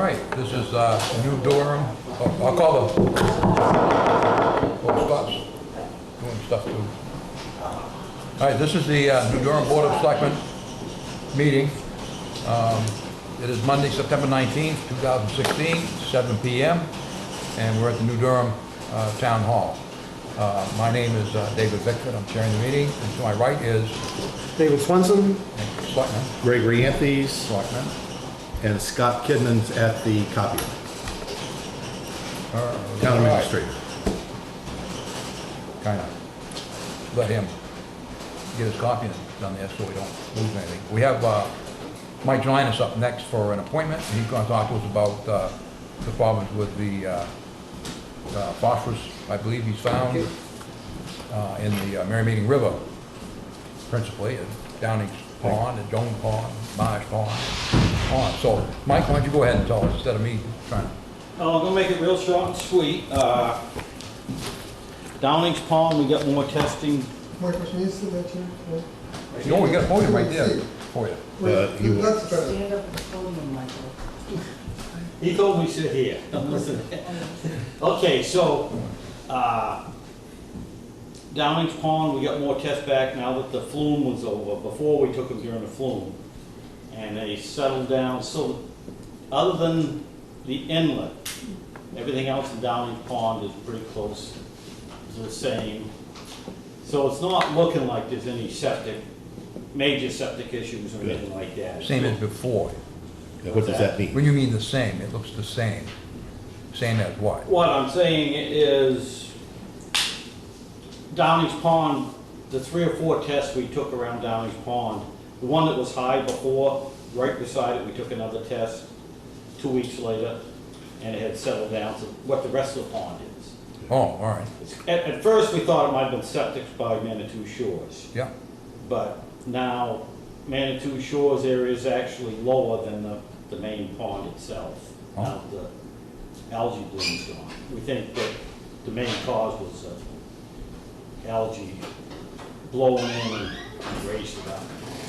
right, this is New Durham. Oh, I'll call the. Oh, Scott's doing stuff too. All right, this is the New Durham Board of Selectmen meeting. It is Monday, September 19th, 2016, 7 p.m. and we're at the New Durham Town Hall. My name is David Bickford. I'm chairing the meeting. And to my right is David Swenson. Selectman. Gregory Anthony's. Selectman. And Scott Kidman's at the copier. Town administrator. Kind of let him get his copy done there so we don't lose anything. We have Mike Joannis up next for an appointment. He's going to talk to us about the problems with the phosphorus, I believe he's found in the Merrymeeting River, principally, at Downing's Pond, at Jones Pond, Marsh Pond. So, Mike, why don't you go ahead and tell us instead of me trying to. I'm going to make it real short and sweet. Downing's Pond, we got more testing. Michael, can you sit that chair? No, we got a podium right there for you. That's better. Stand up at the podium, Michael. He told me to sit here. Listen. Okay, so Downing's Pond, we got more tests back now that the flume was over. Before we took them during the flume, and they settled down. So other than the inlet, everything else in Downing's Pond is pretty close to the same. So it's not looking like there's any major septic issues or anything like that. Same as before. Yeah, what does that mean? When you mean the same, it looks the same. Same as what? What I'm saying is Downing's Pond, the 3 or 4 tests we took around Downing's Pond, the one that was high before, right beside it, we took another test 2 weeks later, and it had settled down to what the rest of the pond is. Oh, all right. At first, we thought it might have been septic by Manitou Shores. Yeah. But now, Manitou Shores area is actually lower than the main pond itself. Oh. Now the algae bloom's gone. We think that the main cause was algae blowing in and raised it up.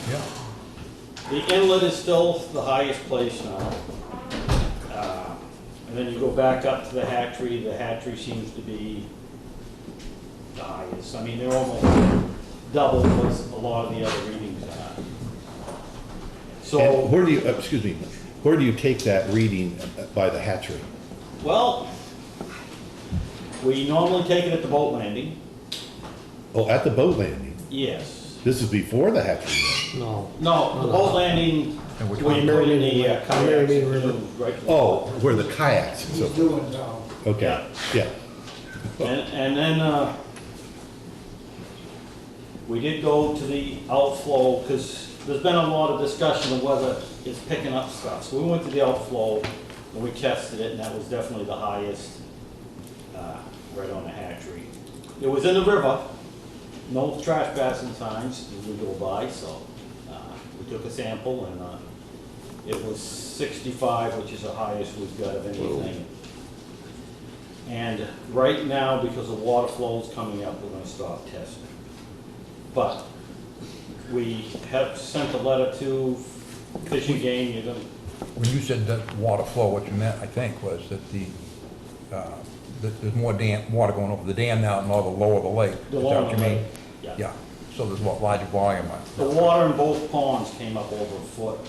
Yeah. The inlet is still the highest place now. And then you go back up to the hatchery. The hatchery seems to be the highest. I mean, they're almost double what a lot of the other readings are. So, And where do you, excuse me, where do you take that reading by the hatchery? well, we normally take it at the boat landing. Oh, at the boat landing? Yes. This is before the hatchery. No. No, the boat landing, And which when one? you put in the kayaks. Merrymeeting River. Right to the Oh, boat. where the kayaks. and so He's forth. doing now. Okay, yeah. And then we did go to the outflow because there's been a lot of discussion of whether it's picking up stuff. So we went to the outflow and we tested it, and that was definitely the highest right on the hatchery. It was in the river, no trash passing signs as we go by, so we took a sample and it was 65, which is the highest we've got of anything. And right now, because of water flows coming up, we're going to stop testing. But we have sent a letter to Fish and Game. You're going to, When you said that water flow, what you meant, I think, was that that there's more water going over the dam now and all the lower the lake. Is that what you mean? yeah. Yeah. So there's what, larger volume. The water in both ponds came up over a foot.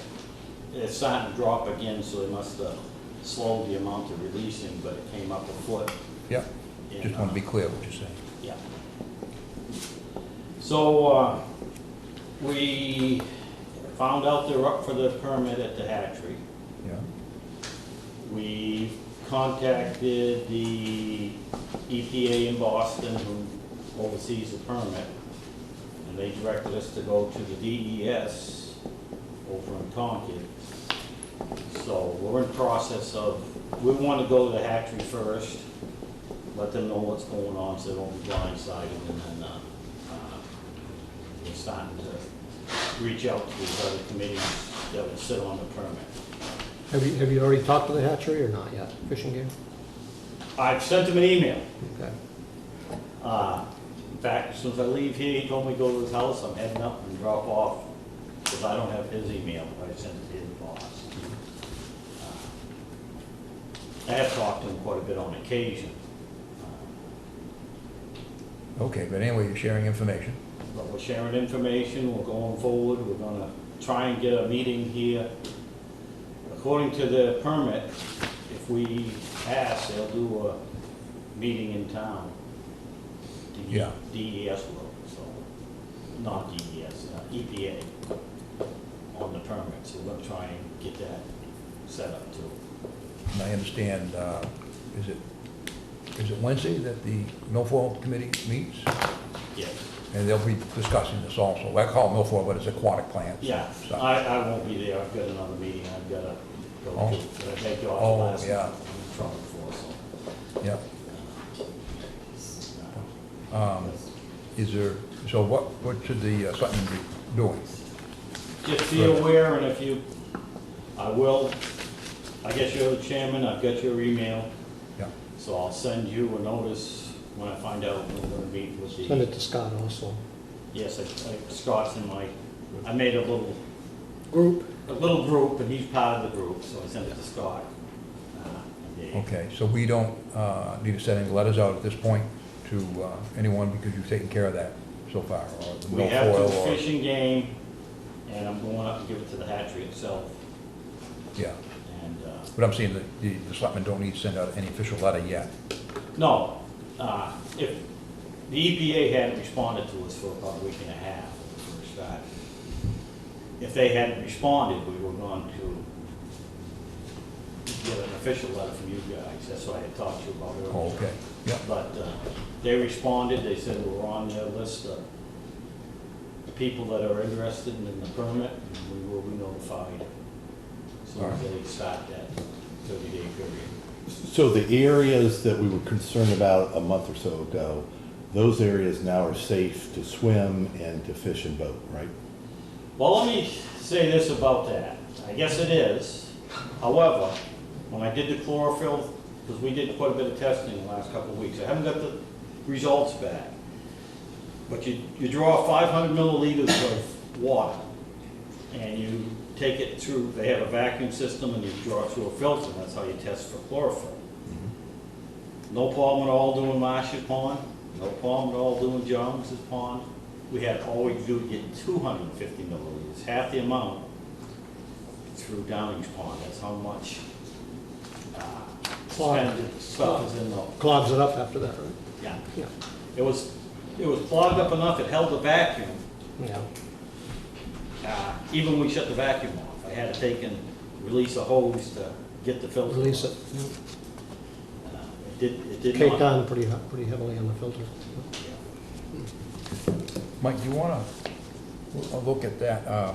It's starting to drop again, so they must have slowed the amount of releasing, but it came up a foot. Yeah. And, Just want to be clear what you're saying. Yeah. So we found out they're up for the permit at the hatchery. Yeah. We contacted the EPA in Boston who oversees the permit, and they directed us to go to the DES over in Concord. So we're in process of, we want to go to the hatchery first, let them know what's going on so they won't be blindsided, and then we're starting to reach out to these other committees that will sit on the permit. Have you already talked to the hatchery or not yet? Fish and Game? I've sent him an email. Okay. In fact, as soon as I leave here, he told me to go to his house. I'm heading up and drop off because I don't have his email, but I sent it to his boss. I have talked to him quite a bit on occasion. Okay, but anyway, you're sharing information. But we're sharing information, we're going forward, we're gonna try and get a meeting here. According to the permit, if we ask, they'll do a meeting in town. Yeah. DES will, so, not DES, EPA on the permit, so we're gonna try and get that set up too. And I understand, is it Wednesday that the milfoil committee meets? Yes. And they'll be discussing this also. I call it milfoil, but it's aquatic plants. Yeah, So- I won't be there, I've got another meeting I've gotta go Oh. to. I had Josh Oh, last yeah. month, I'm in trouble for, so. Yeah. Is there, so what should the Selectmen be doing? Just be aware, and if you, I guess you're the chairman, I've got your email, Yeah, so I'll send you a notice when I find out when we're gonna meet with the. Send it to Scott also. Yes, Scott's in I made a little Group. group, and he's part of the group, so I sent it to Scott. and Dave. okay, so we don't need to send any letters out at this point to anyone because you've taken care of that so far, or the We have milfoil, to or... fish and game, and I'm going up and give it to the hatchery itself, Yeah, and, but I'm saying that the Selectmen don't need to send out any official letter yet. no, if, the EPA hadn't responded to us for about a week and a half when we first started. If they hadn't responded, we were going to get an official letter from you guys, that's what I had talked to you about earlier. Oh, okay, yeah, But they responded, they said we're on their list of people that are interested in the permit, and we will be notified as soon as they start that 30-day period. So the areas that we were concerned about a month or so ago, those areas now are safe to swim and to fish and boat, right? Well, let me say this about that. I guess it is. However, when I did the chlorophyll, because we did quite a bit of testing the last couple of weeks, I haven't got the results back. But you draw 500 milliliters of water, and you take it through, they have a vacuum system, and you draw it through a filter, that's how you test for chlorophyll. No problem at all doing Marsh's Pond, no problem at all doing Johns's Pond. We had all we could do to get 250 milliliters, half the amount, through Downing's Pond. That's how much expended stuff is in the, Clogs it up after that, right? yeah. Yeah. It was clogged up enough, it held the vacuum. Yeah. Even when we shut the vacuum off, I had to take and release a hose to get the filter. Release off. it. It did Caked not. on pretty heavily on the filter. Mike, do you want to look at that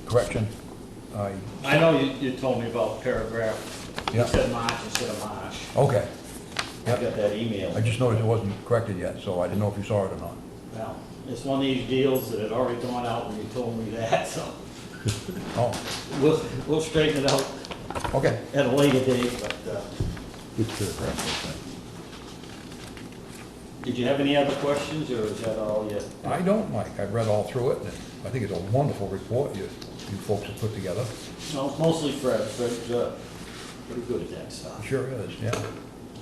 correction? I know you told me about paragraph, you Yeah. said March instead of Marsh. Okay, I got that email. I just noticed it wasn't corrected yet, so I didn't know if you saw it or not. Well, it's one of these deals that had already gone out when you told me that, so Oh, we'll straighten it out okay. at a later date, but, Good paragraph, I think. did you have any other questions, or is that all you? I don't, Mike. I've read all through it, and I think it's a wonderful report you folks have put together. No, it's mostly Fred. Fred's pretty good at that stuff. Sure is, yeah.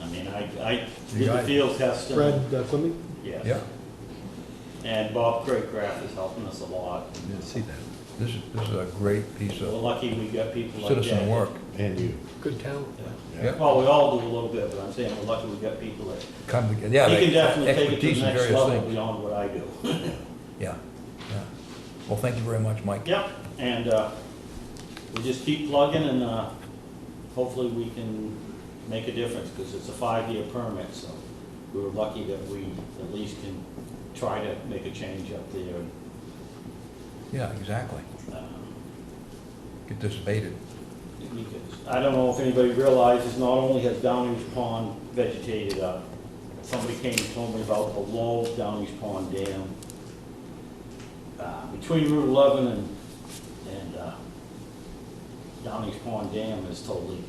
I mean, I did You the guys- field testing. Fred Quimby? Yes. Yeah, And Bob Craycraft is helping us a lot. Didn't see that. this is a great piece We're of lucky we got people like that. citizen work. And you. Good talent. Yeah. Yeah. Well, we all do a little bit, but I'm saying we're lucky we got people that, Come together, yeah. he they- can definitely take it to expertise the in next various level things. beyond what I do. Yeah, yeah. Well, thank you very much, Mike. Yep, and we just keep plugging, and hopefully we can make a difference, because it's a 5-year permit, so we were lucky that we at least can try to make a change up there. Yeah, exactly. Uh, Get this abated. because I don't know if anybody realizes, not only has Downing's Pond vegetated up, somebody came and told me about the low Downing's Pond Dam. Between Route 11 and Downing's Pond Dam is totally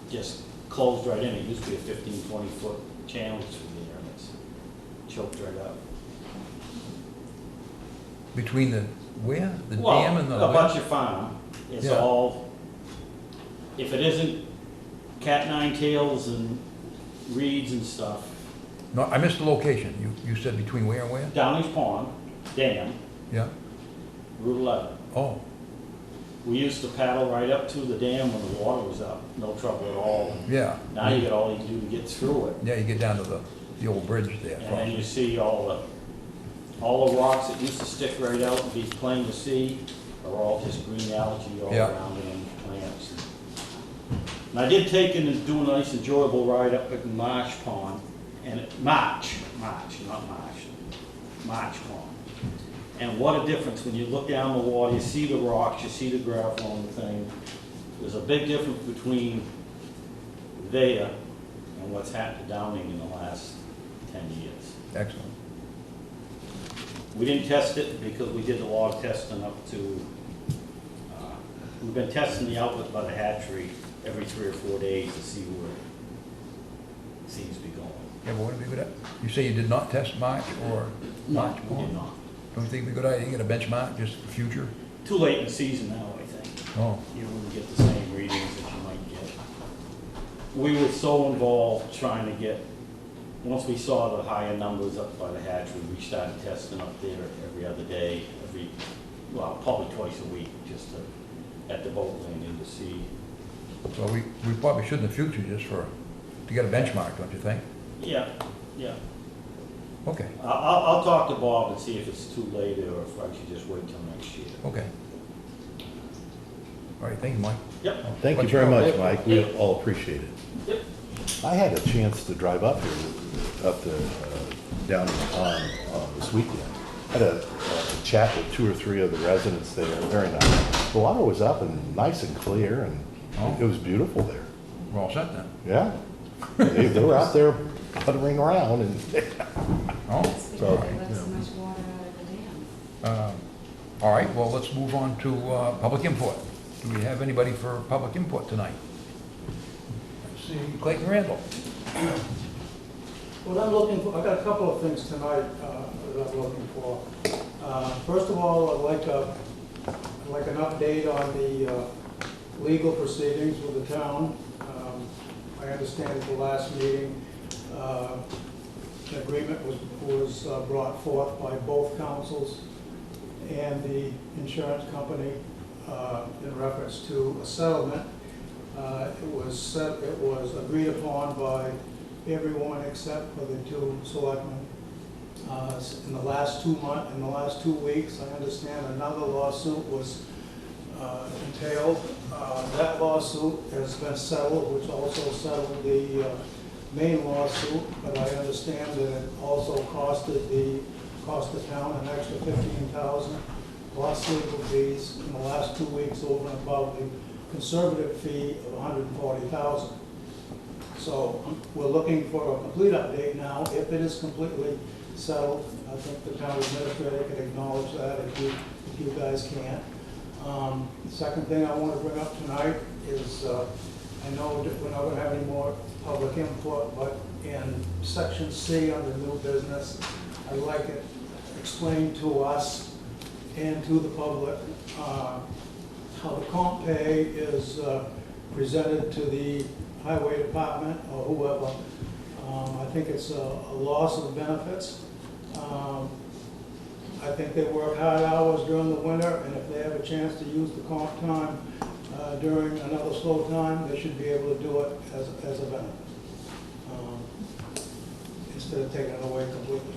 just closed right in. It used to be a 15, 20 foot channel through there, and it's choked right up. Between the, where? The Well, dam and the... a bunch of farm, it's Yeah. all, if it isn't cat nine tails and reeds and stuff. No, I missed the location. You said between where and where? Downey's Pond, dam, Yeah? Route 11. Oh, We used to paddle right up to the dam when the water was up, no trouble at all. yeah. Now you got all you can do to get through it. Yeah, you get down to the old bridge there. And then you see all the rocks that used to stick right out and be plain to see are all just green algae all Yeah. around it and plants. And I did take in and do a nice enjoyable ride up at Marsh Pond, and March, not Marsh Pond. And what a difference, when you look down the water, you see the rocks, you see the gravel on the thing. There's a big difference between there and what's happened to Downing in the last 10 years. Excellent. We didn't test it because we did the log testing up to, we've been testing the outlet by the hatchery every 3 or 4 days to see where it seems to be going. Yeah, but what would be good at? You say you did not test March or March? We did not. Don't you think it'd be a good idea to get a benchmark just for future? Too late in the season now, I think. Oh, You wouldn't get the same readings that you might get. We were so involved trying to get, once we saw the higher numbers up by the hatchery, we started testing up there every other day, probably twice a week, just at the boat landing to see. so we probably should in the future just to get a benchmark, don't you think? Yeah. Okay, I'll talk to Bob and see if it's too late or if I should just wait till next year. okay. All right, thank you, Mike. Yep. Thank you What's very your- much, Mike. We all appreciate it. Yep. I had a chance to drive up here, up to down on this weekend. Had a chat with 2 or 3 of the residents there, very nice. The water was up and nice and clear, and it was beautiful there. We're all set then. Yeah, they were out there puttering around, and Oh, It's all because right. they let so much water out of the dam. All right, well, let's move on to public input. Do we have anybody for public input tonight? Let's see, Clayton Randall. What I'm looking for, I've got a couple of things tonight that I'm looking for. First of all, I'd like an update on the legal proceedings with the town. I understand at the last meeting, an agreement was brought forth by both councils and the insurance company in reference to a settlement. It was agreed upon by everyone except for the 2 selectmen. In the last 2 weeks, I understand another lawsuit was entailed. That lawsuit has been settled, which also settled the main lawsuit, but I understand that it also cost the town an extra $15,000 plus legal fees in the last 2 weeks over and above the conservative fee of $140,000. So we're looking for a complete update now. If it is completely settled, I think the town administrator can acknowledge that if you guys can't. The second thing I want to bring up tonight is, I know that we're not going to have any more public input, but in section C under new business, I'd like it explained to us and to the public how the comp pay is presented to the highway department or whoever. I think it's a loss of benefits. I think they work hard hours during the winter, and if they have a chance to use the comp time during another slow time, they should be able to do it as a benefit, instead of taking it away completely.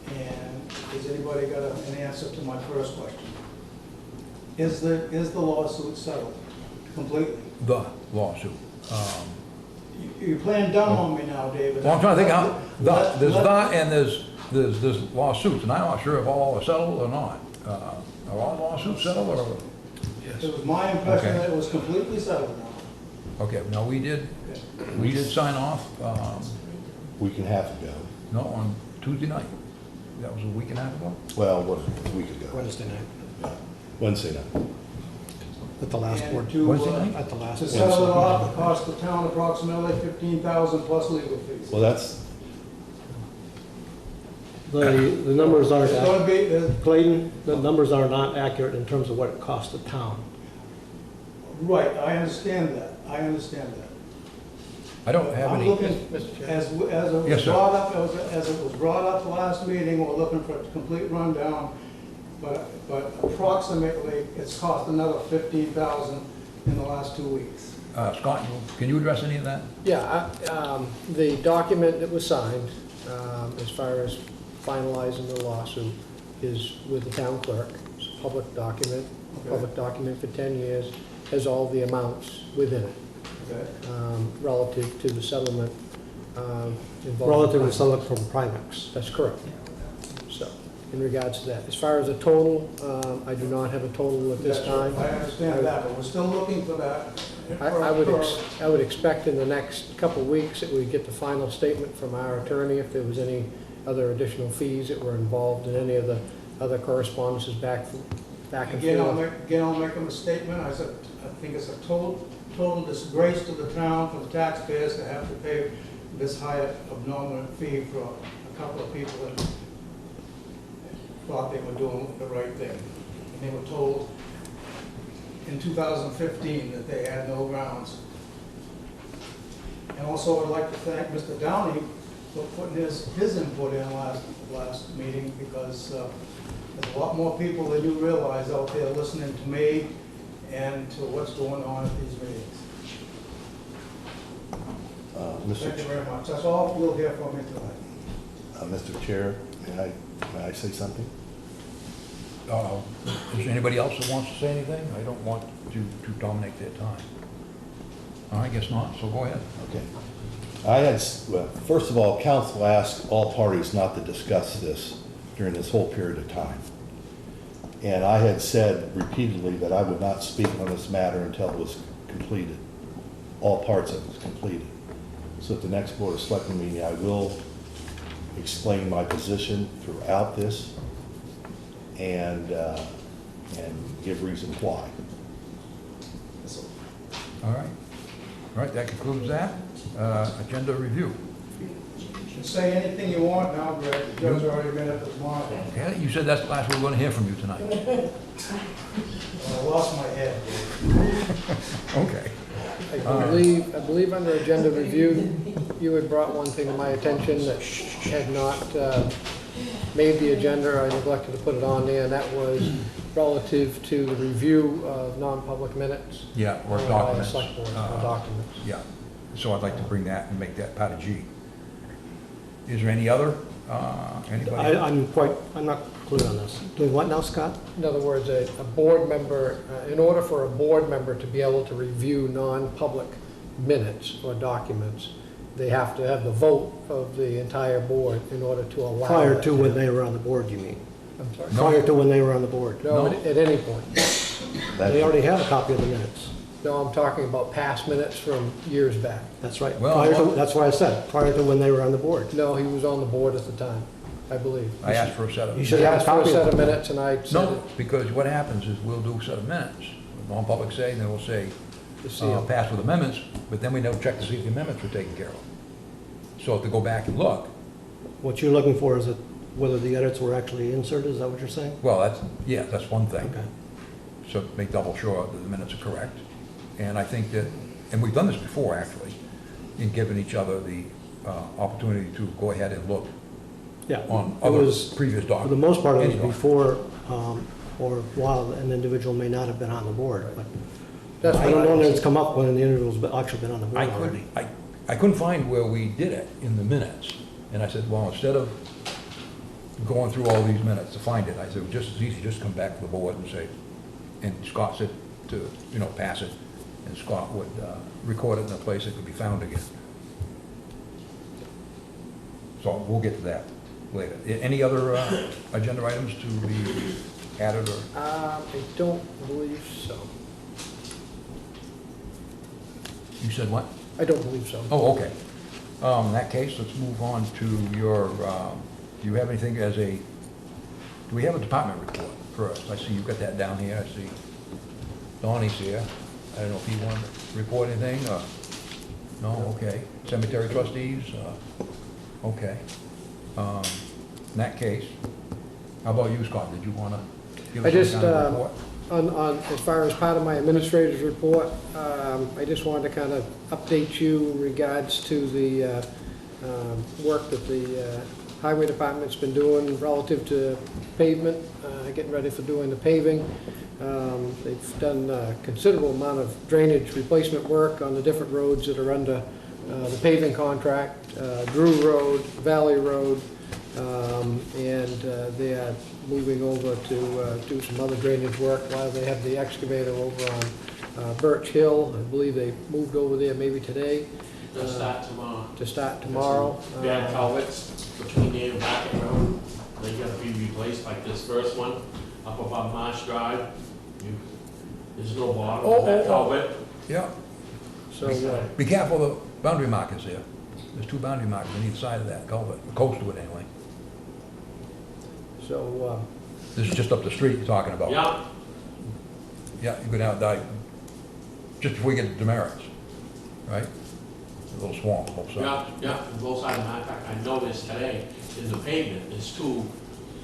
And has anybody got an answer to my first question? Is the lawsuit settled completely? The lawsuit. You're playing dumb on me now, David. Well, I'm trying to think how, there's Let- that and there's lawsuits, and I'm not sure if all are settled or not. Are all lawsuits settled or? It was my impression Okay. that it was completely settled now. Okay, no, we did sign off, week and a half ago. no, on Tuesday night. That was a week and a half ago? Well, what, a week ago? Wednesday night, Wednesday night. at the last And board, to, Wednesday night? at the last. To board settle it session. off, it cost the town approximately $15,000 plus legal fees. Well, that's, The numbers aren't, It's gonna be, Clayton, the numbers are not accurate in terms of what it cost the town. Right, I understand that, I understand that. I don't have I'm any, looking, Mr. Chair. as it Yes, was sir. brought up, as it was brought up last meeting, we're looking for a complete rundown, but approximately, it's cost another 15,000 in the last 2 weeks. Scott, can you address any of that? Yeah, the document that was signed, as far as finalizing the lawsuit, is with the town clerk. It's a public document, Okay. public document for 10 years, has all the amounts within it, Okay. relative to the settlement involved. Relative to select from Primex. That's correct. So, in regards to that. As far as a total, I do not have a total at this That's time. right. I understand that, but we're still looking for that. I would expect in the next couple of weeks that we get the final statement from our attorney if there was any other additional fees that were involved in any of the other correspondences back and Again, forth. I'll make a statement. I said, I think it's a total disgrace to the town, for the taxpayers to have to pay this high abnormal fee for a couple of people that thought they were doing the right thing. And they were told in 2015 that they had no grounds. And also, I'd like to thank Mr. Downey for putting his input in last meeting, because there's a lot more people than you realize out there listening to me and to what's going on at these meetings. Thank you very much. That's all you'll hear from me tonight. Mr. Chair, may I say something? Is there anybody else that wants to say anything? I don't want to dominate their time. I guess not, so go ahead. Okay. Well, first of all, council asked all parties not to discuss this during this whole period of time. And I had said repeatedly that I would not speak on this matter until it was completed. All parts of it was completed. So at the next Board of Selectmen meeting, I will explain my position throughout this and give reasons why. All right. All right, that concludes that. Agenda review. You can say anything you want now, Greg. The judge already read it this morning. Okay, you said that's the last we're going to hear from you tonight. I lost my head. Okay. I believe under agenda review, you had brought one thing to my attention that had not made the agenda. I neglected to put it on there, and that was relative to the review of non-public minutes. Yeah, or by the documents. select board, or documents. Yeah, so I'd like to bring that and make that part of G. Is there any other, anybody? I'm not clear on this. Doing what now, Scott? In other words, a board member, in order for a board member to be able to review non-public minutes or documents, they have to have the vote of the entire board in order to allow Prior that to when happen. they were on the board, you mean? I'm sorry? No. Prior to when they were on the board? No, No. at any point. They already had a copy of the minutes. No, I'm talking about past minutes from years back. That's right. Well, That's why I said, prior to when they were on the board. No, he was on the board at the time, I believe. I asked for a set of. You He should have a asked for a copy set of of it. minutes, and I said No, because what happens is we'll do a set of minutes, non-public say, and then we'll say, to see him. pass with amendments, but then we never check to see if the amendments were taken care of. So to go back and look, What you're looking for is whether the edits were actually inserted, is that what you're saying? well, that's one thing. Okay. So make double sure that the minutes are correct. And I think that, and we've done this before, actually, in giving each other the opportunity to go ahead and look Yeah. on It other was, previous for documents. the most part, it was Any before, or while an individual may not have been on the board. But That's I what don't know I that was- it's come up when the individual's actually been on the board I already. couldn't, I couldn't find where we did it in the minutes. And I said, well, instead of going through all these minutes to find it, I said, just as easy, just come back to the board and say, and Scott said to, pass it, and Scott would record it in a place it could be found again. So we'll get to that later. Any other agenda items to be added or? I don't believe so. You said what? I don't believe so. Oh, okay. In that case, let's move on to your, do you have anything do we have a department report first? I see you've got that down here, I see Donnie's here. I don't know if he wanted to report anything, or, no, okay. Cemetery trustees, okay. In that case, how about you, Scott? Did you want to give I us just, some kind of report? as far as part of my administrator's report, I just wanted to kind of update you in regards to the work that the highway department's been doing relative to pavement, getting ready for doing the paving. They've done a considerable amount of drainage replacement work on the different roads that are under the paving contract, Drew Road, Valley Road, and they are moving over to do some other drainage work while they have the excavator over on Birch Hill. I believe they moved over there maybe today. They'll start tomorrow. To start tomorrow. Bad culverts between there and Backen Road, they gotta be replaced like this first one, up above Marsh Drive. There's no bottom Oh, of that oh, oh. culvert. Yeah, So, be careful of the boundary markers here. There's 2 boundary markers on each side of that culvert, close to it anyway. so, This is just up the street you're talking about. Yeah, Yeah, you go down, just before you get to demerits, right? A little swamp, both sides. yeah, on both sides. Matter of fact, I noticed today in the pavement, there's 2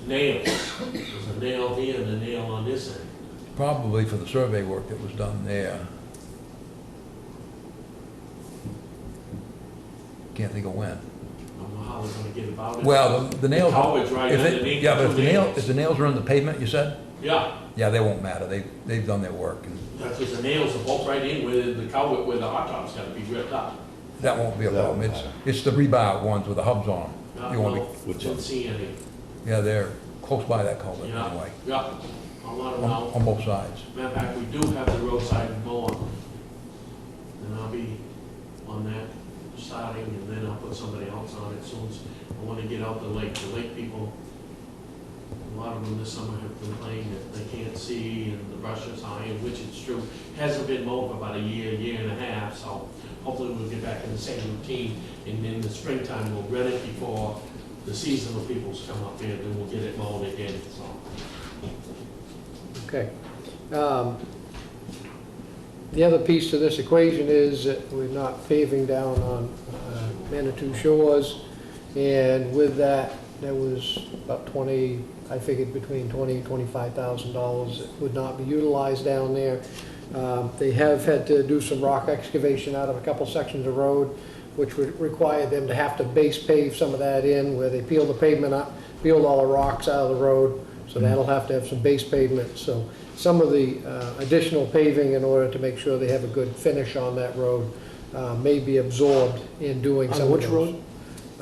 nails. There's a nail here and a nail on this end. Probably for the survey work that was done there. Can't think of when. I don't know how they're gonna get about it. Well, the nails. culvert's right if it- underneath Yeah, but the if two nails. if the nails are in the pavement, you said? Yeah, Yeah, they won't matter. They've done their work. And that's because the nails are both right in where the culvert, where the hot top's gotta be ripped up. that won't be a That problem. won't It's, matter. it's the rebar ones with the hubs on them. You won't No, Which didn't one? see any. yeah, they're close by that culvert Yeah, anyway, yeah, I'll let them on, know. on both sides. Matter of fact, we do have the roadside mower, and I'll be on that starting, and then I'll put somebody else on it soon as I wanna get out the lake. The lake people, a lot of them this summer have complained that they can't see, and the brush is high, and which is true. Hasn't been mowed for about a year and a half, so hopefully we'll get back in the same routine, and in the springtime, we'll run it before the seasonal peoples come up here, then we'll get it mowed again, so. okay. The other piece to this equation is that we're not paving down on Manitou Shores, and with that, there was about 20, I figured between $20,000 and $25,000 that would not be utilized down there. They have had to do some rock excavation out of a couple sections of road, which would require them to have to base pave some of that in, where they peel the pavement up, peeled all the rocks out of the road, so that'll have to have some base pavement. So some of the additional paving in order to make sure they have a good finish on that road may be absorbed in doing On some of which those. road?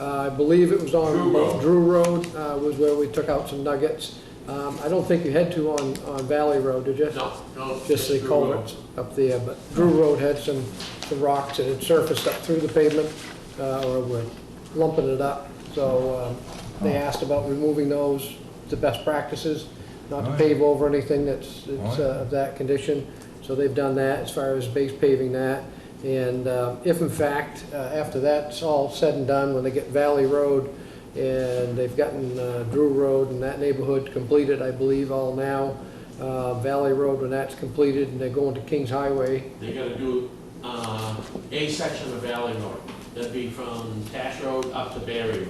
I believe it was on Drew Road. Drew Road, was where we took out some nuggets. I don't think you had to on Valley Road, did you? No, Just the Drew Road. culverts up there, but Drew Road had some rocks that had surfaced up through the pavement, or were lumping it up. So they asked about removing those, the best practices, not to Alright. pave over anything that's Alright. of that condition. So they've done that as far as base paving that. And if in fact, after that's all said and done, when they get Valley Road and they've gotten Drew Road and that neighborhood completed, I believe, all now, Valley Road, when that's completed and they're going to Kings Highway, They gotta do, a section of Valley Road, that'd be from Tash Road up to Berry Road.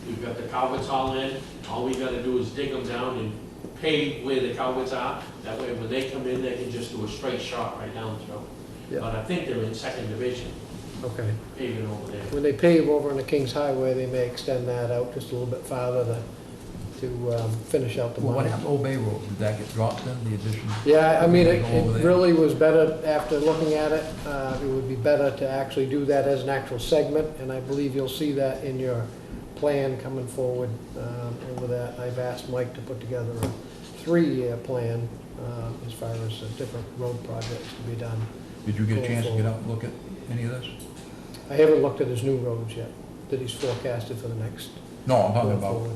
We've got the culverts all in, all we gotta do is dig them down and pave where the culverts are, that way when they come in, they can just do a straight shot right down through. Yeah. But I think they're in second division, okay. paving over there. When they pave over on the Kings Highway, they may extend that out just a little bit farther to finish out the Well, what money. happened to Old Bay Road? Did that get dropped then, the addition? Yeah, I mean, it Go over it there? really was better, after looking at it, it would be better to actually do that as an actual segment, and I believe you'll see that in your plan coming forward over that. I've asked Mike to put together a 3-year plan as far as different road projects to be done. Did you get a chance to get out and look at any of this? I haven't looked at his new roads yet, that he's forecasted for the next No, I'm talking going about forward.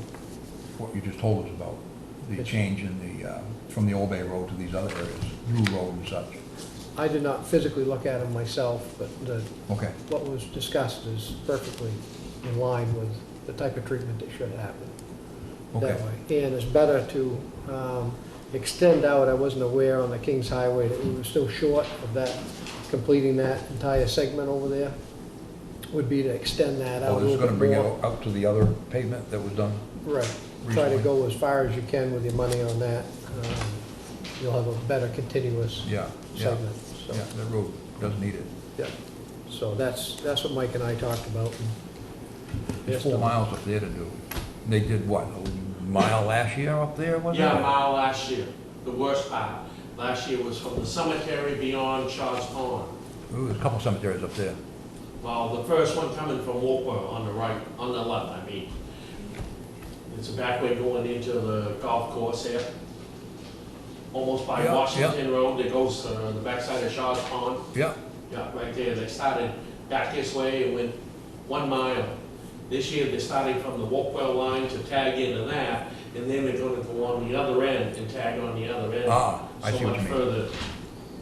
what you just told us about, the change in the, from the Old Bay Road to these other areas, Drew Road and such. I did not physically look at them myself, but Okay, what was discussed is perfectly in line with the type of treatment that should happen okay. that way. And it's better to extend out, I wasn't aware on the Kings Highway that we were still short of that, completing that entire segment over there, would be to extend that out Oh, a this is little gonna bit bring it more. out to the other pavement that was done? Right, try to recently? go as far as you can with your money on that. you'll have a better continuous Yeah, yeah, segment, so. yeah, the road does need it. Yeah, so that's what Mike and I talked about. There's 4 miles up there to do. They did what, a mile last year up there, was it? Yeah, a mile last year, the worst part. Last year was from the cemetery beyond Shaw's Pond. Ooh, there's a couple cemeteries up there. Well, the first one coming from Wolfboro on the right, on the left, I mean. It's a back way going into the golf course there. Almost by Yeah, Washington Road that goes to the backside of Shaw's Pond. Yeah, Yeah, right there. They started back this way and went 1 mile. This year, they're starting from the Wolfboro line to tag into that, and then they're gonna go on the other end and tag on the other end. Ah, I see what you mean. So much further.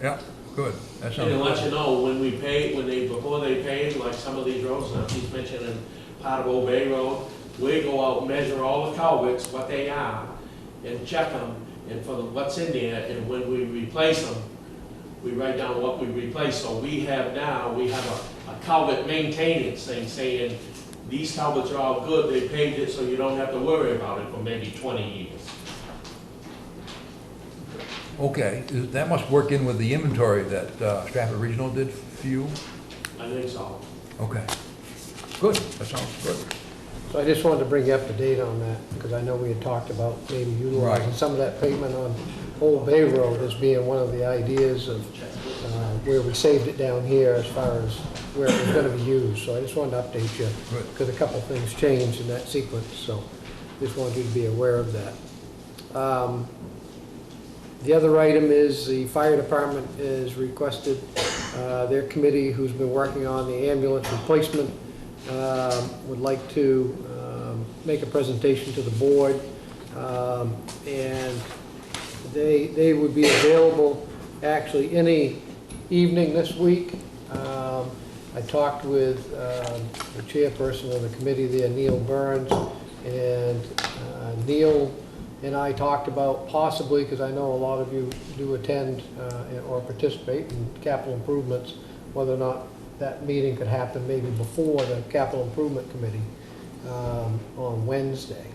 yeah, good. That And sounds to let good. you know, when we pay, before they pave, like some of these roads, now he's mentioning part of Old Bay Road, we go out, measure all the culverts, what they are, and check them, and for what's in there, and when we replace them, we write down what we replace. So we have a culvert maintenance thing saying, these culverts are all good, they paved it, so you don't have to worry about it for maybe 20 years. Okay, that must work in with the inventory that Stratford Regional did for you? I think so. Okay, good, that sounds good. So I just wanted to bring you up to date on that, because I know we had talked about maybe utilizing Right. some of that pavement on Old Bay Road as being one of the ideas of where we saved it down here as far as where it was gonna be used. So I just wanted to update you, Good. because a couple things changed in that sequence, so just wanted you to be aware of that. The other item is the fire department is requested, their committee who's been working on the ambulance replacement would like to make a presentation to the board. And they would be available actually any evening this week. I talked with the chairperson of the committee there, Neil Burns, and Neil and I talked about possibly, because I know a lot of you do attend or participate in capital improvements, whether or not that meeting could happen maybe before the capital improvement committee on Wednesday,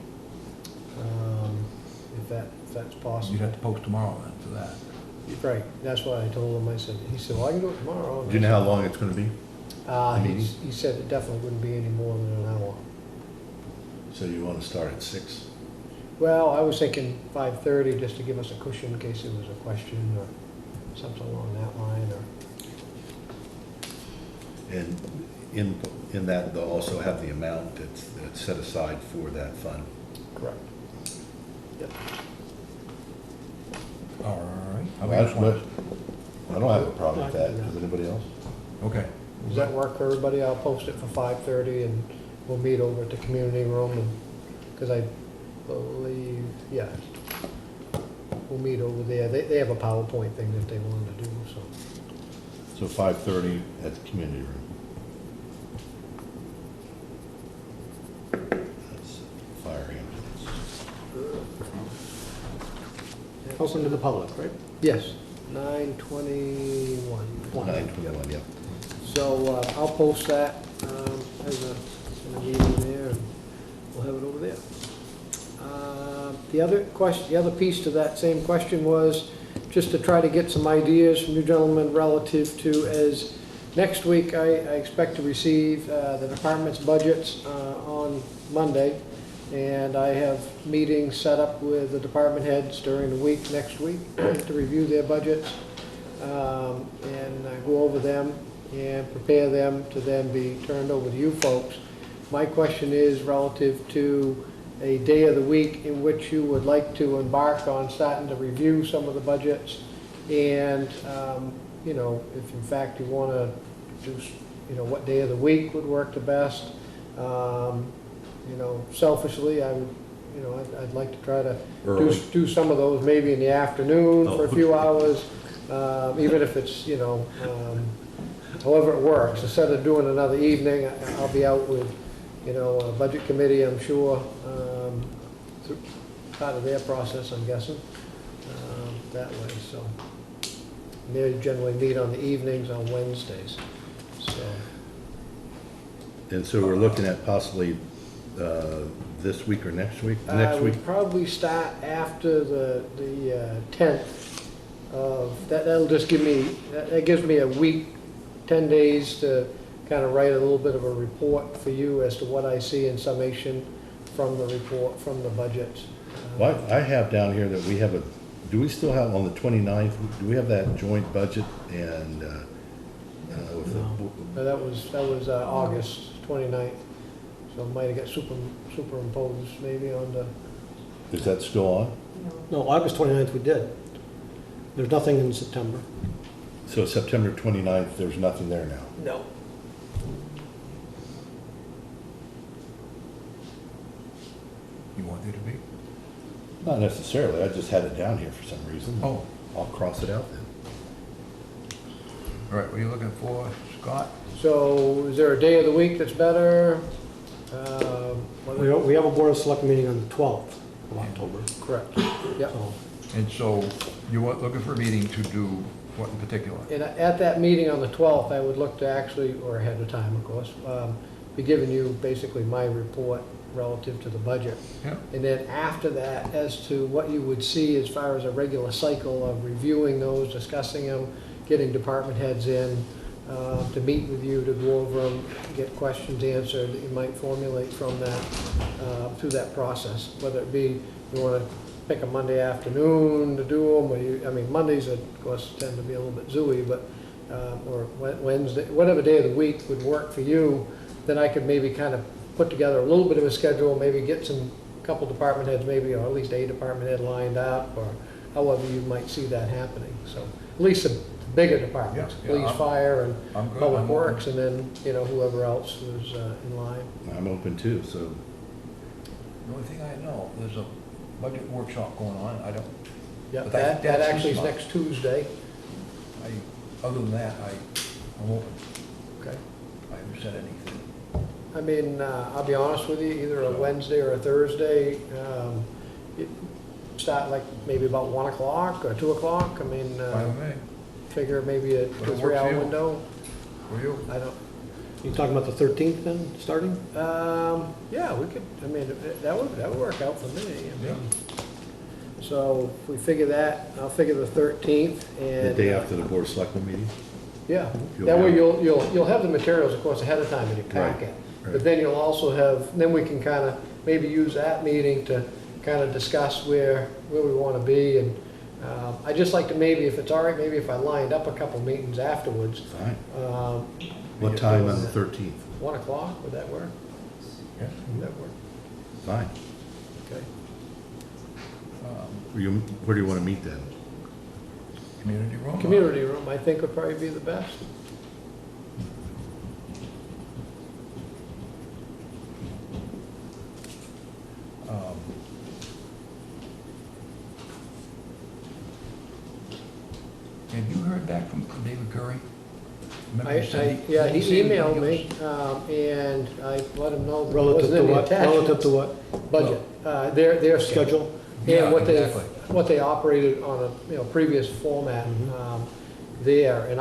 if that's possible. You'd have to post tomorrow then for that. Right, that's what I told him. He said, well, I can do it tomorrow. Do you know how long it's gonna be? meeting? He said it definitely wouldn't be any more than an hour. So you wanna start at 6? Well, I was thinking 5:30, just to give us a cushion in case there was a question or something along that line, or, And in that, they'll also have the amount that's set aside for that fund. correct. Yep. All right. I Well, just want- I don't have a problem with that. Does anybody else? Okay. Does that work for everybody? I'll post it for 5:30 and we'll meet over at the community room, and, because I believe, yes, we'll meet over there. They have a PowerPoint thing that they wanted to do, so. So 5:30 at the community room. That's fire ambulance. Open to the public, right? Yes, 9:21. 9:21, yeah. So I'll post that as in a meeting there, and we'll have it over there. The other question, the other piece to that same question was just to try to get some ideas from you gentlemen relative to, as next week I expect to receive the department's budgets on Monday, and I have meetings set up with the department heads during the week next week to review their budgets and go over them and prepare them to then be turned over to you folks. My question is relative to a day of the week in which you would like to embark on starting to review some of the budgets, and, you know, if in fact you want to do, you know, what day of the week would work the best. You know, selfishly, I would, you know, I'd like to try to do some of those maybe in the afternoon for a few hours, even if it's, you know, however it works. Instead of doing another evening, I'll be out with, you know, a budget committee, I'm sure, through part of their process, I'm guessing, that way, so. They generally meet on the evenings on Wednesdays, so. And so we're looking at possibly this week or next week? Next week? We'd probably start after the 10th that'll just give me, that gives me a week, 10 days to kind of write a little bit of a report for you as to what I see in summation from the report, from the budget. Well, I have down here that we have do we still have on the 29th, do we have that joint budget and, with That was August 29th, so it might have got superimposed maybe on the, is that still on? No, August 29th we did. There's nothing in September. So September 29th, there's nothing there now. no. You want there to be? Not necessarily, I just had it down here for some reason. Oh, I'll cross it out then. all right, what are you looking for, Scott? So is there a day of the week that's better? We have a Board of Select meeting on the 12th of October. Correct, yep. So And so you were looking for a meeting to do what in particular? And at that meeting on the 12th, I would look to actually, or ahead of time, of course, be giving you basically my report relative to the budget. Yeah. And then after that, as to what you would see as far as a regular cycle of reviewing those, discussing them, getting department heads in, to meet with you, to go over them, get questions answered that you might formulate from that, through that process. Whether it be, you want to pick a Monday afternoon to do them, or I mean, Mondays, of course, tend to be a little bit zooey, but, or Wednesday, whatever day of the week would work for you, then I could maybe kind of put together a little bit of a schedule, maybe get couple department heads maybe, or at least a department head lined up, or however you might see that happening. So at least some bigger departments, Yeah, police, fire, and I'm good. public I'm works, open. and then, whoever else is in line. I'm open too, so The only thing I know, there's a budget workshop going on, I don't, Yeah, But that that's actually is this month. next Tuesday. other than that, I'm open. Okay. I haven't said anything. I mean, I'll be honest with you, either a Wednesday or a Thursday, it start like maybe about 1 o'clock or 2 o'clock. I mean, Fine with me. figure maybe a Whatever 2 or 3 works for hour you. window. For you? I don't, you talking about the 13th then, starting? yeah, we could, I mean, that would work out for me. I mean, so if we figure that, I'll figure the 13th and. the day after the Board of Selectmen meeting? Yeah, You'll that way have- you'll have the materials, of course, ahead of time in your packet. right. But then you'll also have, then we can kind of maybe use that meeting to kind of discuss where we want to be. And I'd just like to maybe, if it's all right, maybe if I lined up a couple meetings afterwards. Fine. um, What time on the 13th? 1 o'clock, would that work? Yeah. Would that work? Fine. Okay. Where do you want to meet then? Community room? Community room, I think, would probably be the best. Um, Have you heard back from David Curry? Remember you said Yeah, he said was emailed gonna me, give us- and I let him know that it Relative wasn't to in the what? attachment. Relative to what? Budget, their schedule. Schedule? Yeah, And exactly. what they operated on a, previous format there. And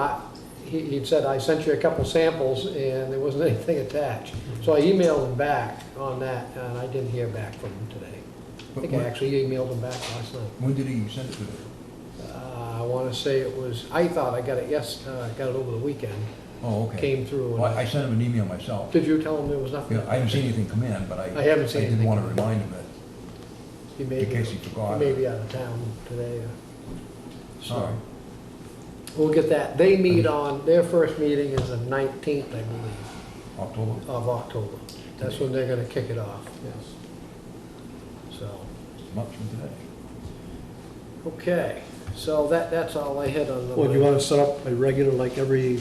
he'd said, I sent you a couple samples and there wasn't anything attached. So I emailed him back on that, and I didn't hear back from him today. I But think I when- actually emailed him back last night. When did he send it to you? I want to say it was, I thought I got it, got it over the weekend, Oh, okay. came through. Well, and I sent him an email myself. Did you tell him there was nothing? Yeah, I haven't seen anything come in, but I haven't seen did anything. want to remind him that, He may in be, case he forgot. he may be out of town today. So Sorry. we'll get that. They meet on, their first meeting is the 19th, I believe, October? of October. That's when they're gonna kick it off, yes. So, Month from today. okay, so that's all I had on the. Well, do you want to set up a regular, like every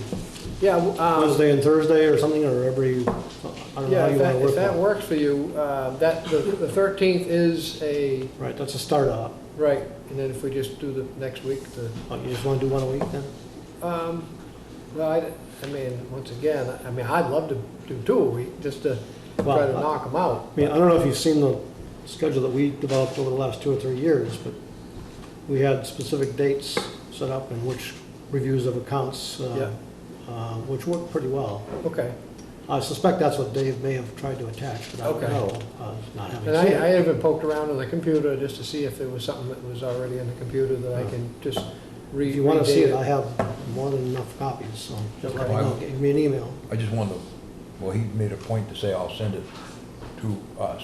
Yeah, Wednesday and Thursday or something, or every, I don't know yeah, how if you want to work that it. works for you, the 13th is a, Right, that's a start up. right, and then if we just do the next week, Oh, you just want to do one a week then? well, I mean, once again, I'd love to do 2 a week, just to try Well, to knock them out. I mean, I don't know if you've seen the schedule that we developed over the last 2 or 3 years, but we had specific dates set up in which reviews of accounts, Yeah. which worked pretty well. Okay. I suspect that's what Dave may have tried to attach, but I don't Okay. know, not having And seen I it. even poked around on the computer just to see if there was something that was already in the computer that I can just If you want to see it, redate I have more than enough copies, so just let me Okay. know, give me an email. I just wanted to, well, he made a point to say I'll send it to us,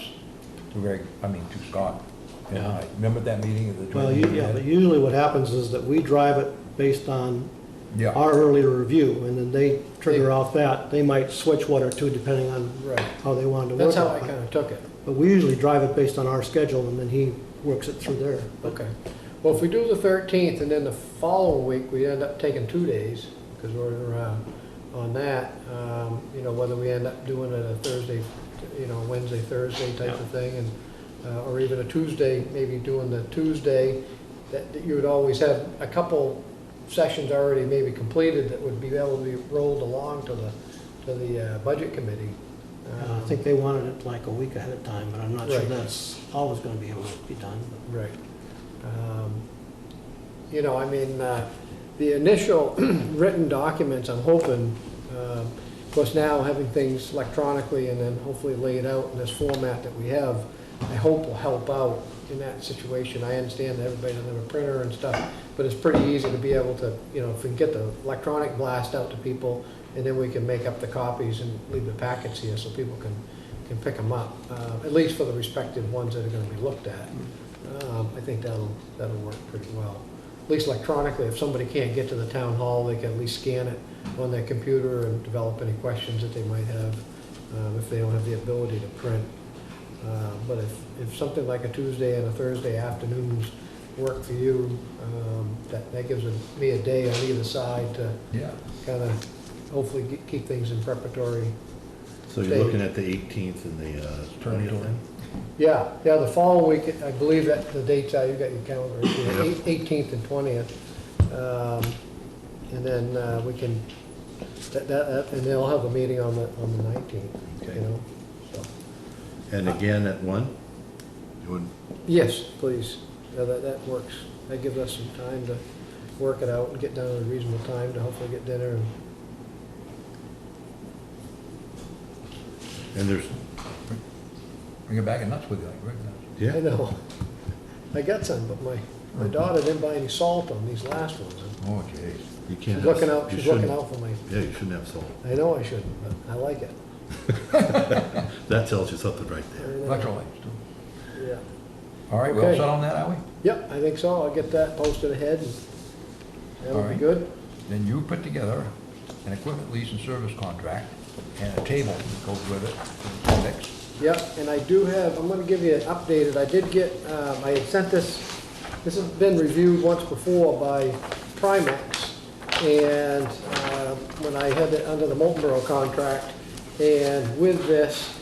to Greg, to Scott. And Yeah. I remember that meeting of the Well, joint meeting? yeah, but usually what happens is that we drive it based on Yeah, our earlier review, and then they trigger off that. They might switch one or two depending on Right. how they wanted to work it. That's how I but- kind of took it. But we usually drive it based on our schedule, and then he works it through there. Okay. Well, if we do the 13th, and then the following week, we end up taking 2 days, because we're on that, whether we end up doing it a Thursday, Wednesday, Thursday type of thing, and, or even a Tuesday, maybe doing the Tuesday, that you would always have a couple sessions already maybe completed that would be able to be rolled along to the budget committee. I think they wanted it like a week ahead of time, but I'm not sure Right. that's always going to be able to be done. Right. The initial written documents, I'm hoping, of course now having things electronically and then hopefully laid out in this format that we have, I hope will help out in that situation. I understand that everybody doesn't have a printer and stuff, but it's pretty easy to be able to, if we can get the electronic blast out to people, and then we can make up the copies and leave the packets here so people can pick them up, at least for the respective ones that are gonna be looked at. I think that'll work pretty well. At least electronically, if somebody can't get to the town hall, they can at least scan it on their computer and develop any questions that they might have, if they don't have the ability to print. But if something like a Tuesday and a Thursday afternoons work for you, that gives me a day on either side to yeah. kind of hopefully keep things in preparatory. So you're looking at the 18th and the 20th then? Yeah, the following week, I believe that the dates are, you got your calendar, right here, 18th and 20th. And then we can, and they'll have a meeting on the 19th, Okay. so. And again at 1? You would- Yes, please. Yeah, that works. That gives us some time to work it out and get done at a reasonable time to hopefully get dinner and. And there's, Bring it back and nuts with you, like Greg does. I yeah, know. I got some, but my daughter didn't buy any salt on these last ones. Oh, jeez. you can't She's have. looking out, you she's looking shouldn't- out for me. Yeah, you shouldn't have salt. I know I shouldn't, but I like it. That tells you something right I there. know. Electrolytes, too. Yeah. All right, we all Okay. set on that, are we? Yep, I think so. I'll get that posted ahead and that'll All be right. good. Then you put together an equipment lease and service contract and a table that goes with it, for the appendix. Yep, and I do have, I'm gonna give you an updated, I did get, I had sent this has been reviewed once before by Primex, and when I had it under the Molten Borough contract, and with this,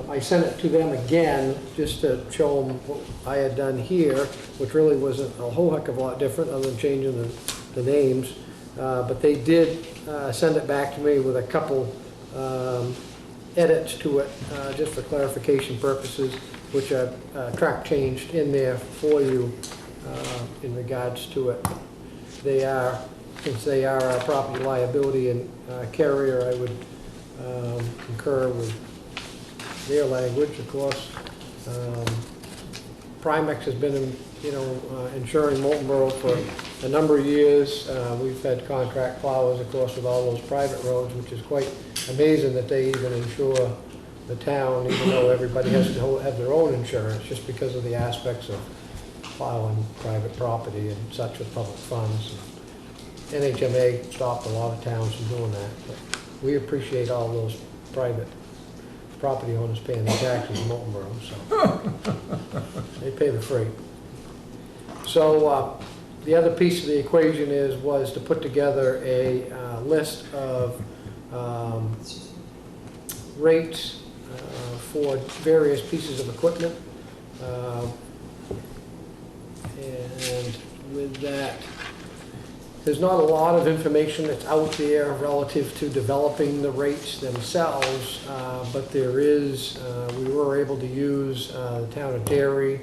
I sent it to them again, just to show them what I had done here, which really wasn't a whole heck of a lot different, other than changing the names, but they did send it back to me with a couple edits to it, just for clarification purposes, which are track changed in there for you in regards to it. They are, since they are a property liability and carrier, I would concur with their language, of course. Primex has been, insuring Molten Borough for a number of years. We've had contract plowers, of course, with all those private roads, which is quite amazing that they even insure the town, even though everybody has to have their own insurance, just because of the aspects of plowing private property and such with public funds. NHMA stopped a lot of towns from doing that, but we appreciate all those private property owners paying their taxes in Molten Borough, so they pay the freight. So the other piece of the equation was to put together a list of rates for various pieces of equipment. And with that, there's not a lot of information that's out there relative to developing the rates themselves, but there is, we were able to use the town of Derry,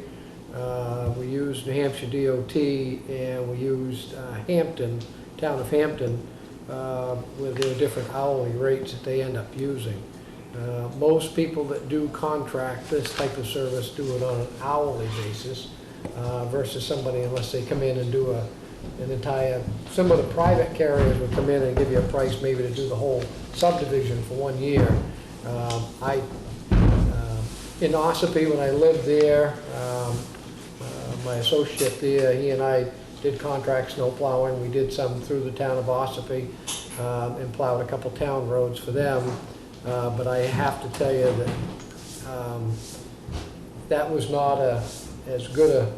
we used New Hampshire DOT, and we used Hampton, town of Hampton, with their different hourly rates that they end up using. Most people that do contract this type of service do it on an hourly basis versus somebody, unless they come in and do an entire, some of the private carriers would come in and give you a price maybe to do the whole subdivision for 1 year. In Ossipee, when I lived there, my associate there, he and I did contract snow plowing. We did some through the town of Ossipee and plowed a couple town roads for them. But I have to tell you that that was not as good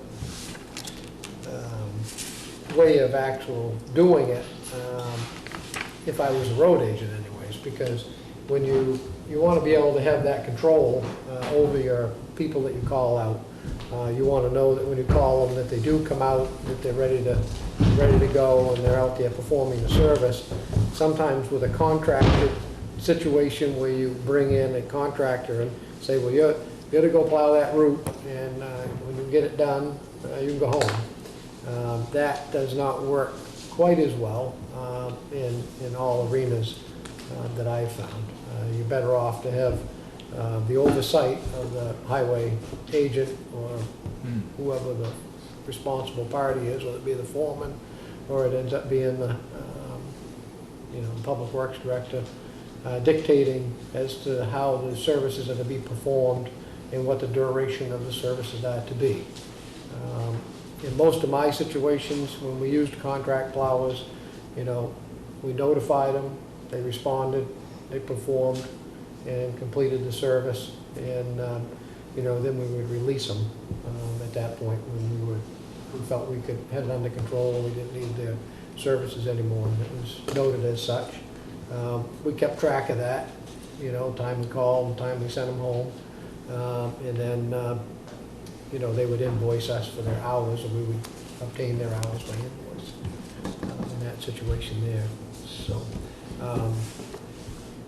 a way of actual doing it if I was a road agent anyways, because when you want to be able to have that control over your people that you call out. You want to know that when you call them, that they do come out, that they're ready to go, and they're out there performing the service. Sometimes with a contracted situation where you bring in a contractor and say, well, you're to go plow that route, and when you get it done, you can go home. That does not work quite as well in all arenas that I've found. You're better off to have the oversight of the highway agent or whoever the responsible party is, whether it be the foreman or it ends up being the public works director, dictating as to how the services are to be performed and what the duration of the services are to be. In most of my situations, when we used contract plowers, we notified them, they responded, they performed and completed the service, and then we would release them at that point when we felt we could have it under control, we didn't need their services anymore, and it was noted as such. We kept track of that, time we called, time we sent them home, and then they would invoice us for their hours, and we would obtain their hours by invoice in that situation there. So.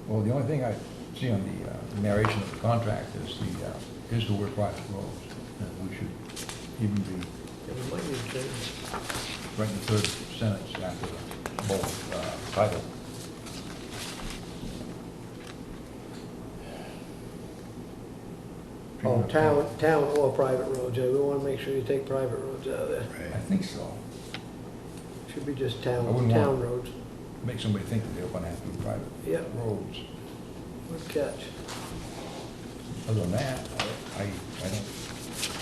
Well, the only thing I see on the narration of the contract is the word private roads. And we should even be right in the third sentence after the bold title. Oh, town or private roads, Jay. We want to make sure you take private roads out of there. I think so. Should be just I town wouldn't want- roads. Make somebody think that they're gonna have to be private Yeah. roads. Good catch. Other than that, I don't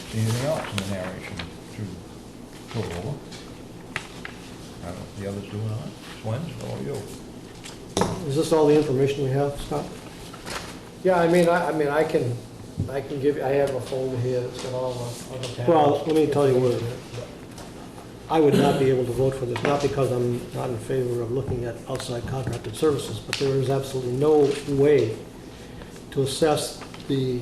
see anything else in the narration to go over. I don't know if the others do or not. Swens, how are you? Is this all the information we have, Scott? Yeah, I can give you, I have a folder here that's got all the other towns. Well, let me tell you what, I would not be able to vote for this, not because I'm not in favor of looking at outside contracted services, but there is absolutely no way to assess the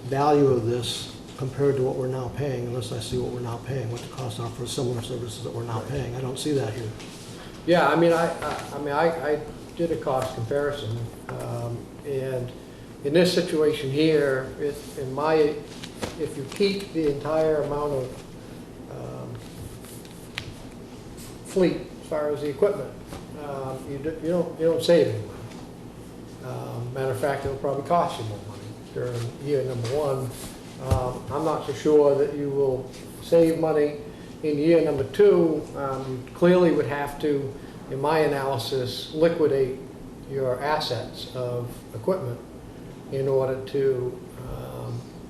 value of this compared to what we're now paying, unless I see what we're now paying, what the costs are for similar services that we're now paying. I don't see that here. Yeah, I did a cost comparison, and in this situation here, if you keep the entire amount of fleet as far as the equipment, you don't save any money. Matter of fact, it'll probably cost you more money during year number one. I'm not so sure that you will save money in year number two. You clearly would have to, in my analysis, liquidate your assets of equipment in order to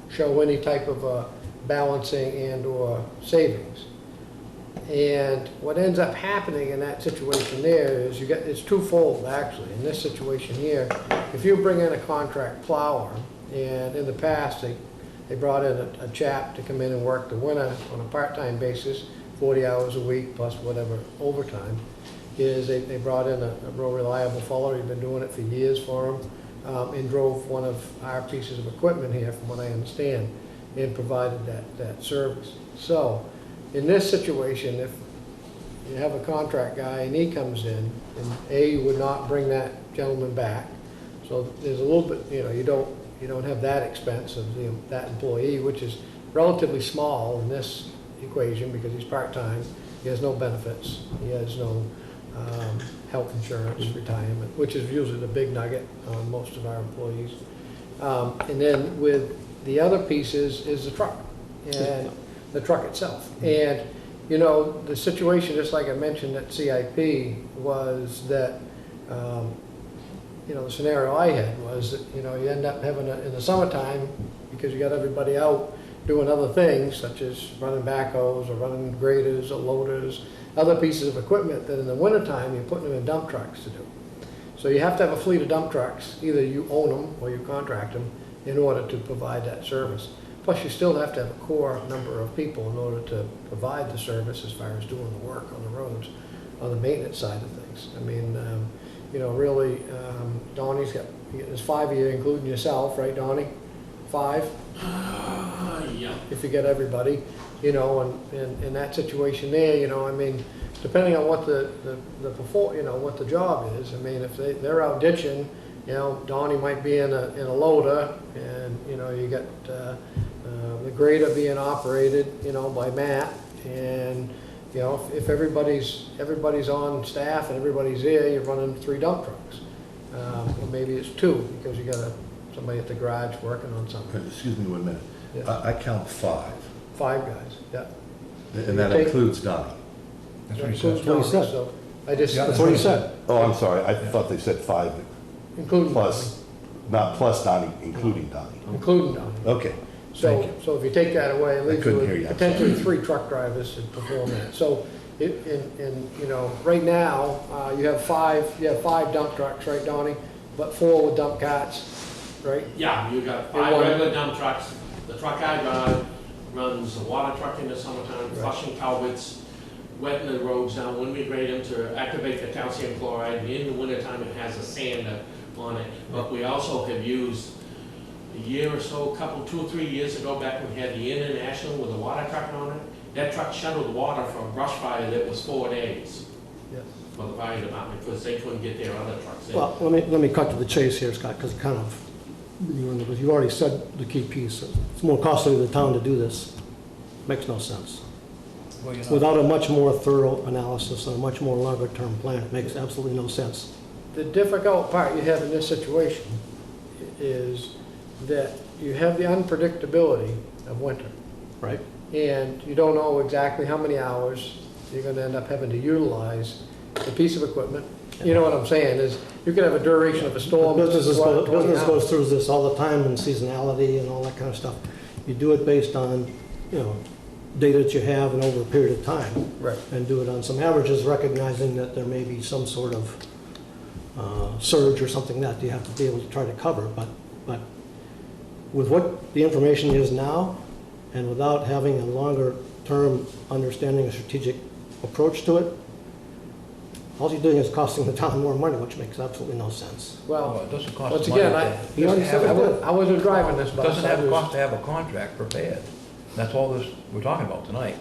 show any type of balancing and or savings. And what ends up happening in that situation there is it's twofold actually. In this situation here, if you bring in a contract plower, and in the past they brought in a chap to come in and work the winter on a part-time basis, 40 hours a week plus whatever overtime, is they brought in a real reliable fellow. He'd been doing it for years for them, and drove one of our pieces of equipment here, from what I understand, and provided that service. So in this situation, if you have a contract guy and he comes in, and you would not bring that gentleman back, so there's a little bit, you don't have that expense of that employee, which is relatively small in this equation because he's part-time. He has no benefits. He has no health insurance, retirement, which is usually the big nugget on most of our employees. And then with the other pieces is the truck and the truck itself. And you know, the situation, just like I mentioned at CIP, was that, you know, the scenario I had was that, you know, you end up having in the summertime, because you got everybody out doing other things, such as running backhoes or running graders or loaders, other pieces of equipment that in the wintertime, you're putting them in dump trucks to do. So you have to have a fleet of dump trucks, either you own them or you contract them, in order to provide that service. Plus, you still have to have a core number of people in order to provide the service as far as doing the work on the roads, on the maintenance side of things. I mean, you know, really, Donnie's got his 5 year, including yourself, right, Donnie? 5? Yeah. If you get everybody, you know, and in that situation there, you know, I mean, depending on what you know, what the job is. I mean, if they're out ditching, you know, Donnie might be in a loader, and you know, you got the grader being operated, you know, by Matt, and you know, if everybody's on staff and everybody's there, you're running 3 dump trucks, or maybe it's 2 because you got somebody at the garage working on something. Excuse me 1 minute. Yes. I count 5, 5 guys, yeah. and that You take- includes Donnie. That's what he Includes says. what he Donnie, said. so I just, Yeah, That's what he said. Oh, I'm sorry, I thought they said 5 including Donnie, plus, not plus Donnie, including Donnie. including Donnie. Okay, So, thank you. so if you take that away, it leaves you couldn't hear with you, I'm potentially sorry. 3 truck drivers to perform that. So, you know, right now, you have 5 dump trucks, right, Donnie? But 4 with dump carts, right? Yeah, you got And 5 one- regular dump trucks. The truck I drive runs a water truck in the summertime, Right. flushing culverts, wetting the roads down. When we grade them to activate the calcium chloride, in the wintertime it has a sander on it. But we also have used a year or so, 2 or 3 years ago, back when we had the International with a water truck on it, that truck shuttled water from a brush fire that was 4 days Yes. for the fire department because they couldn't get their other trucks in. Well, let me cut to the chase here, Scott, because kind of, you already said the key piece. It's more costly to the town to do this. Makes no sense. Well, you know, Without a much more thorough analysis and a much more longer-term plan, it makes absolutely no sense. The difficult part you have in this situation is that you have the unpredictability of winter. Right. And you don't know exactly how many hours you're gonna end up having to utilize the piece of equipment. You know what I'm saying, is you could have a duration of a storm. that's Business what, 20 business goes hours. through this all the time, and seasonality and all that kind of stuff. You do it based on, you know, data that you have and over a period of time. Right. And do it on some averages, recognizing that there may be some sort of surge or something that you have to be able to try to cover. But with what the information is now, and without having a longer-term understanding, a strategic approach to it, all you're doing is costing the town more money, which makes absolutely no sense. well, Well, it doesn't cost once money. again, He already said it. I wasn't driving this, It but doesn't have a cost to have a contract prepared. That's all this, we're talking about tonight.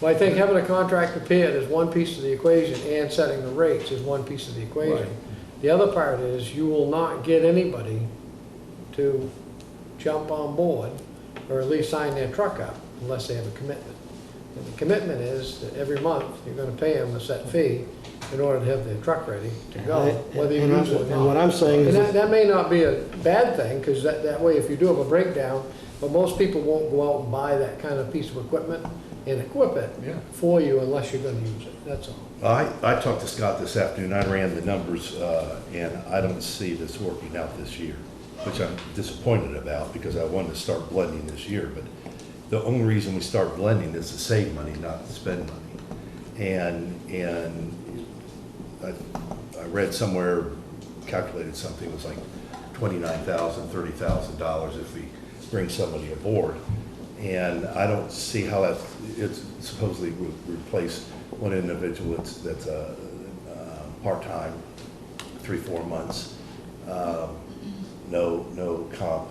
Well, I think having a contract prepared is one piece of the equation, and setting the rates is one piece of the equation. Right. The other part is you will not get anybody to jump on board, or at least sign their truck up, unless they have a commitment. And the commitment is that every month, you're gonna pay them a set fee in order to have their truck ready to go, whether you use it or not. And what I'm saying is, And that may not be a bad thing, because that way, if you do have a breakdown, but most people won't go out and buy that kind of piece of equipment and equip it Yeah. for you unless you're gonna use it, that's all. I talked to Scott this afternoon, I ran the numbers, and I don't see this working out this year, which I'm disappointed about, because I wanted to start blending this year, but the only reason we start blending is to save money, not to spend money. And I read somewhere, calculated something, it was like $29,000, $30,000 if we bring somebody aboard. And I don't see how that, it's supposedly would replace one individual that's part-time, 3-4 months. No comp,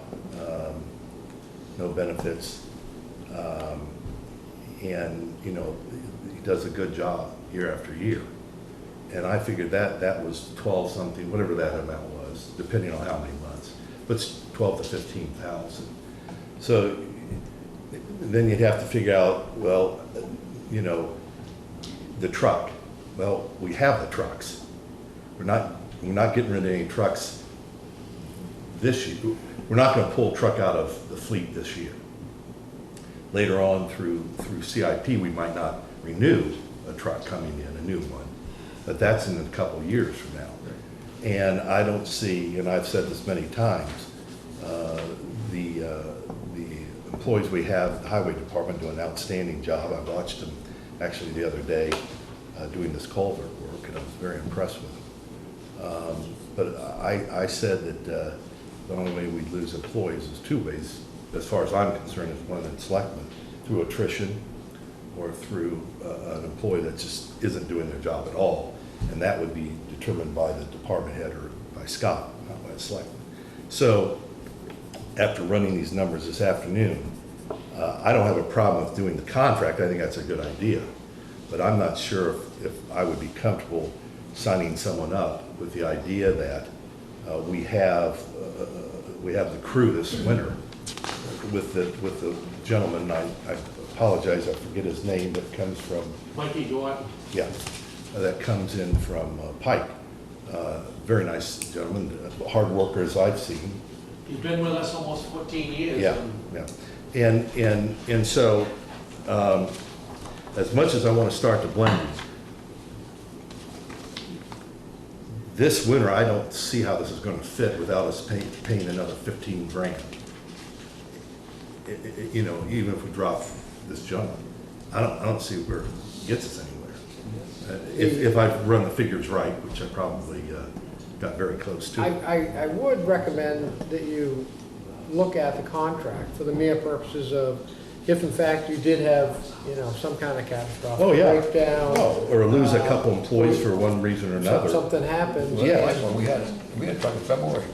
no benefits. And, you know, he does a good job year after year. And I figured that was 12 something, whatever that amount was, depending on how many months, but it's 12 to 15,000. So then you'd have to figure out, well, you know, the truck. Well, we have the trucks. We're not getting rid of any trucks this year. We're not going to pull a truck out of the fleet this year. Later on through CIP, we might not renew a truck coming in, a new one, but that's in a couple of years from now. And I don't see, and I've said this many times, the employees we have, the highway department do an outstanding job. I watched them actually the other day doing this culvert work, and I was very impressed with them. But I said that the only way we'd lose employees is two ways, as far as I'm concerned, is one in Selectmen, through attrition or through an employee that just isn't doing their job at all. And that would be determined by the department head or by Scott, not by the Selectmen. So after running these numbers this afternoon, I don't have a problem with doing the contract. I think that's a good idea. But I'm not sure if I would be comfortable signing someone up with the idea that we have the crew this winter with the gentleman, I apologize, I forget his name, that comes from, Mikey Dorton, yeah, that comes in from Pike. Very nice gentleman, hard worker as I've seen. he's been with us almost 14 years. Yeah, yeah. And so, as much as I want to start the blending, this winter, I don't see how this is going to fit without us paying another 15 grand. You know, even if we drop this gentleman, I don't see where it gets us anywhere. If I run the figures right, which I probably got very close to. I would recommend that you look at the contract for the mere purposes of, if in fact you did have, you know, some kind of catastrophic Oh, yeah. breakdown. Oh, or lose a couple employees for one reason or another. Something happens. Well, Yeah. that's why we had a truck in February,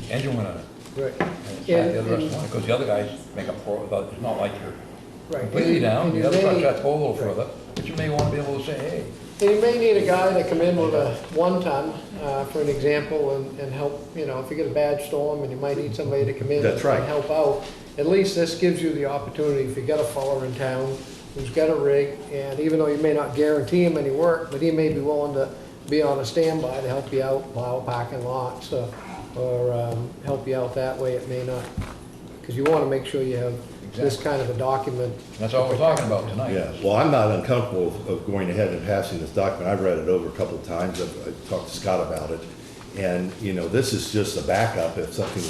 engine went on it. Right. And the other rest because the other guys make up for it, without- it's not like you're Right. completely down, And you the other trucks may- have to go a little further, but you may want to be able to say, hey, And you may need a guy to come in with a 1-ton, for an example, and help, you know, if you get a bad storm and you might need somebody to come in That's right. and help out. At least this gives you the opportunity, if you got a feller in town who's got a rig, and even though you may not guarantee him any work, but he may be willing to be on a standby to help you out, plow parking lots, or help you out that way, it may not, because you want to make sure you have this kind of a document. that's all we're talking about tonight. Yeah, well, I'm not uncomfortable of going ahead and passing this document. I've read it over a couple of times. I've talked to Scott about it. And, you know, this is just a backup if something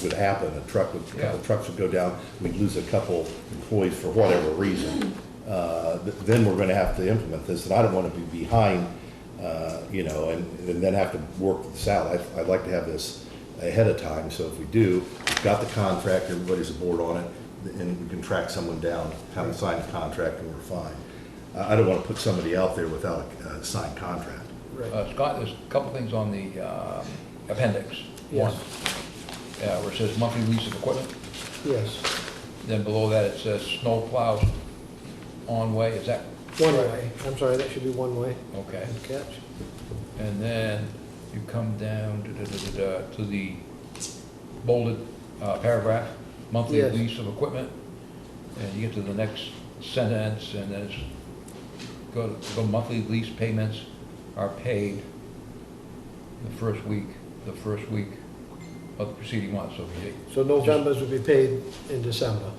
would happen. A couple of trucks would go down, we'd lose a couple employees for whatever reason. Then we're gonna have to implement this, and I don't wanna be behind, you know, and then have to work this out. I'd like to have this ahead of time, so if we do, we've got the contract, everybody's aboard on it, and we can track someone down, have them sign the contract, and we're fine. I don't want to put somebody out there without a signed contract. Scott, there's a couple things on the appendix. Yes. One, where it says monthly lease of equipment. Yes, Then below that, it says snow plows on way. Is that one way. I'm sorry, that should be one way. okay? Good catch. And then you come down to the bolded paragraph, monthly Yes. lease of equipment. And you get to the next sentence, and then it's go monthly lease payments are paid the first week of the preceding month. So November's would be paid in December.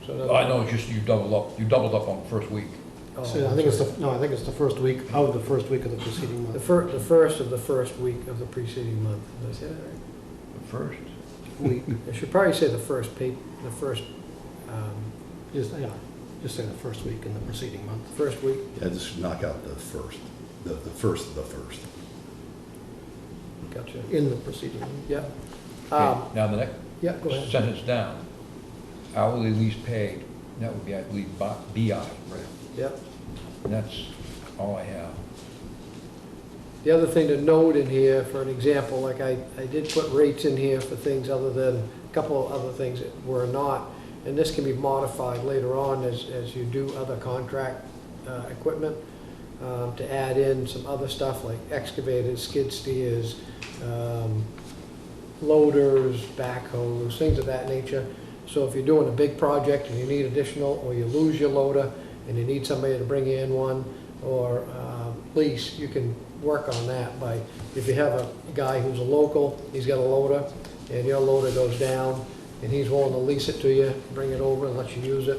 So I know, it's just you doubled up on the first week. Oh, So I think it's I think it's the first week of the first week of the preceding The month. first of the first week of the preceding month. Did I say that right? The first, Week, I should probably say the first, just say the first week in the preceding month. first week. Yeah, this should knock out the first, the first of the first. Gotcha. In the preceding month. Yeah. okay, now the next Yeah, go ahead. sentence down, hourly lease paid, that would be, I believe, BI, right? Yep. And that's all I have. The other thing to note in here, for an example, like I did put rates in here for things other than, a couple of other things that were not, and this can be modified later on as you do other contract equipment, to add in some other stuff like excavators, skid steers, loaders, backhoes, things of that nature. So if you're doing a big project and you need additional, or you lose your loader and you need somebody to bring in one, or lease, you can work on that by, if you have a guy who's a local, he's got a loader, and your loader goes down, and he's willing to lease it to you, bring it over and let you use it,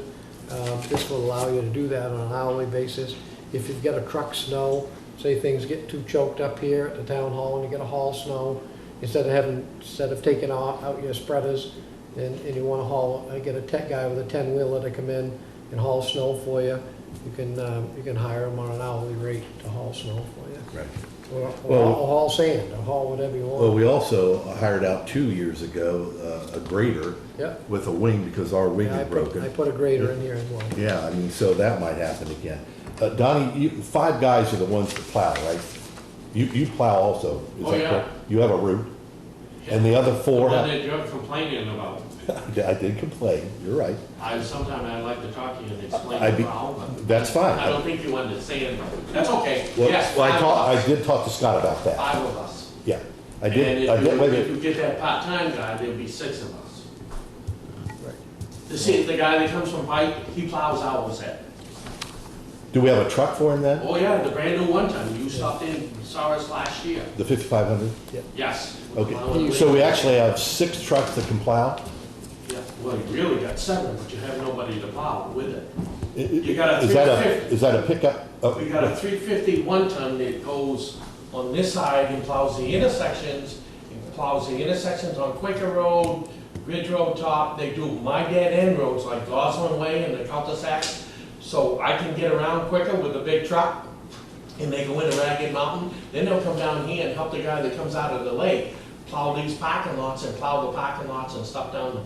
This will allow you to do that on an hourly basis. If you've got a truck snow, say things get too choked up here at the town hall and you gotta haul snow, instead of taking out your spreaders and you wanna haul, get a tech guy with a 10-wheeler to come in and haul snow for you, you can hire him on an hourly rate to haul snow for you. Right. Or Well- haul sand, or haul whatever you Well, want. we also hired out 2 years ago, a grader Yeah. with a wing because our rig Yeah, is broken. I put a grader in here as well. Yeah, I mean, so that might happen again. Donnie, 5 guys are the ones that plow, right? You plow also, is Oh, that yeah. correct? You have a route? And the other 4 One have? that you're complaining about. I did complain, you're right. Sometimes I like to talk to you and explain I'd the be- problem, but That's fine. I don't think you understand. That's okay. Well, Yes, well, five of I us. did talk to Scott about that. 5 of us. Yeah, I And did, if wait a you minute. get that part-time guy, there'll be 6 of us. Right. The guy that comes from Pike, he plows hours at. Do we have a truck for him then? Oh, yeah, the brand new one ton. You stopped in, saw us last year. The 5500? Yes. Okay, so we actually have 6 trucks that can plow? Yeah, well, you really got 7, but you have nobody to plow with it. I- You got a Is that 350. is that a pickup? Oh, We got a 350 one ton that goes on this side and plows the intersections, on Quaker Road, Ridge Road Top. They do my dead end roads like Gosling Way and the cul-de-sacs, so I can get around quicker with a big truck, and they go into Ragged Mountain. Then they'll come down here and help the guy that comes out of the lake plow these parking lots and plow the parking lots and stuff down the.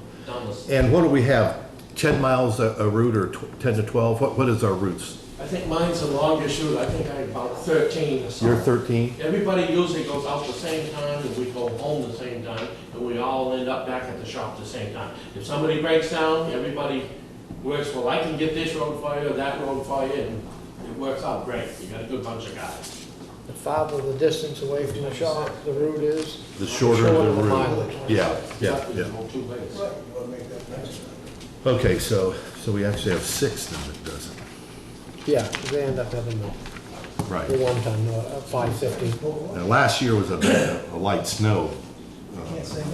And what do we have? 10 miles a route or 10 to 12? What is our routes? I think mine's the longest route. I think I have about 13 or something. You're 13? Everybody usually goes out the same time, and we go home the same time, and we all end up back at the shop the same time. If somebody breaks down, everybody works, well, I can get this road for you, that road for you, and it works out great. You got a good bunch of guys. The farther the distance away from the shop, the route is. The shorter the route. mileage. Yeah, yeah, Exactly, yeah. go 2 ways. Right, you wanna make that nice. Okay, so we actually have 6 then that does it. Yeah, they end up having the Right. one ton, 550. Now, last year was a light snow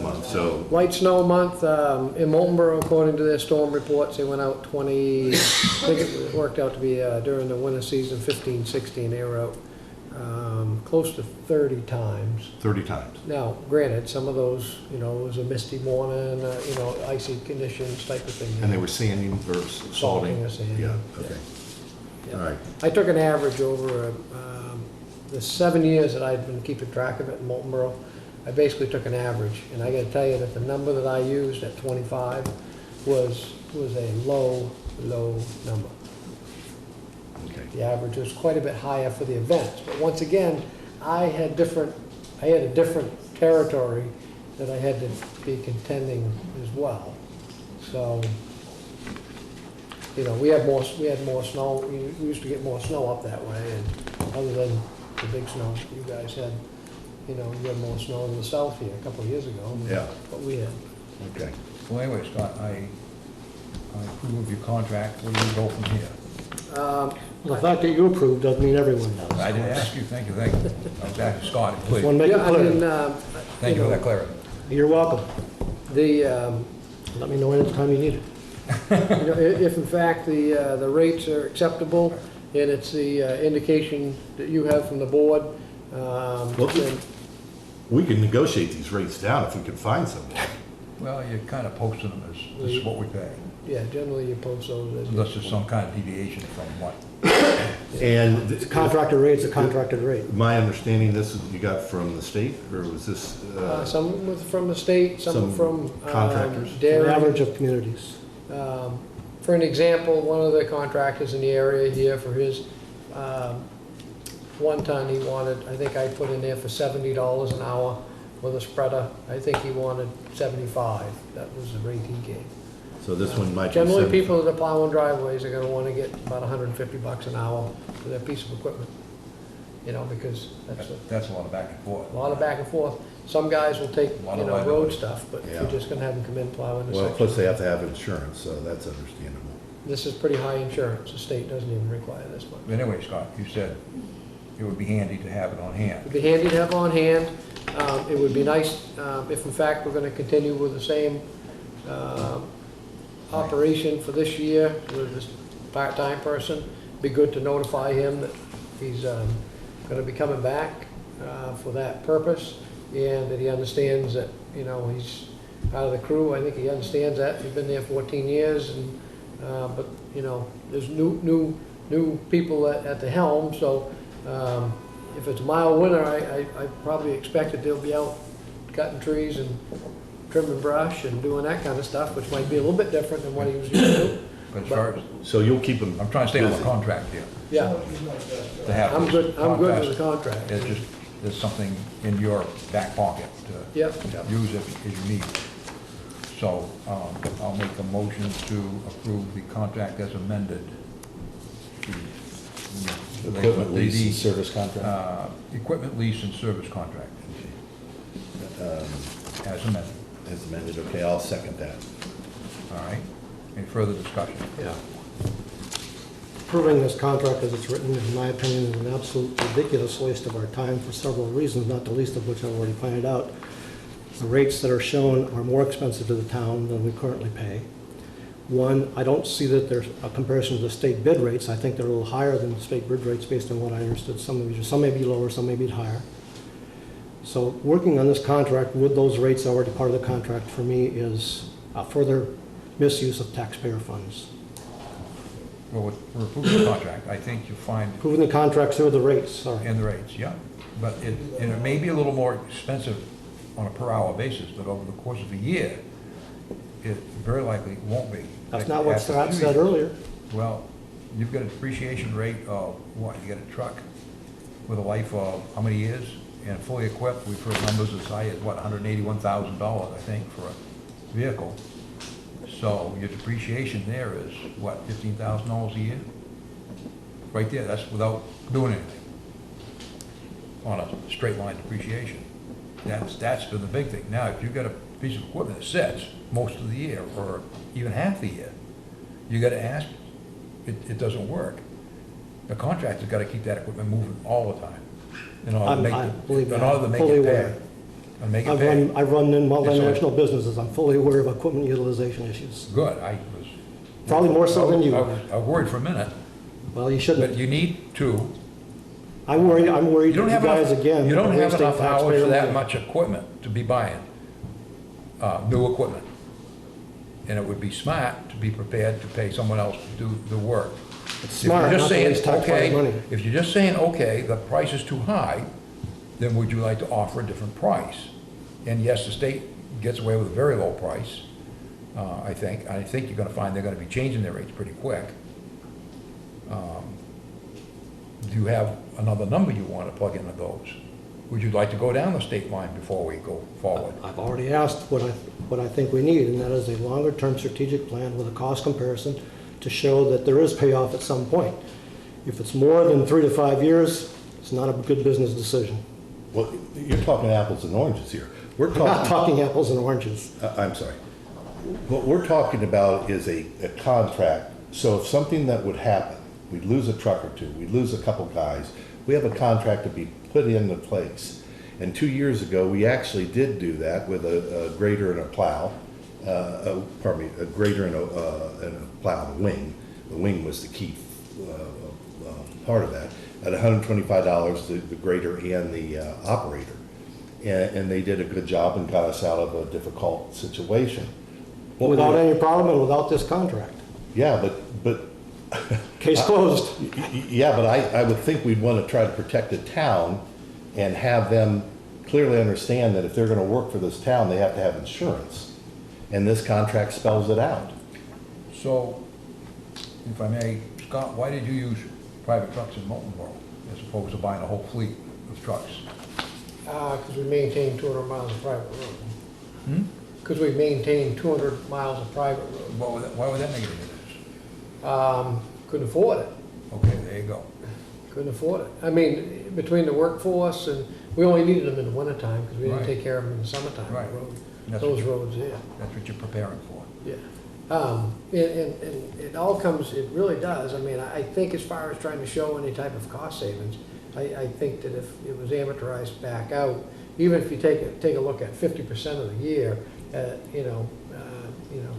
month, so, Light snow month, in Moultonborough, according to their storm reports, they went out 20, I think it worked out to be during the winter season, 15, 16, they were out close to 30 times. 30 times. Now, granted, some of those, it was a misty morning, icy conditions type of thing. And they were sanding or salting? Salting or sanding. Yeah, okay. Yeah. All right. I took an average over the 7 years that I'd been keeping track of it in Moultonborough. I basically took an average, and I gotta tell you that the number that I used at 25 was a low number. Okay. The average was quite a bit higher for the events, but once again, I had a different territory that I had to be contending as well. So, we had more snow, we used to get more snow up that way, and other than the big snow you guys had, you had more snow in the south here a couple of years ago. Yeah. But we had. Okay. Well, anyway, Scott, I approve your contract, where do you go from here? The fact that you approved doesn't mean everyone does. I didn't ask you, thank you. I was asking Scott, Just please. want to make it Yeah, I mean, clear. Thank you for that clarity. You're welcome. the, Let me know anytime you need it. if in fact the rates are acceptable, and it's the indication that you have from the board, then We can negotiate these rates down if we can find someone. Well, you're kind of posting them as, this is what we pay, yeah, generally you post those as. unless there's some kind of deviation from what. And It's a contracted rate, it's a contracted rate. my understanding, this is you got from the state, or was this? Some from the state, some Some from. contractors? An Dairy. average of communities. For an example, one of the contractors in the area here for his, 1 ton, he wanted, I think I put in there for $70 an hour with a spreader. I think he wanted 75. That was the rate he gave. So this one might be. Generally, 70. people that are plowing driveways are gonna wanna get about $150 an hour for their piece of equipment. Because That's a lot of back and forth. a lot of back and forth. Some guys will take, A lot of road liability. stuff, but if Yeah. you're just gonna have them come in plowing the Well, section. plus they have to have insurance, so that's understandable. This is pretty high insurance. The state doesn't even require this much. But anyway, Scott, you said it would be handy to have it on hand. It'd be handy to have on hand. It would be nice if in fact we're gonna continue with the same operation for this year with this part-time person. Be good to notify him that he's gonna be coming back for that purpose, and that he understands that, you know, he's out of the crew. I think he understands that. He's been there 14 years, and, but, you know, there's new people at the helm, so if it's a mild winter, I probably expect that they'll be out cutting trees and trimming brush and doing that kind of stuff, which might be a little bit different than what he was used to. But as far as, So you'll keep them. I'm trying to stay on the contract here, Yeah, to have. I'm this good with contract. the contract. It's just, there's something in your back pocket to Yep. use if you need. So, I'll make a motion to approve the contract as amended. Equipment lease and service contract? Equipment lease and service contract, as amended. As amended, okay, I'll second that. All right? Any further discussion? Yeah. Approving this contract as it's written, in my opinion, is an absolute ridiculous waste of our time for several reasons, not the least of which I've already pointed out. The rates that are shown are more expensive to the town than we currently pay. One, I don't see that there's a comparison to the state bid rates. I think they're a little higher than the state bid rates based on what I understood. Some may be lower, some may be higher. So working on this contract with those rates already part of the contract for me is a further misuse of taxpayer funds. Well, we're approving the contract, I think you find, Approving the contract through the rates, sorry. and the rates, yeah. But it may be a little more expensive on a per hour basis, but over the course of a year, it very likely won't be. That's not what After Scott 2 said years. earlier. Well, you've got a depreciation rate of what? You get a truck with a life of how many years? And fully equipped, we've heard numbers as high as what, $181,000, I think, for a vehicle. So your depreciation there is what, $15,000 a year? Right there, that's without doing anything on a straight line depreciation. That's been the big thing. Now, if you've got a piece of equipment that sits most of the year, or even half the year, you gotta ask, it doesn't work. The contractor's gotta keep that equipment moving all the time. In order to I make, believe that. in order to make Fully it aware. pay. And make it pay. I've run in multinational Yes, businesses. I'm fully aware of equipment utilization issues. Good, I was. Probably more so than you I are. was worried for a minute, Well, you but shouldn't. you need to. I'm worried You that don't you have guys, enough, again, you don't are have wasting enough hours taxpayer for that money. much equipment to be buying, new equipment. And it would be smart to be prepared to pay someone else to do the work. It's If you're smart just not to saying, waste taxpayer okay, money. if you're just saying, okay, the price is too high, then would you like to offer a different price? And yes, the state gets away with a very low price, I think. I think you're gonna find they're gonna be changing their rates pretty quick. Do you have another number you wanna plug into those? Would you like to go down the state line before we go forward? I've already asked what I think we need, and that is a longer-term strategic plan with a cost comparison to show that there is payoff at some point. If it's more than 3 to 5 years, it's not a good business decision. Well, you're talking apples and oranges here. We're I'm not talking, talking apples and oranges. I'm sorry. What we're talking about is a contract, so if something that would happen, we'd lose a truck or two, we'd lose a couple guys, we have a contract to be put into place. And 2 years ago, we actually did do that with a grader and a plow, pardon me, a grader and a plow, the wing. The wing was the key part of that. At $125, the grader and the operator. And they did a good job and got us out of a difficult situation. Without any problem and without this contract. Yeah, but Case closed. yeah, but I would think we'd want to try to protect the town and have them clearly understand that if they're going to work for this town, they have to have insurance. And this contract spells it out. So, if I may, Scott, why did you use private trucks in Moultonborough as opposed to buying a whole fleet of trucks? Because we maintain 200 miles of private road. Hmm? Because we maintain 200 miles of private road. Why would that make a difference? Couldn't afford it. Okay, there you go. Couldn't afford it. I mean, between the workforce and, we only needed them in the wintertime because we didn't Right. take care of them in the summertime. Right. road- That's Those what- roads, yeah, That's what you're preparing for. yeah. And it all comes, it really does. I mean, I think as far as trying to show any type of cost savings, I think that if it was amortized back out, even if you take a look at 50% of the year,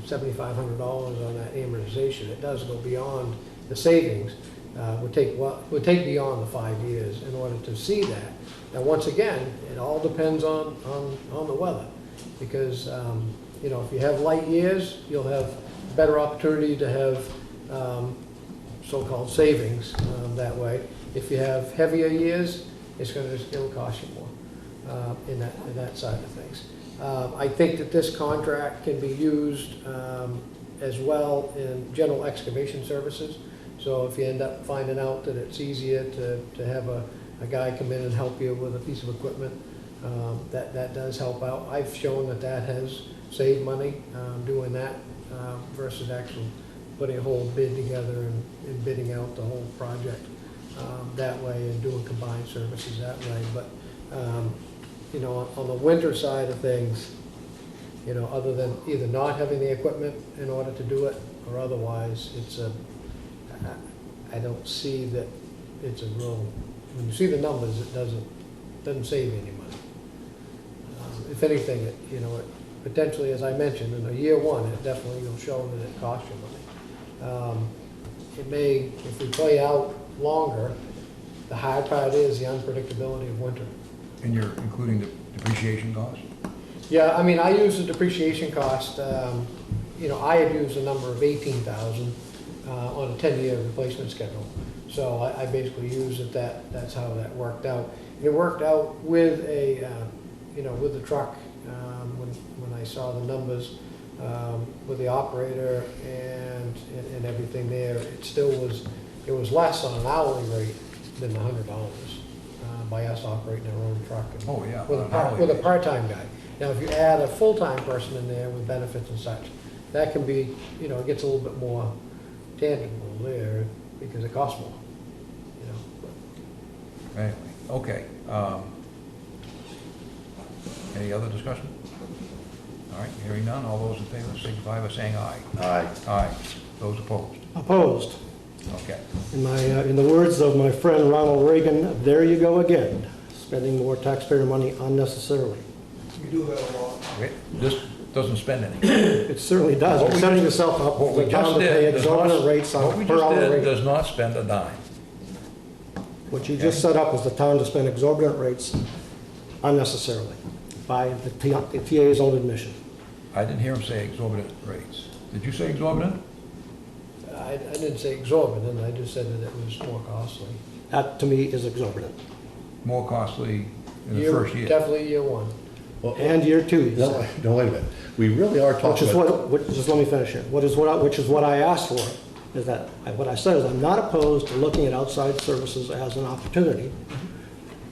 $7,500 on that amortization. It does go beyond the savings, would take beyond the 5 years in order to see that. Now, once again, it all depends on the weather, because, you know, if you have light years, you'll have better opportunity to have so-called savings that way. If you have heavier years, it'll cost you more in that side of things. I think that this contract can be used as well in general excavation services. So if you end up finding out that it's easier to have a guy come in and help you with a piece of equipment, that does help out. I've shown that has saved money doing that versus actually putting a whole bid together and bidding out the whole project that way and doing combined services that way. But you know, on the winter side of things, you know, other than either not having the equipment in order to do it or otherwise, I don't see that it's a real, when you see the numbers, it doesn't save any money. If anything, you know, it potentially, as I mentioned, in a year one, it definitely will show that it costs you money. It may, if we play out longer, the hard part is the unpredictability of winter. And you're including the depreciation cost? Yeah, I mean, I use the depreciation cost, you know, I had used a number of 18,000 on a 10-year replacement schedule. So I basically used it, that's how that worked out. And it worked out with a, you know, with the truck, when I saw the numbers, with the operator and everything there, it was less on an hourly rate than $100 by us operating our own truck. And Oh, yeah. with a part-time guy. Now, if you add a full-time person in there with benefits and such, that can be, you know, it gets a little bit more tangible there because it costs more, you know. Anyway, okay. Any other discussion? All right, hearing none, all those in favor signify by saying aye. Aye. Aye. Those opposed? Opposed. Okay. In the words of my friend Ronald Reagan, there you go again, spending more taxpayer money unnecessarily. We do that a lot. Okay, this doesn't spend any. It certainly does. What You're we setting just- yourself up What for we the town just to pay did does not, exorbitant rates what on we per just hour did rate. does not spend a dime. What you just set up was the town to spend exorbitant rates unnecessarily by the TA's own admission. I didn't hear him say exorbitant rates. Did you say exorbitant? I didn't say exorbitant, I just said that it was more costly. That, to me, is exorbitant. More costly in the first year? Definitely year one. Well, And year two, you No, said. no, wait a minute. We really are Which talking is about, just let me finish here. Which is what I asked for, is that, what I said is I'm not opposed to looking at outside services as an opportunity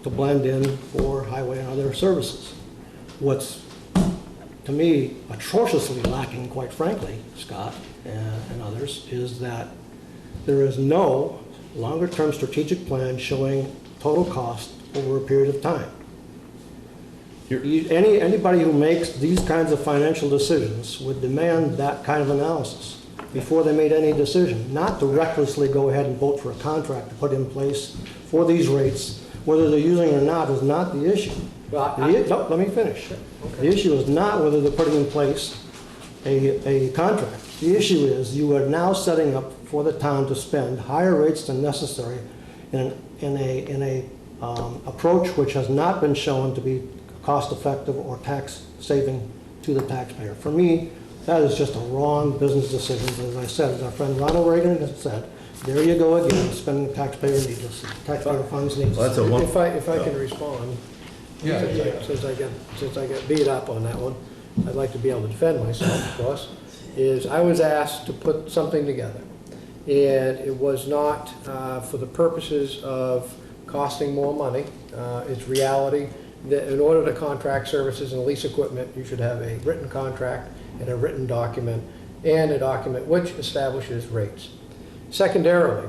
to blend in for highway and other services. What's, to me, atrociously lacking, quite frankly, Scott and others, is that there is no longer-term strategic plan showing total cost over a period of time. Anybody who makes these kinds of financial decisions would demand that kind of analysis before they made any decision, not to recklessly go ahead and vote for a contract to put in place for these rates. Whether they're using it or not is not the issue. Well, No, let me finish. The issue is not whether they're putting in place a contract. The issue is you are now setting up for the town to spend higher rates than necessary in a approach which has not been shown to be cost-effective or tax-saving to the taxpayer. For me, that is just a wrong business decision. As I said, as our friend Ronald Reagan has said, there you go again, spending taxpayer needlessly, taxpayer funds well, that's needlessly. a one. If I can respond, Yeah. since I got beat up on that one, I'd like to be able to defend myself, of course, is I was asked to put something together. And it was not for the purposes of costing more money. It's reality that in order to contract services and lease equipment, you should have a written contract and a written document, and a document which establishes rates. Secondarily,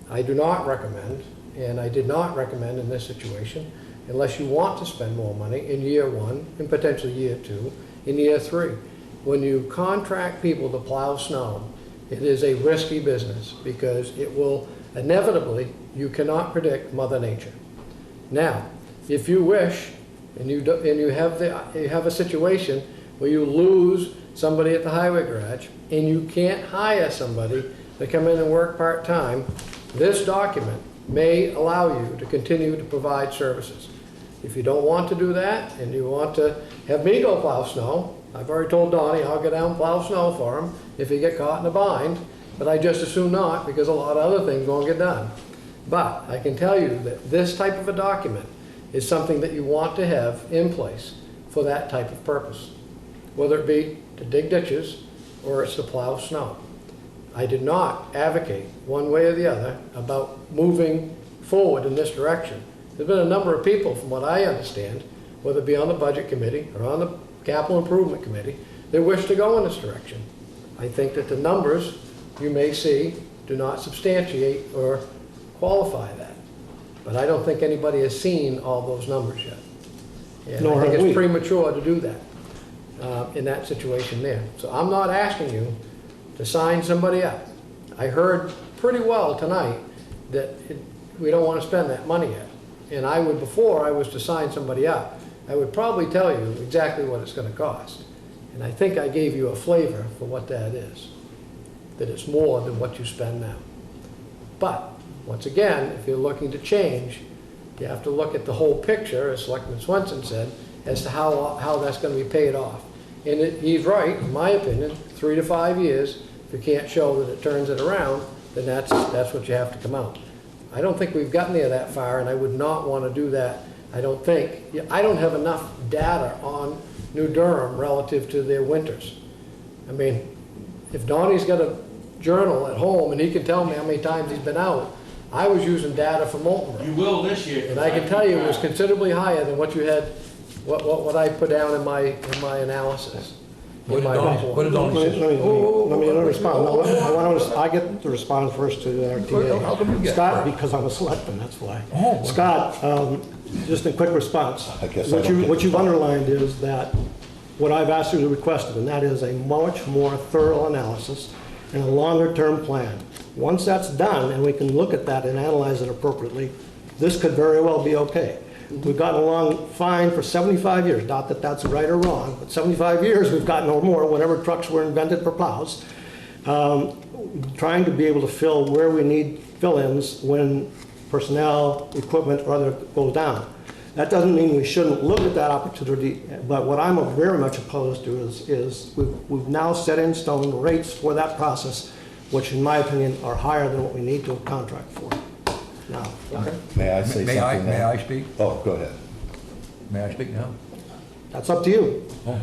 I do not recommend, and I did not recommend in this situation, unless you want to spend more money in year one and potentially year two, in year three. When you contract people to plow snow, it is a risky business because it will inevitably, you cannot predict Mother Nature. Now, if you wish, and you have a situation where you lose somebody at the highway garage, and you can't hire somebody to come in and work part-time, this document may allow you to continue to provide services. If you don't want to do that, and you want to have me go plow snow, I've already told Donnie I'll go down and plow snow for him if he get caught in a bind, but I just assume not, because a lot of other things won't get done. But I can tell you that this type of a document is something that you want to have in place for that type of purpose, whether it be to dig ditches or it's to plow snow. I did not advocate one way or the other about moving forward in this direction. There's been a number of people, from what I understand, whether it be on the budget committee or on the capital improvement committee, that wish to go in this direction. I think that the numbers you may see do not substantiate or qualify that. But I don't think anybody has seen all those numbers yet. And Nor I think have it's we. premature to do that in that situation there. So I'm not asking you to sign somebody up. I heard pretty well tonight that we don't want to spend that money yet. And I would, before I was to sign somebody up, I would probably tell you exactly what it's going to cost. And I think I gave you a flavor for what that is, that it's more than what you spend now. But, once again, if you're looking to change, you have to look at the whole picture, as Selectman Swenson said, as to how that's going to be paid off. And he's right, in my opinion, 3 to 5 years. If you can't show that it turns it around, then that's what you have to come out. I don't think we've gotten there that far, and I would not want to do that. I don't have enough data on New Durham relative to their winters. I mean, if Donnie's got a journal at home and he can tell me how many times he's been out, I was using data from Molten. You will this year. And I can tell you it was considerably higher than what you had, what I put down in my analysis. What in did my Donnie- report. what did Donnie Let me say? respond. No, I get to respond first to the How come you RTA. get Scott, first? because I'm a selectman, that's why. Oh, Scott, just a quick response. I guess I What don't you- get What to you've talk. underlined is that what I've asked you to request, and that is a much more thorough analysis and a longer-term plan. Once that's done, and we can look at that and analyze it appropriately, this could very well be okay. We've gotten along fine for 75 years, not that that's right or wrong, but 75 years we've gotten or more, whatever trucks were invented for plows, trying to be able to fill where we need fill-ins when personnel, equipment, or other goes down. That doesn't mean we shouldn't look at that opportunity, but what I'm very much opposed to is we've now set in stone rates for that process, which in my opinion are higher than what we need to contract for. Now, May I say May something now? may I speak? Oh, go ahead. May I speak now? that's up to you. Oh,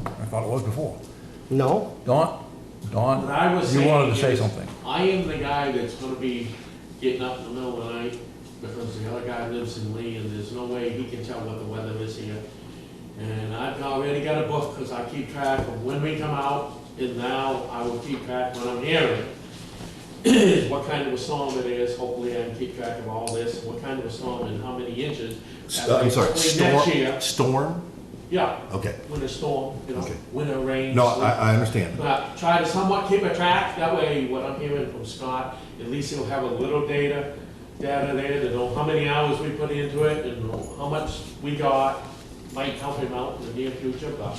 I thought it was before. No? Don, What I was you saying wanted to say is, something. I am the guy that's gonna be getting up in the middle of the night, because the other guy lives in Lee, and there's no way he can tell what the weather is here. And I've already got a book, because I keep track of when we come out, and now I will keep track when I'm hearing what kind of a storm it is. Hopefully I can keep track of all this, what kind of a storm and how many inches. I'm sorry, Hopefully next year, storm? yeah, Okay. winter storm, Okay. winter rain. No, sleet. I understand. But try to somewhat keep a track, that way what I'm hearing from Scott, at least he'll have a little data there to know how many hours we put into it and how much we got, might help him out in the near future, but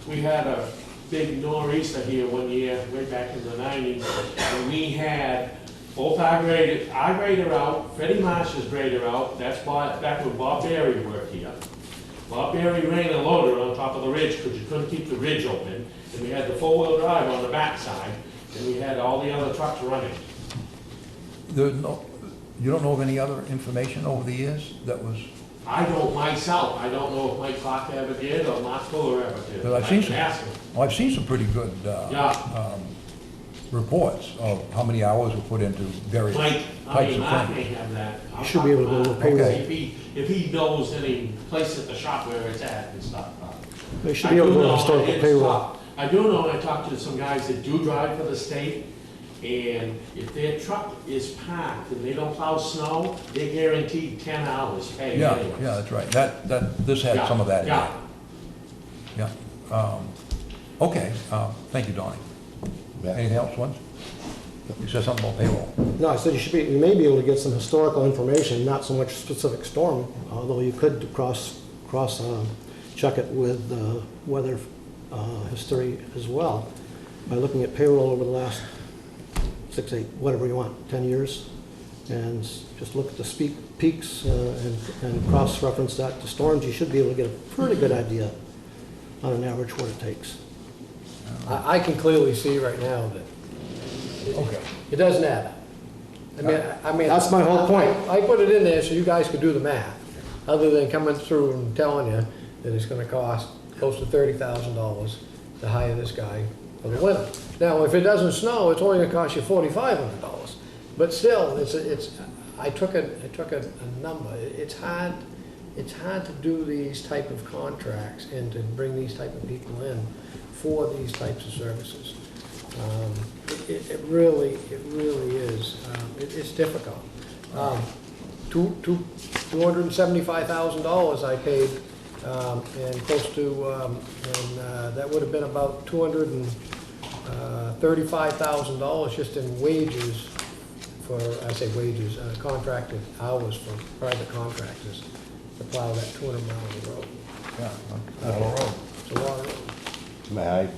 we had a big nor'easter here one year, way back in the 90s, and we had both our grader out, Freddie Marsh's grader out, that's back when Bob Berry worked here. Bob Berry ran a loader on top of the ridge because you couldn't keep the ridge open, and we had the four-wheel drive on the backside, and we had all the other trucks running. You don't know of any other information over the years that was, I don't myself, I don't know if Mike Clark ever did or Mark Fuller ever did. Well, I've I seen can some. ask him. well, I've seen some pretty good reports of how many hours were put into various Mike, I types mean, of Mark may things. have that. I'll You should be able to talk go Mark, payroll. Okay. If he knows any place at the shop where it's at and stuff. They should be able to go to historical payroll. I do know, I talked to some guys that do drive for the state, and if their truck is parked and they don't plow snow, they're guaranteed 10 hours pay Yeah, anyways. yeah, that's right. This had Yeah, some of that in it. Yeah. Yeah. Okay, thank you, Donnie. Yeah. Anything else, Wens? You said something about payroll. No, I said you may be able to get some historical information, not so much specific storm, although you could check it with weather history as well, by looking at payroll over the last 6, 8, whatever you want, 10 years, and just look at the peaks and cross-reference that to storms, you should be able to get a pretty good idea on an average what it takes. I can clearly see right now that Okay. it doesn't add up. I mean. That's my whole point. I put it in there so you guys could do the math, other than coming through and telling you that it's gonna cost close to $30,000 to hire this guy for the winter. Now, if it doesn't snow, it's only gonna cost you $4,500. But still, I took a number. It's hard to do these type of contracts and to bring these type of people in for these types of services. It really is. It's difficult. $275,000 I paid, and close to, that would have been about $235,000 just in wages for, I say wages, contracted hours for private contractors to plow that 200 miles of road. Yeah, that's all right. It's a lot of road. May I?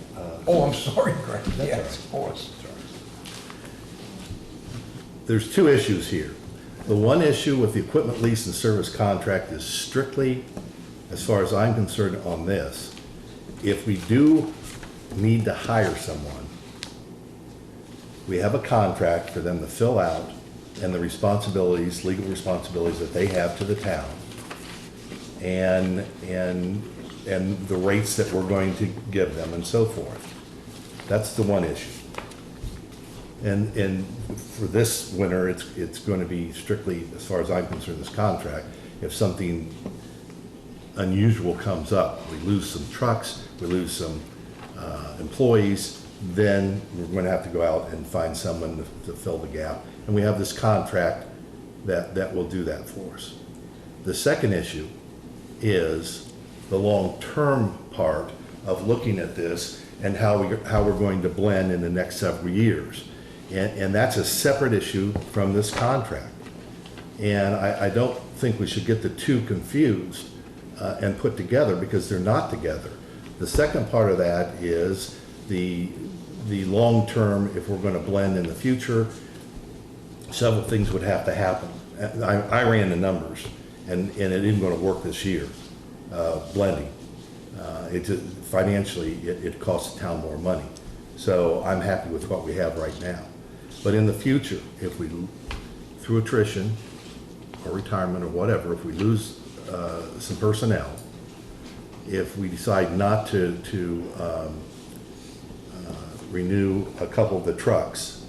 Oh, I'm sorry, Greg. Yes, of course. There's two issues here. The one issue with the equipment lease and service contract is strictly, as far as I'm concerned on this, if we do need to hire someone, we have a contract for them to fill out and the responsibilities, legal responsibilities that they have to the town, and the rates that we're going to give them and so forth. That's the one issue. And for this winter, it's going to be strictly, as far as I'm concerned, this contract. If something unusual comes up, we lose some trucks, we lose some employees, then we're going to have to go out and find someone to fill the gap. And we have this contract that will do that for us. The second issue is the long-term part of looking at this and how we're going to blend in the next several years. And that's a separate issue from this contract. And I don't think we should get the two confused and put together, because they're not together. The second part of that is the long-term, if we're going to blend in the future, several things would have to happen. I ran the numbers, and it isn't going to work this year, blending. Financially, it costs the town more money. So I'm happy with what we have right now. But in the future, if we, through attrition or retirement or whatever, if we lose some personnel, if we decide not to renew a couple of the trucks,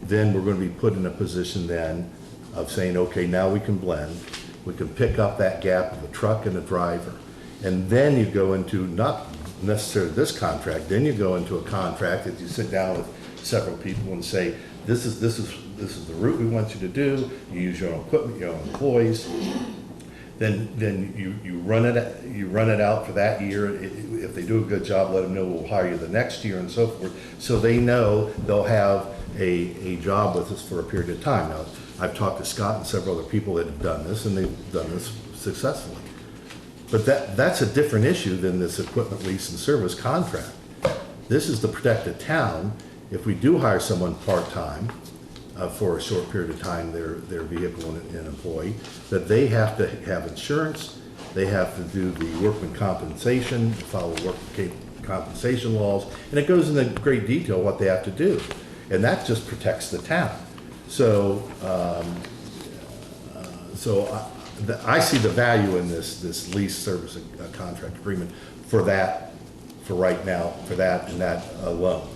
then we're going to be put in a position then of saying, okay, now we can blend, we can pick up that gap of a truck and a driver. And then you go into, not necessarily this contract, then you go into a contract that you sit down with several people and say, this is the route we want you to do, you use your own equipment, your own employees. Then you run it out for that year. If they do a good job, let them know we'll hire you the next year and so forth. So they know they'll have a job with us for a period of time. Now, I've talked to Scott and several other people that have done this, and they've done this successfully. But that's a different issue than this equipment lease and service contract. This is to protect the town. If we do hire someone part-time, for a short period of time, their vehicle and employee, that they have to have insurance, they have to do the workman compensation, follow workman compensation laws, and it goes into great detail what they have to do. And that just protects the town. So, I see the value in this lease service contract agreement for that, for right now, for that and that alone.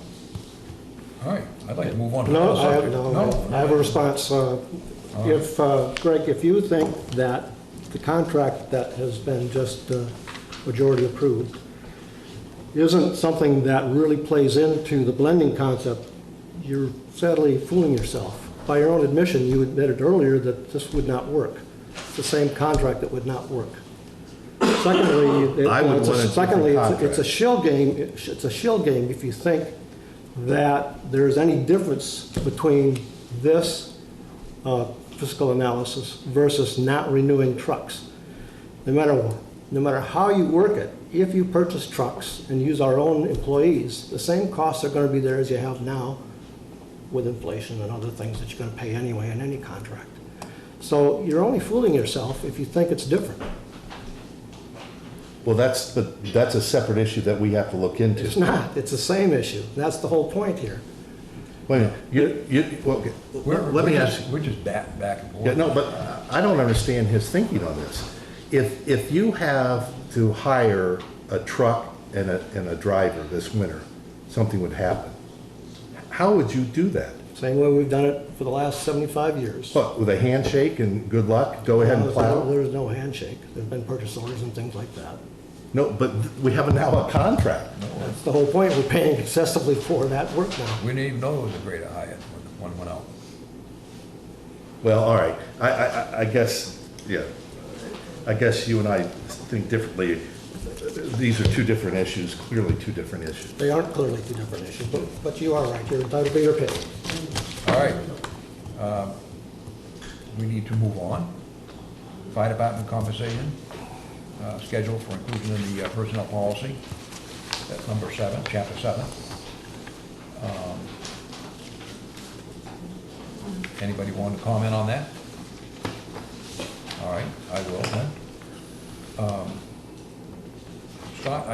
All right, I'd like to move on to No, another subject. I have a response. If, Greg, if you think that the contract that has been just majority approved isn't something that really plays into the blending concept, you're sadly fooling yourself. By your own admission, you admitted earlier that this would not work. It's the same contract that would not work. Secondly, it's a shell game. It's a shell game if you think that there's any difference between this fiscal analysis versus not renewing trucks. No matter how you work it, if you purchase trucks and use our own employees, the same costs are gonna be there as you have now with inflation and other things that you're gonna pay anyway in any contract. So you're only fooling yourself if you think it's different. Well, but that's a separate issue that we have to look into. It's not, it's the same issue. That's the whole point here. Wait a minute, well, okay, let me ask you. We're just back and forth. Yeah, no, but I don't understand his thinking on this. If you have to hire a truck and a driver this winter, something would happen. How would you do that? Same way we've done it for the last 75 years. What, with a handshake and good luck, go ahead and plow? There's no handshake. There's been purchase orders and things like that. No, but we have now a contract. That's the whole point. We're paying excessively for that work now. We didn't even know it was a greater hire when one went out. Well, all right, I guess, yeah, I guess you and I think differently. These are two different issues, clearly two different issues. They aren't clearly two different issues, but you are right. You're entitled to your opinion. All right. We need to move on. Fire department compensation, schedule for inclusion in the personnel policy. That's number 7, chapter 7. Anybody want to comment on that? All right, I will then. Scott,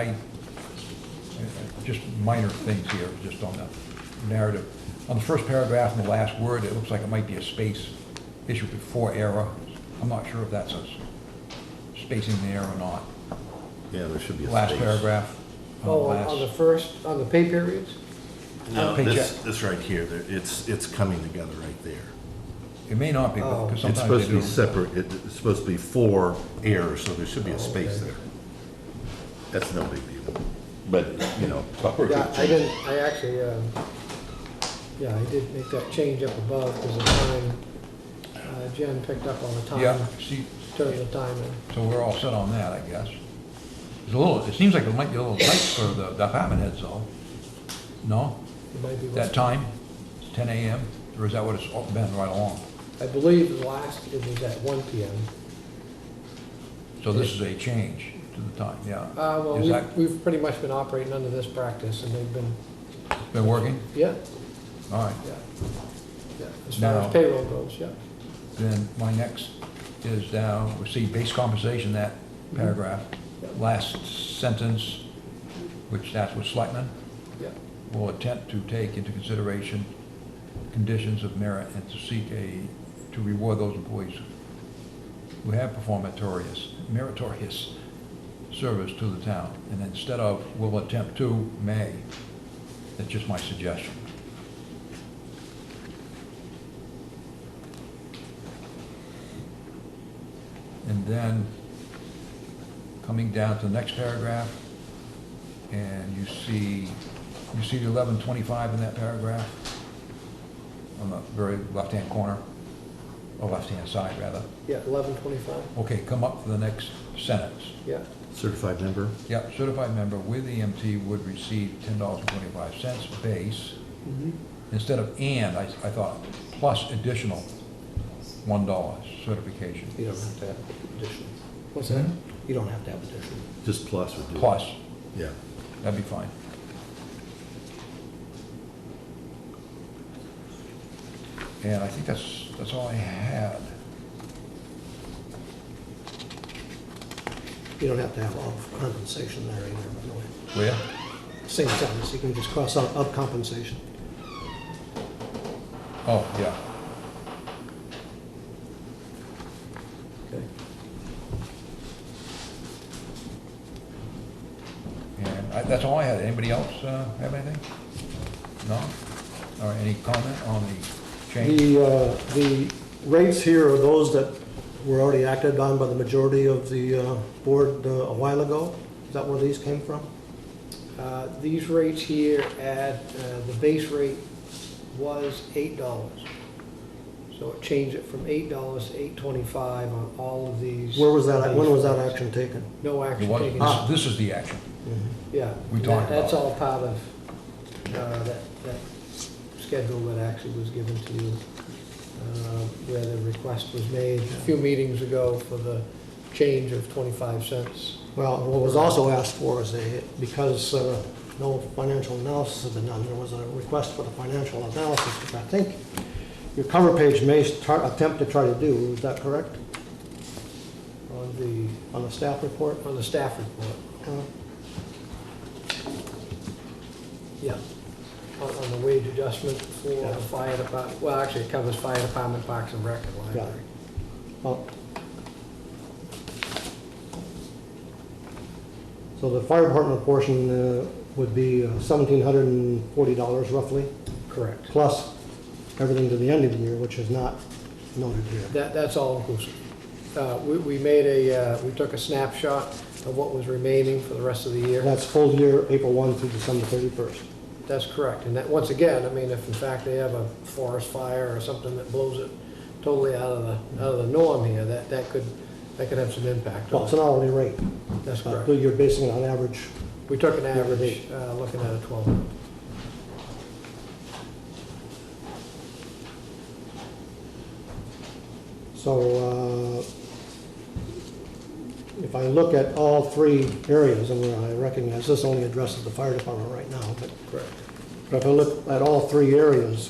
just minor things here, just on the narrative. On the first paragraph and the last word, it looks like it might be a space issue before error. I'm not sure if that's a spacing there or not. Yeah, there should be a space. Last paragraph. Oh, on the first, on the pay periods? No, Paycheck. this right here, it's coming together right there. It may not be, because It's sometimes supposed they to be do. separate, it's supposed to be 4 errors, so there should be a space there. That's no big deal. But, you know. Yeah, I actually, yeah, I did make that change up above because the time, Jen picked up on the time. Yeah, see, Turn the time in. so we're all set on that, I guess. It's a little, it seems like it might be a little tight for the department heads though. No? It might be That time, it's 10 a.m., or is that what it's been right along? I believe the last, it was at 1 PM. So this is a change to the time, yeah. Well, Is that we've pretty much been operating under this practice, and they've been working? yeah, All right. yeah. Yeah, as far Now- as payroll goes, yeah. Then my next is down, we see base compensation, that paragraph. Last sentence, which that's with Selectmen, Yeah. will attempt to take into consideration conditions of merit and to seek to reward those employees who have performed meritorious service to the town. And instead of will attempt to, may. That's just my suggestion. And then, coming down to the next paragraph, and you see the 1125 in that paragraph? On the very left-hand corner, or left-hand side, rather. Yeah, 1125, Okay, come up to the next sentence. yeah. Certified member? Yep, certified member with EMT would receive $10.25 base. Instead of and, I thought, plus additional $1 certification. You don't have to have additional. What's that? You don't have to have additional. Just plus would do it. Plus, Yeah. that'd be fine. And I think that's all I had. You don't have to have all compensation there either, by the way. Where? Same sentence, you can just cross out of compensation. Oh, yeah. Okay. And that's all I had. Anybody else have anything? No? All right, any comment on the change? The rates here are those that were already acted on by the majority of the board a while ago? Is that where these came from? These rates here at, the base rate was $8. So it changed it from $8 to $8.25 on all of these. When was that action taken? No It action was- taken. This is the action. Yeah. We talked That's about all part of that schedule that actually was given to you, where the request was made a few meetings ago for the change of 25 cents Well, what was also asked for is because no financial analysis has been done, there was a request for the financial analysis, which I think your cover page may attempt to try to do. Is that correct? On the staff report? On the staff report. Yeah. On the wage adjustment for the fire department, well, actually, it covers fire department, parks and rec, and library. Well, so the fire department portion would be $1,740 roughly, Correct. plus everything to the end of the year, which is not noted here. That's all inclusive. We took a snapshot of what was remaining for the rest of the year. That's full year, April 1 through December 31st. That's correct. And that, once again, I mean, if in fact they have a forest fire or something that blows it totally out of the norm here, that could have some impact Well, on it's it. an hourly rate. That's correct. You're basing it on average. We took an average, Year-to-date. looking at a 12-month. So if I look at all three areas, and I recognize this only addresses the fire department right now, but Correct. if I look at all three areas,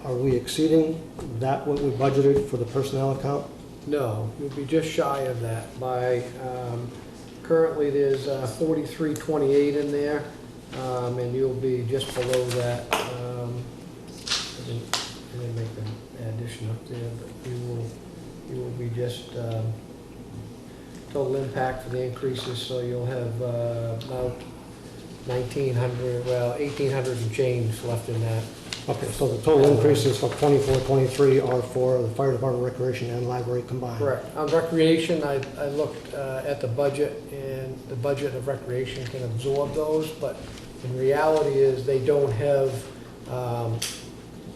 are we exceeding that what we budgeted for the personnel account? No, you'll be just shy of that by, currently there's 4328 in there, and you'll be just below that. I didn't make the addition up there, but you will be just, total impact for the increases, so you'll have about 1,900, well, 1,800 and change left in that. Okay, so the total increases for 24, 23 are for the fire department, recreation, and library combined? Correct. On recreation, I looked at the budget, and the budget of recreation can absorb those, but in reality is they don't have,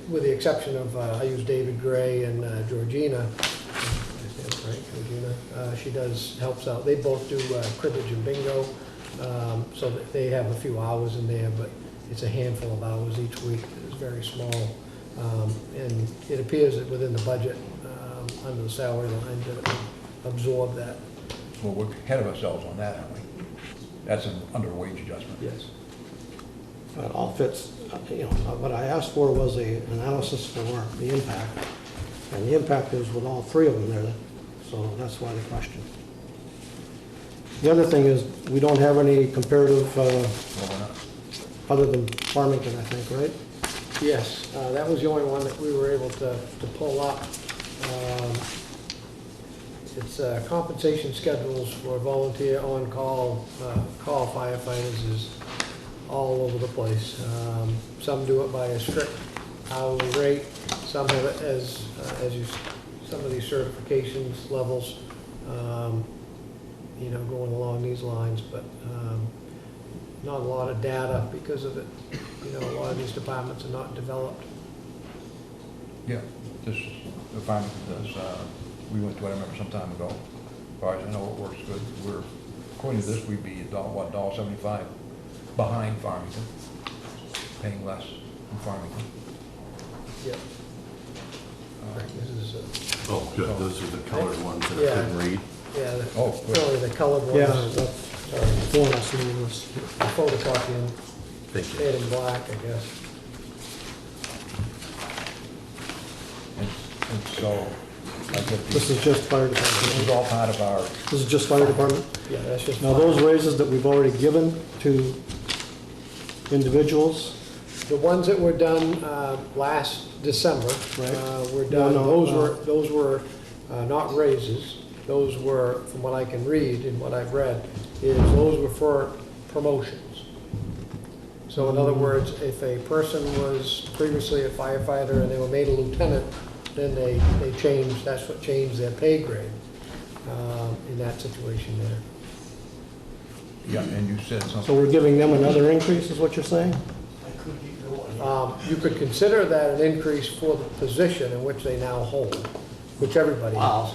with the exception of, I use David Gray and Georgina, right, Georgina, she helps out. They both do cribbage and bingo, so that they have a few hours in there, but it's a handful of hours each week. It's very small, and it appears that within the budget, under the salary line, to absorb that. Well, we're ahead of ourselves on that, aren't we? That's under a wage adjustment. Yes. It all fits, what I asked for was an analysis for the impact, and the impact is with all three of them there, so that's why the question. The other thing is, we don't have any comparative, Well, we're not. other than Farmington, I think, right? Yes, that was the only one that we were able to pull up. It's compensation schedules for volunteer on-call, call firefighters is all over the place. Some do it by a strict hourly rate, some have it as some of these certifications levels, going along these lines, but not a lot of data because of it. A lot of these departments are not developed. Yeah, this, the farming does, we went to it, I remember some time ago. As far as I know, it works good. According to this, we'd be $1.75 behind Farmington, paying less in Farmington. Yep. This is, Oh, good, those are the colored ones that I Yeah. couldn't read. yeah, Oh, good. really the colored ones. Yeah, that's one I see in this. The photocopying, Thank you. red and black, I guess. And so, I get This these, is just fire this is department. all part of our, This is just fire department. Yeah, that's just. Now, those raises that we've already given to individuals, The ones that were done last December Right. were done, No, those were not raises. Those were, from what I can read and what I've read, is those were for promotions. So in other words, if a person was previously a firefighter and they were made a lieutenant, then they changed, that's what changed their pay grade in that situation there. yeah, and you said so something, we're giving them another increase, is what you're saying? You could consider that an increase for the position in which they now hold, which everybody has.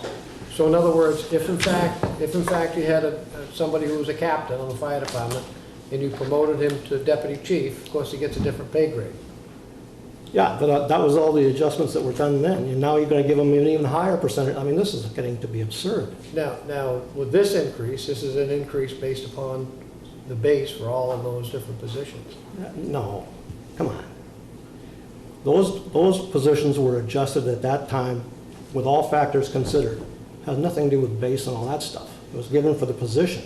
So in other words, if in fact you had somebody who was a captain on the fire department and you promoted him to deputy chief, of course he gets a different pay grade. Yeah, but that was all the adjustments that were done then, and now you're gonna give them an even higher percentage. I mean, this is getting to be absurd. Now, with this increase, this is an increase based upon the base for all of those different positions. No, come on. Those positions were adjusted at that time with all factors considered. Has nothing to do with base and all that stuff. It was given for the position.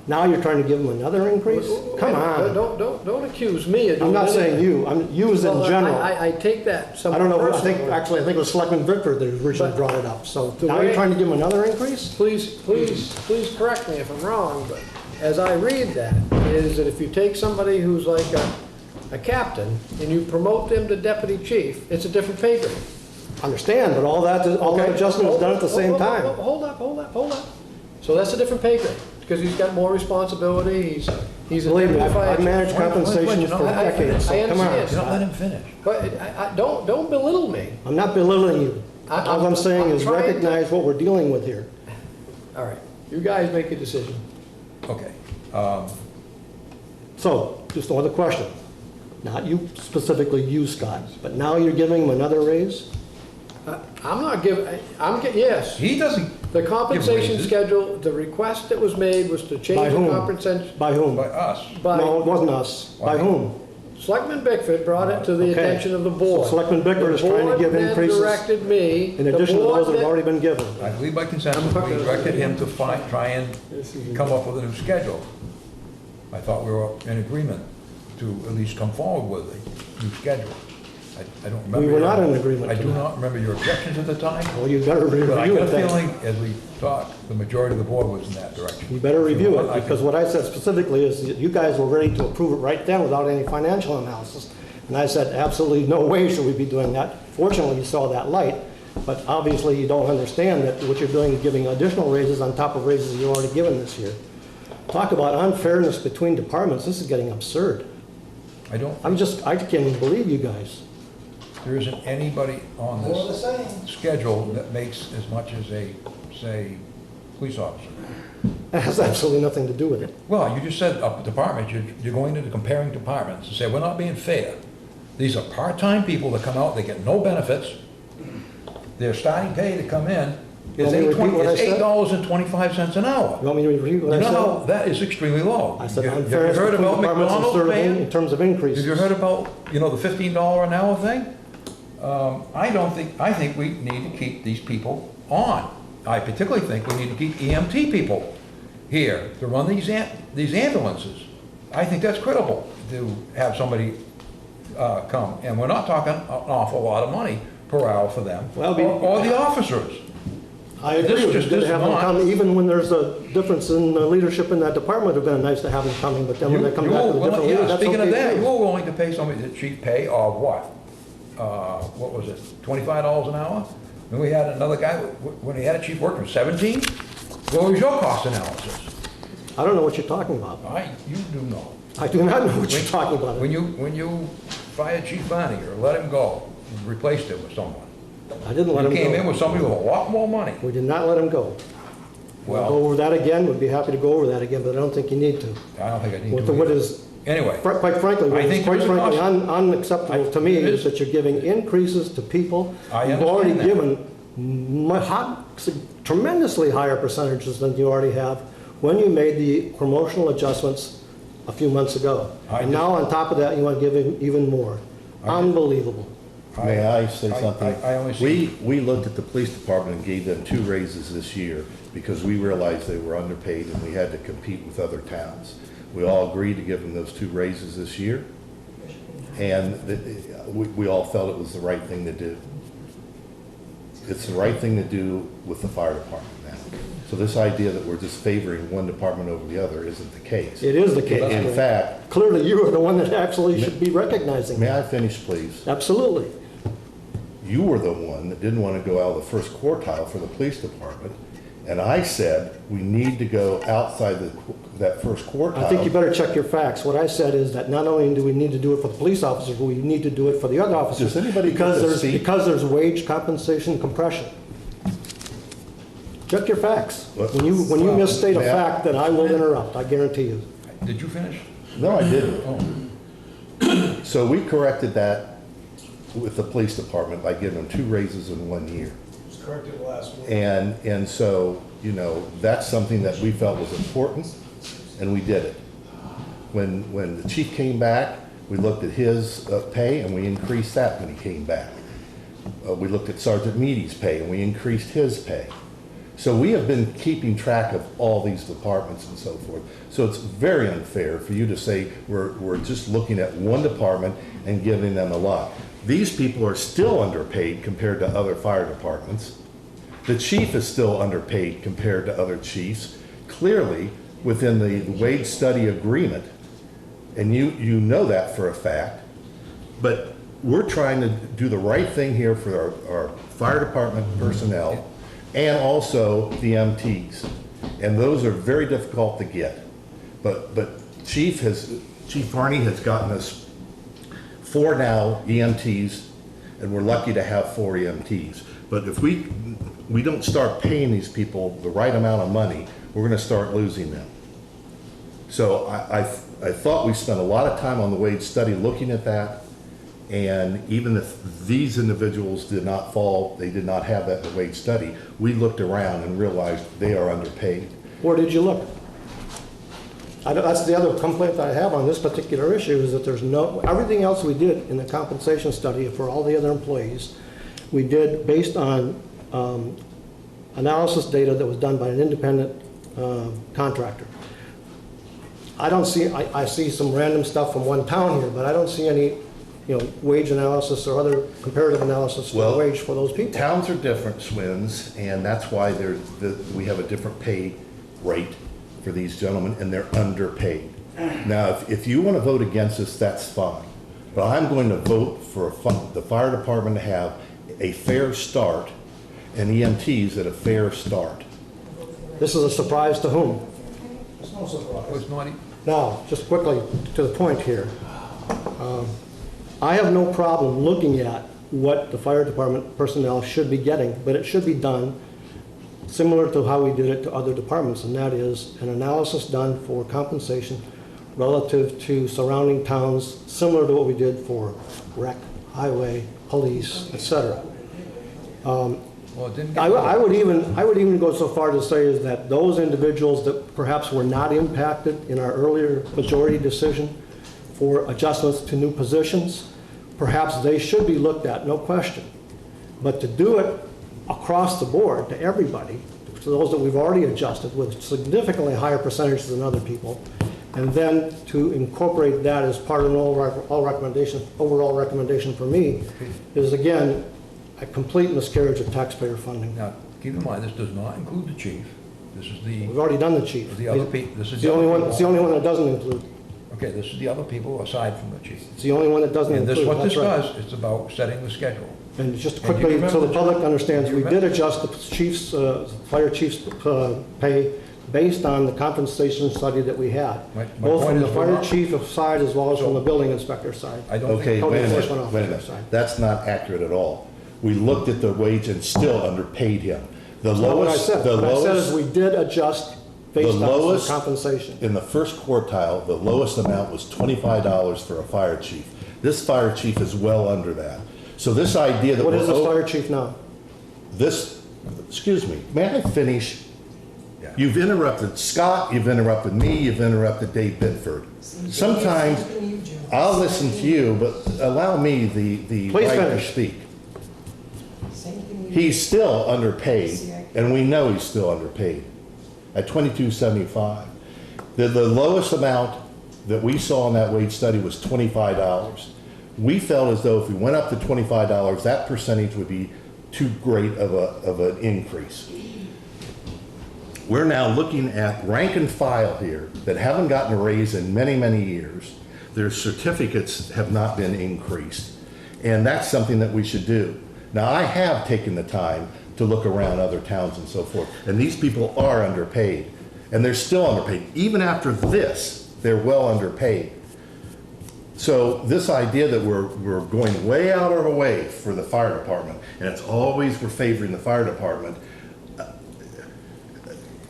Now you're trying to give them another increase? Come on. Don't accuse me of doing I'm not anything. saying you, I'm using in Well, general. I take that I somewhat don't know, personally. I think it was Selectman Victor that originally But brought it up. So the now you're way- trying to give them another increase? Please correct me if I'm wrong, but as I read that, is that if you take somebody who's like a captain and you promote them to deputy chief, it's a different pay grade. Understand, but all that Okay? adjustment was done at the same time. Hold up. So that's a different pay grade, because he's got more responsibility, he's a Believe me, deputy fire I've chief. managed compensation for I- decades, so I come on. understand. You don't let him finish. But don't belittle me. I'm not belittling you. I- All I'm saying I'm is trying to- recognize what we're dealing with here. All right, you guys make a decision. Okay. So, just another question. Not you specifically, you, Scott, but now you're giving them another raise? I'm not giving, yes. He doesn't, The compensation raises. schedule, the request that was made was to By change the whom? compensation. By whom? by us. No, it wasn't us. By whom? Selectman Bickford brought it to the Okay. attention of the board. So Selectman Bickford is trying to give increases The board then directed me. in the addition to board those that have then- already been given. I believe by consensus, we directed him to try and come up with a new schedule. I thought we were in agreement to at least come forward with a new schedule. I don't remember. We were not your- in agreement I to do that. not remember your objections at the time, Well, you better but I review got a it then. feeling, as we talked, the majority of the board was in that direction. You better review it, I because what I said specifically is that you guys were ready to approve it right then without any financial analysis. And I said, absolutely no way should we be doing that. Fortunately, you saw that light, but obviously you don't understand that what you're doing is giving additional raises on top of raises you already given this year. Talk about unfairness between departments, this is getting absurd. I don't, I can't even believe you guys. there isn't anybody on More of the this same. schedule that makes as much as a, say, police officer. That has absolutely nothing to do with it. Well, you just said a department, you're going into comparing departments and say, we're not being fair. These are part-time people that come out, they get no benefits. Their starting pay to come in You is want me to repeat what I said? $8.25 an hour. You want me to repeat You what I know said? how, that is extremely low. I said Have you unfairness heard between about departments and McDonald's serving in paying? terms of increases. Have you heard about, the $15 an hour thing? I think we need to keep these people on. I particularly think we need to keep EMT people here to run these ambulances. I think that's critical to have somebody come. And we're not talking an awful lot of money per hour for them, Well, or the officers. I agree This with you, just good to is have them not- come, even when there's a difference in leadership in that department, it'd been nice to have them coming, but then when they come back with a different leader, that's Speaking of that, okay you too. were willing to pay somebody the chief pay of what? What was it, $25 an hour? And we had another guy, when he had a chief working for 17? What was your cost analysis? I don't know what you're talking about. You do know. I do not know what you're talking about. When you fired Chief Barney or let him go, replaced him with someone. I didn't let You him came in go. with somebody with a lot more money. We did not let him go. We'll go Well, over that again, we'd be happy to go over that again, but I don't think you need to. I don't think I need What to. what either. is, Anyway, quite frankly, what I is think quite there's a frankly cost. unacceptable to me It is is. that you're giving increases to people I who've already understand that. given tremendously higher percentages than you already have when you made the promotional adjustments a few months ago. I And now on top of that, you want to give him even more. Unbelievable. May I say something? I only see. We looked at the police department and gave them 2 raises this year because we realized they were underpaid and we had to compete with other towns. We all agreed to give them those 2 raises this year, and we all felt it was the right thing to do. It's the right thing to do with the fire department now. So this idea that we're just favoring one department over the other isn't the case. It is the case. In fact, Clearly, you are the one that actually should be recognizing may that. I finish, please? Absolutely. You were the one that didn't want to go out of the first quartile for the police department, and I said, we need to go outside that first quartile. I think you better check your facts. What I said is that not only do we need to do it for the police officers, but we need to do it for the other officers. Does anybody because get to there's see- Because there's wage compensation compression. Check your facts. When you Well, misstate a may I- fact, then I will interrupt, I guarantee you. Did you finish? No, I didn't. Oh. So we corrected that with the police department by giving them 2 raises in 1 year. It was corrected last week. And so, you know, that's something that we felt was important, and we did it. When the chief came back, we looked at his pay, and we increased that when he came back. We looked at Sergeant Meady's pay, and we increased his pay. So we have been keeping track of all these departments and so forth. So it's very unfair for you to say we're just looking at one department and giving them a lot. These people are still underpaid compared to other fire departments. The chief is still underpaid compared to other chiefs, clearly within the wage study agreement. And you know that for a fact. But we're trying to do the right thing here for our fire department personnel and also the MTs. And those are very difficult to get. But Chief Harney has gotten us 4 now EMTs, and we're lucky to have 4 EMTs. But if we don't start paying these people the right amount of money, we're gonna start losing them. So I thought we spent a lot of time on the wage study looking at that. And even if these individuals did not fall, they did not have that in the wage study, we looked around and realized they are underpaid. Where did you look? That's the other complaint that I have on this particular issue, is that there's everything else we did in the compensation study for all the other employees, we did based on analysis data that was done by an independent contractor. I see some random stuff from one town here, but I don't see any, wage analysis or other comparative analysis for Well, wage for those people. Towns are different, Swins, and that's why we have a different pay rate for these gentlemen, and they're underpaid. Now, if you want to vote against this, that's fine. But I'm going to vote for the fire department to have a fair start and EMTs at a fair start. This is a surprise to whom? It's no surprise. Was naughty? Now, just quickly to the point here. I have no problem looking at what the fire department personnel should be getting, but it should be done similar to how we did it to other departments, and that is an analysis done for compensation relative to surrounding towns, similar to what we did for rec, highway, police, etc. Well, it didn't get. I would even go so far to say is that those individuals that perhaps were not impacted in our earlier majority decision for adjustments to new positions, perhaps they should be looked at, no question. But to do it across the board to everybody, to those that we've already adjusted with significantly higher percentages than other people, and then to incorporate that as part of an overall recommendation for me is, again, a complete miscarriage of taxpayer funding. Now, keep in mind, this does not include the chief. This is the. We've already done the chief. The other people. This is It's the only one. It's the only one that doesn't include. Okay, this is the other people aside from the chief. It's the only one that doesn't And include. this, what this That's right. does, it's about setting the schedule. And just And you quickly, so the remember- public understands, you we did remember- adjust the chief's, fire chief's pay based on the compensation study that we had, My both point from the is we're fire not- chief side as well as from the building inspector side. I don't Okay, think. Code wait a enforcement minute, wait a officer minute. side. That's not accurate at all. We looked at the wage and still underpaid him. The That's not what I lowest, said. the What I said is lowest, we did adjust based on the lowest- compensation. in the first quartile, the lowest amount was $25 for a fire chief. This fire chief is well under that. So this idea that What we're. is the fire chief now? Excuse me, may I finish? Yeah. You've interrupted Scott, you've interrupted me, you've interrupted Dave Bitford. Sometimes I'll listen to you, but allow me the Please right to finish. speak. He's still underpaid, and we know he's still underpaid at $22.75. The lowest amount that we saw in that wage study was $25. We felt as though if we went up to $25, that percentage would be too great of an increase. We're now looking at rank and file here that haven't gotten a raise in many, many years. Their certificates have not been increased. And that's something that we should do. Now, I have taken the time to look around other towns and so forth, and these people are underpaid, and they're still underpaid. Even after this, they're well underpaid. So this idea that we're going way out of our way for the fire department, and it's always we're favoring the fire department,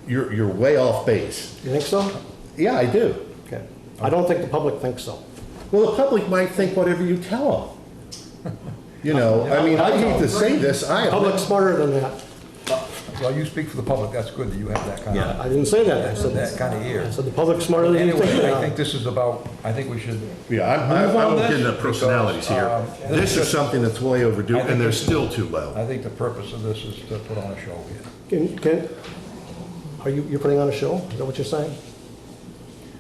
you're way off base. You think so? Yeah, I do. Okay. I don't think the public thinks so. Well, the public might think whatever you tell them. You know, I mean, I hate to say this, I have, Public's smarter than that. Well, you speak for the public, that's good that you have that kind of, I didn't say that. I that said, that kind of ear. I said the public's smarter than you think Anyway, they I think are. this is about, I think we should yeah, I move on won't get this, into personalities here. because, This is something that's way overdue, I think and they're this is- still too low. I think the purpose of this is to put on a show here. Are you're putting on a show? Is that what you're saying?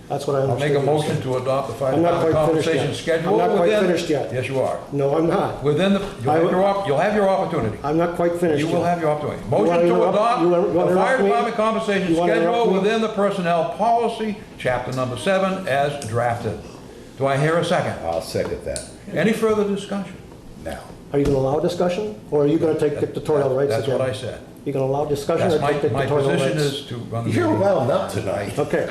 That's what I I'll make understood. a you motion said. to adopt the fire I'm not department quite finished compensation yet. schedule. I'm not quite within- finished yet. Yes, you are. No, I'm not. Within the, you'll have your opportunity. I'm not quite finished You yet. will have your opportunity. wanna Motion to interrupt- adopt you wanna the fire interrupt me? department compensation You wanna interrupt schedule me? within the personnel policy, chapter number 7, as drafted. Do I hear a second? I'll second that Any further discussion? now. Are you going to allow discussion, or are you going to take dictatorial rights again? That's what I said. You going to allow discussion or That's take my dictatorial rights? position is to run the You're meeting. wound up tonight. Okay.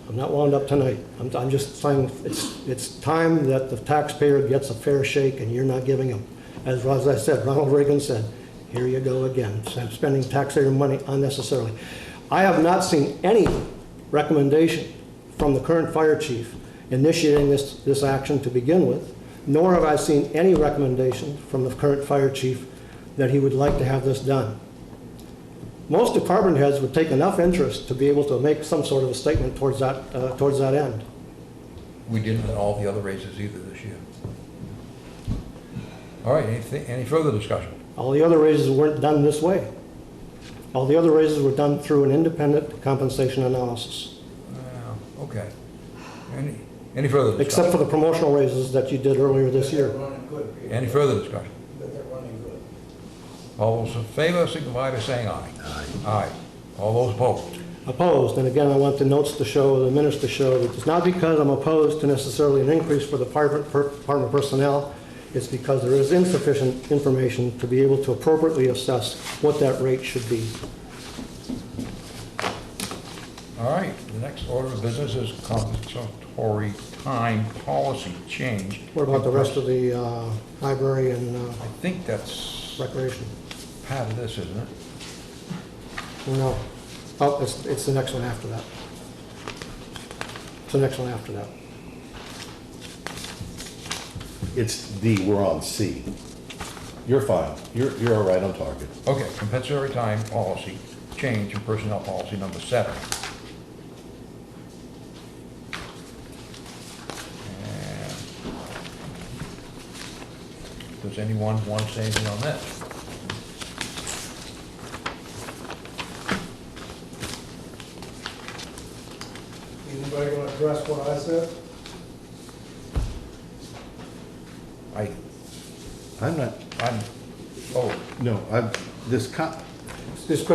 I'm not wound up tonight. I'm just saying, it's time that the taxpayer gets a fair shake, and you're not giving him. As I said, Ronald Reagan said, here you go again, spending taxpayer money unnecessarily. I have not seen any recommendation from the current fire chief initiating this action to begin with, nor have I seen any recommendation from the current fire chief that he would like to have this done. Most department heads would take enough interest to be able to make some sort of a statement towards that end. We didn't in all the other races either this year. All right, any further discussion? All the other raises weren't done this way. All the other raises were done through an independent compensation analysis, Okay. Any further discussion? except for the promotional raises that you did earlier this year. They're running good. Peter. Any further discussion? But they're running good. All those in favor signify by saying aye. Aye. All those opposed? Opposed, and again, I want the notes to show, the minutes to show, that it's not because I'm opposed to necessarily an increase for the department personnel, it's because there is insufficient information to be able to appropriately assess what that rate should be. All right, the next order of business is compensatory time policy change. What about the rest of the library and I think that's recreation? part of this, isn't it? No. Oh, it's the next one after that. It's the next one after that. It's D, we're on C. You're fine. You're all right on target. Okay, compensatory time policy change in personnel policy number 7. And does anyone want to say anything on this? Anybody gonna address what I said? Oh, Just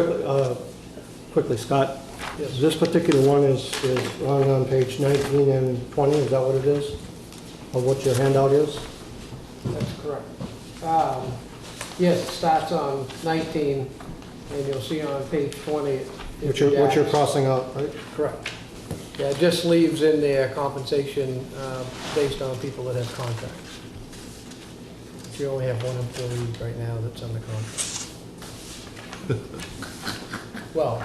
quickly, Scott, this particular one is on page 19 and 20, is that what it is? Of what your handout is? That's correct. Yes, it starts on 19, and you'll see on page 20. What you're crossing out, right? Correct. Yeah, it just leaves in there compensation based on people that have contracts. You only have one employee right now that's under contract. Well,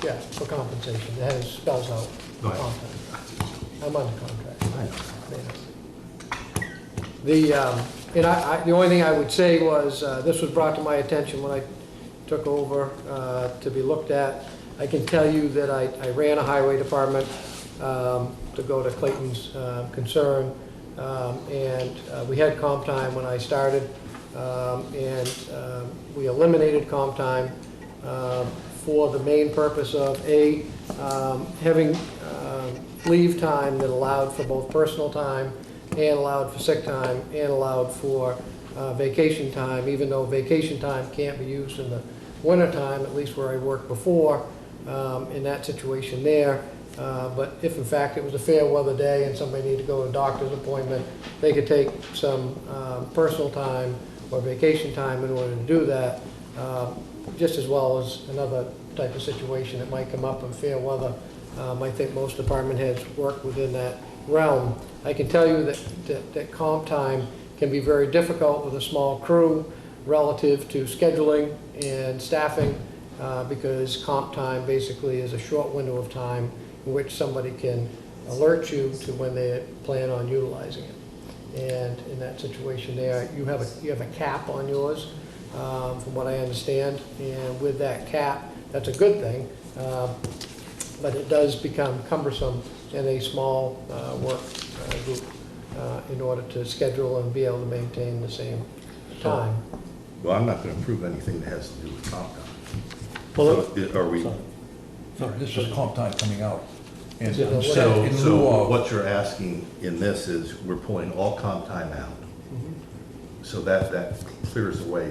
yeah, for compensation, it has, spells out the Right. contract. I'm under contract. I know. The only thing I would say was, this was brought to my attention when I took over to be looked at. I can tell you that I ran a highway department to go to Clayton's concern, and we had comp time when I started, and we eliminated comp time for the main purpose of having leave time that allowed for both personal time and allowed for sick time and allowed for vacation time, even though vacation time can't be used in the winter time, at least where I worked before, in that situation there. But if in fact it was a fair weather day and somebody needed to go to a doctor's appointment, they could take some personal time or vacation time in order to do that, just as well as another type of situation that might come up in fair weather. I think most department heads work within that realm. I can tell you that comp time can be very difficult with a small crew relative to scheduling and staffing, because comp time basically is a short window of time in which somebody can alert you to when they plan on utilizing it. And in that situation there, you have a cap on yours, from what I understand. And with that cap, that's a good thing, but it does become cumbersome in a small work group in order to schedule and be able to maintain the same time. Well, I'm not gonna approve anything that has to do with comp time. Well, So, are we, sorry. This is comp time coming out. And Is it a- instead, in lieu so of, what you're asking in this is, we're pulling all comp time out. So that clears the way,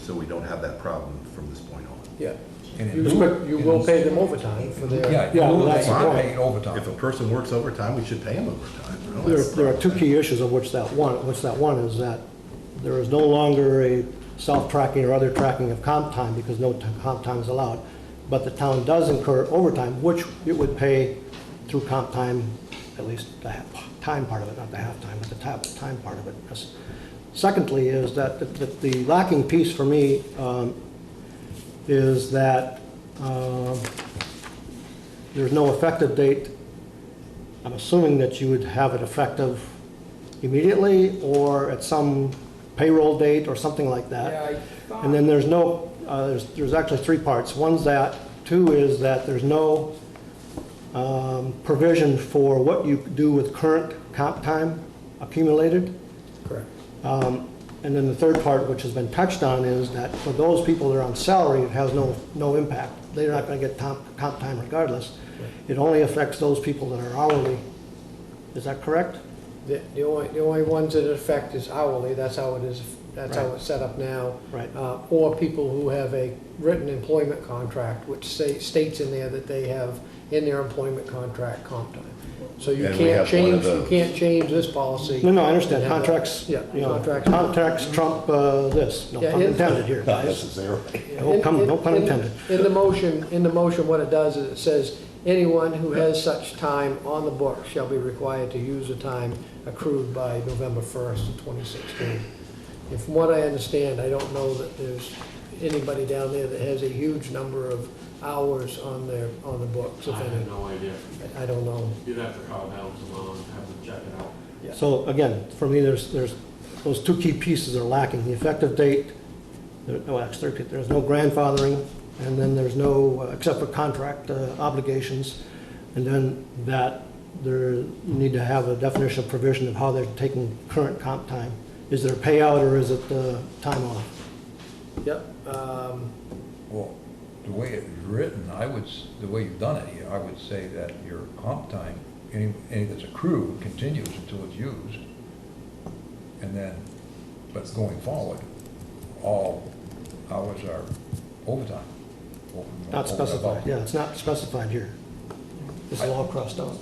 so we don't have that problem from this point on. Yeah. and in You lieu- will, you will pay them overtime for their. Yeah, Yeah, in lieu of that's that, the you're point. paying overtime. If a person works overtime, we should pay them overtime. I don't have a There are two problem key issues of which that one is that there is no longer a self-tracking or other tracking of comp time because no comp time is allowed. But the town does incur overtime, which it would pay through comp time, at least the time part of it, not the half time, but the time part of it. Secondly is that the lacking piece for me is that there's no effective date. I'm assuming that you would have it effective immediately or at some payroll date or something like that. Yeah, I thought- And then there's no, there's actually three parts. One's that, two is that there's no provision for what you do with current comp time accumulated. Correct. And then the third part, which has been touched on, is that for those people that are on salary, it has no impact. They're not going to get comp time regardless. It only affects those people that are hourly. Is that correct? The only ones that it affect is hourly, that's how it is, that's how Right. it's set up now. Right. Or people who have a written employment contract, which states in there that they have in their employment contract comp time. So you And we can't have one of change, you those. can't change this policy. No, I understand. And have that. Contracts, Yeah, you know, contracts. contracts trump this. No Yeah, pun it- intended here, Not guys. necessarily. No pun intended. In the motion, what it does is it says, anyone who has such time on the book shall be required to use the time accrued by November 1st of 2016. And from what I understand, I don't know that there's anybody down there that has a huge number of hours on the books, I if have any. no idea. I don't know. You'd have to call down tomorrow and have them check it out. Yeah. So again, for me, there's those two key pieces are lacking. The effective date, there's no grandfathering, and then there's no, except for contract obligations, and then that you need to have a definition of provision of how they're taking current comp time. Is there a payout or is it time off? Yep. Well, the way it's written, the way you've done it here, I would say that your comp time, any that's accrued continues until it's used. And then, but going forward, all hours are overtime. Not specified, yeah, it's not specified here. This is all crossed out.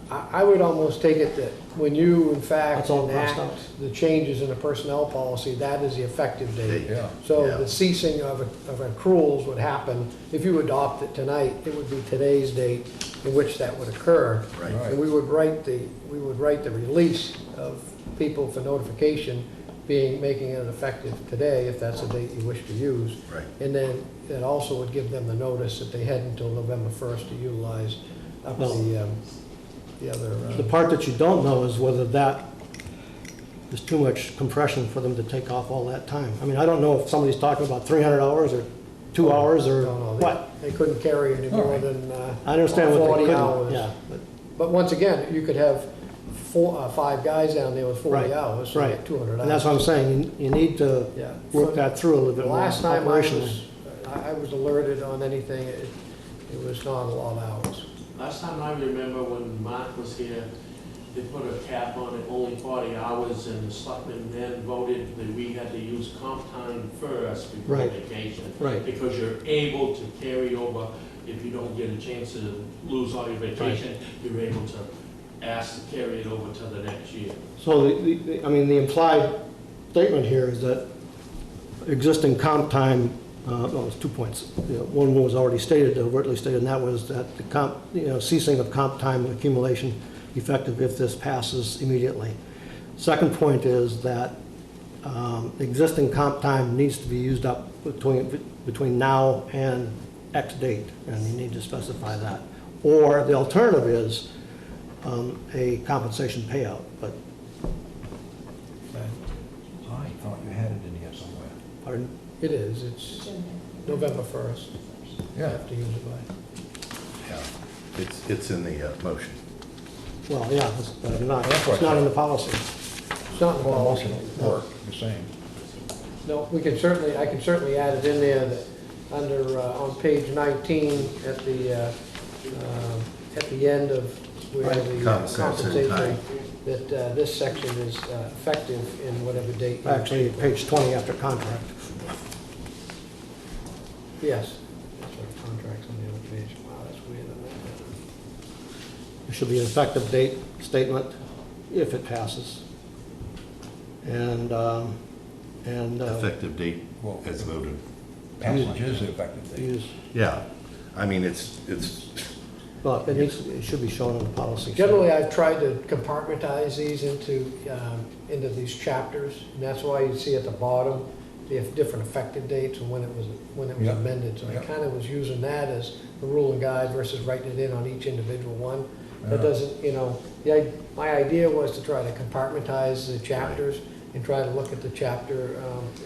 I would almost take it that when you, in fact, That's all crossed out. enact the changes in the personnel policy, that is the effective date. Yeah. So Yeah. the ceasing of accruals would happen, if you adopt it tonight, it would be today's date in which that would occur. Right. And we would write the release of people for notification making it effective today, if that's the date you wish to use. Right. And then it also would give them the notice that they had until November 1st to utilize up Well, the other. The part that you don't know is whether that is too much compression for them to take off all that time. I mean, I don't know if somebody's talking about 300 hours or 2 hours or No, no, what. They couldn't carry any more Alright. than I understand what they 40 couldn't, hours. yeah. but- But once again, you could have 5 guys down there with 40 Right, hours, so you right. get 200 hours. And that's what I'm saying, you need to Yeah. work that through a little The bit more last time operationally. I was alerted on anything, it was not a lot of hours. Last time I remember when Mark was here, they put a cap on it, only 40 hours, and the selectmen then voted that we had to use comp time first before Right. vacation. Right. Because you're able to carry over, if you don't get a chance to lose all your vacation, you're able to ask to carry it over to the next year. So I mean, the implied statement here is that existing comp time, well, it's 2 points. You know, one was already stated, overtly stated, and that was that the ceasing of comp time accumulation effective if this passes immediately. Second point is that existing comp time needs to be used up between now and X date, and you need to specify that. Or the alternative is a compensation payout, but Or, It is, it's November 1st. You Yeah. have to use it by. Yeah, it's in the motion. well, yeah, but not, That's what it's not I in said. the policy. It's not in the Well, policy. motion will work, the same. No, we can certainly, I can certainly add it in there that under, on page 19 at the end of where the Compensation time. compensation, that this section is effective in whatever date. you- Actually, page 20 after contract. Yes. That's right, contracts on the other page. Wow, that's weird. There should be an effective date statement if it passes. And, Effective date Well, as voted. Passage is the effective date. use, Yeah, I mean, it's, well, it should be shown in the policy. Generally, I've tried to compartmentalize these into these chapters, and that's why you see at the bottom, the different effective dates and when it was Yeah. amended. So I Yeah. kind of was using that as the rule and guide versus writing it in on each individual one. That Yeah. doesn't, my idea was to try to compartmentalize the chapters and try to look at the chapter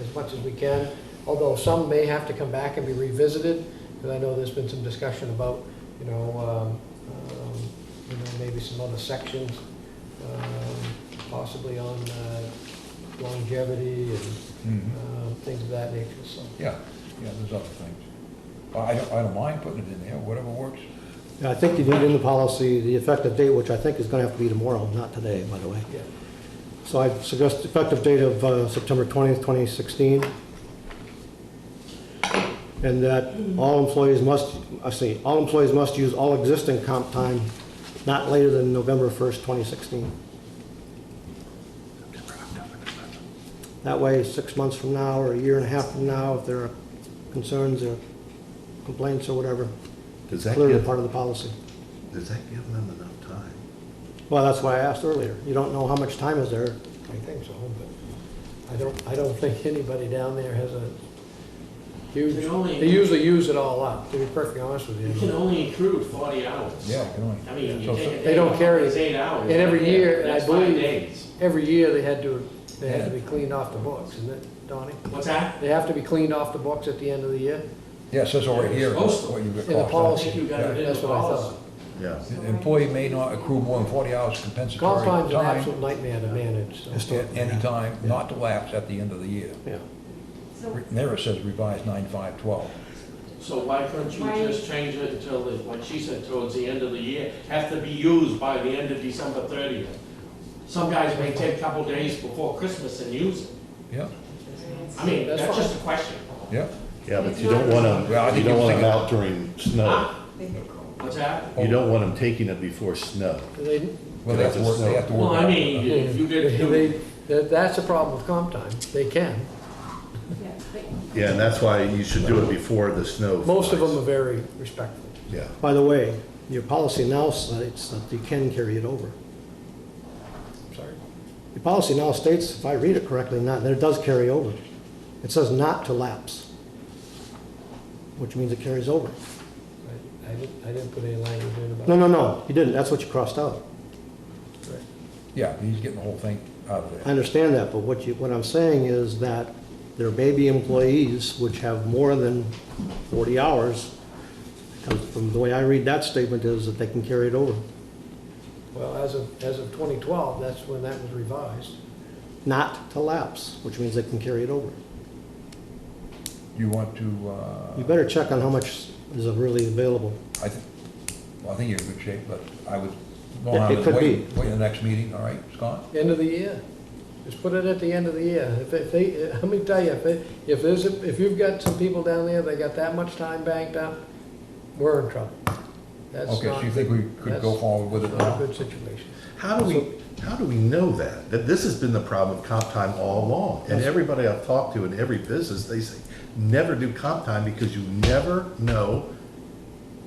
as much as we can, although some may have to come back and be revisited, because I know there's been some discussion about, maybe some other sections, possibly on longevity and Mhm. things of that nature, so. Yeah, there's other things. I don't mind putting it in there, whatever works. Yeah, I think you need in the policy the effective date, which I think is going to have to be tomorrow, not today, by the way. Yeah. So I suggest effective date of September 20th, 2016. And that all employees must use all existing comp time not later than November 1st, 2016. That way, 6 months from now or a year and a half from now, if there are concerns or complaints or whatever, does that clearly give, part of the policy. does that give them enough time? Well, that's why I asked earlier. You don't know how much time is there. I think so, but I don't think anybody down there has a huge, You can only- they usually use it all up, to be perfectly honest with You can you. only accrue 40 hours. Yeah, you can only. I mean, you So- take a day They don't off, carry- it's 8 hours. and every right year, there. and I That's 5 believe- days. Every year they had to be cleaned off the books, isn't it, Donnie? What's that? They have to be cleaned off the books at the end of the year? Yeah, it says over here, Supposed to. what you get In the I cost. policy. think you got it in That's the what I thought. policy. Yeah. The employee may not accrue more than 40 hours compensatory Comp time's an time absolute nightmare to manage, so. at any time, not to lapse at the end of the year. Yeah. So, There it says revised 9/5/12. So why couldn't you Why- just change it until, like she said, towards the end of the year? Have to be used by the end of December 30th. Some guys may take a couple days before Christmas and use it. Yeah, I mean, That's that's fine. just a question. yeah. Yeah, but you don't want Well, I them, think you don't you're want them thinking- out during snow. What's that? You don't want them taking it before snow. They, Well, they have to work, they have to work. Well, I out. mean, if you get, that's the problem with comp time, they can. yeah, but Yeah, and that's why you should do it before the snow Most of them are flies. very respectful. Yeah. By the way, your policy now states that you can carry it over. Sorry. Your policy now states, if I read it correctly, that it does carry over. It says not to lapse, which means it carries over. I didn't put any language in about. No, you didn't. That's what you crossed out. Right. Yeah, he's getting the whole thing out of I there. understand that, but what I'm saying is that there may be employees which have more than 40 hours, because from the way I read that statement is that they can carry it over. Well, as of 2012, that's when that was revised. Not to lapse, which means they can carry it over. You want to, You better check on how much is really available. I think you're in good shape, but I would, no It harm in could wait be. the next meeting, all right, Scott? End of the year. Just put it at the end of the year. If they, let me tell you, if you've got some people down there, they got that much time banked up, we're in trouble. That's Okay, so not you think we could go that's forward with it not a now? good situation. How do we know that? That this has been the problem with comp time all along. And everybody I've talked to in every business, they say, never do comp time because you never know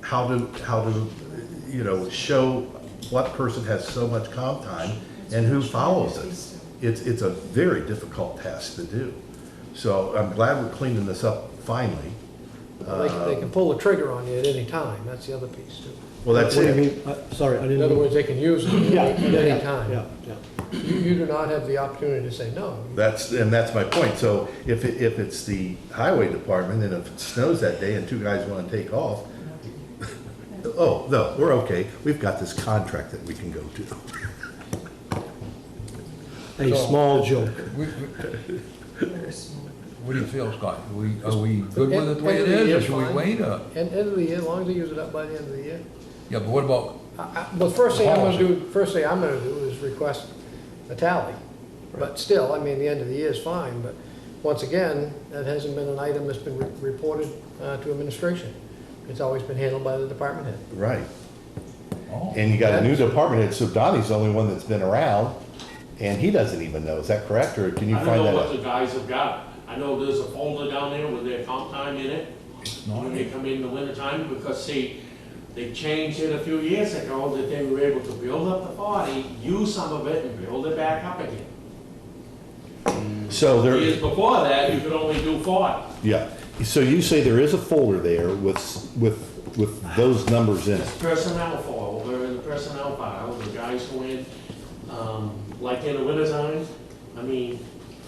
how to, show what person has so much comp time and who follows it. It's a very difficult task to do. So I'm glad we're cleaning this up finally. They can pull the trigger on you at any time, that's the other piece too. Well, that's What do you it. mean? Sorry, I didn't. In other words, they can use it at any time. Yeah. You do not have the opportunity to say no. And that's my point. So if it's the highway department, and if it snows that day and two guys want to take off, oh, no, we're okay. We've got this contract that we can go to. A small joke. What do you feel, Scott? Are we good with it the way it is, or should we wait? End of the year, as long as they use it up by the end of the year. Yeah, but what about, Well, first thing I'm gonna do is request a tally. But still, I mean, the end of the year is fine, but once again, that hasn't been an item that's been reported to administration. It's always been handled by the department head. Right. oh, And you got a new department head, so Donnie's the only one that's been around, and he doesn't even know. Is that correct, or can you I find don't that know what out? the guys have got. I know there's a folder down there with their comp time in it, it's not, when they come in the wintertime, because see, they changed it a few years ago that they were able to build up the 40, use some of it, and build it back up again. So there, Years before that, you could only do 40. yeah. So you say there is a folder there with those numbers in it? Personnel folder in the personnel file, the guys go in, like in the wintertime, I mean,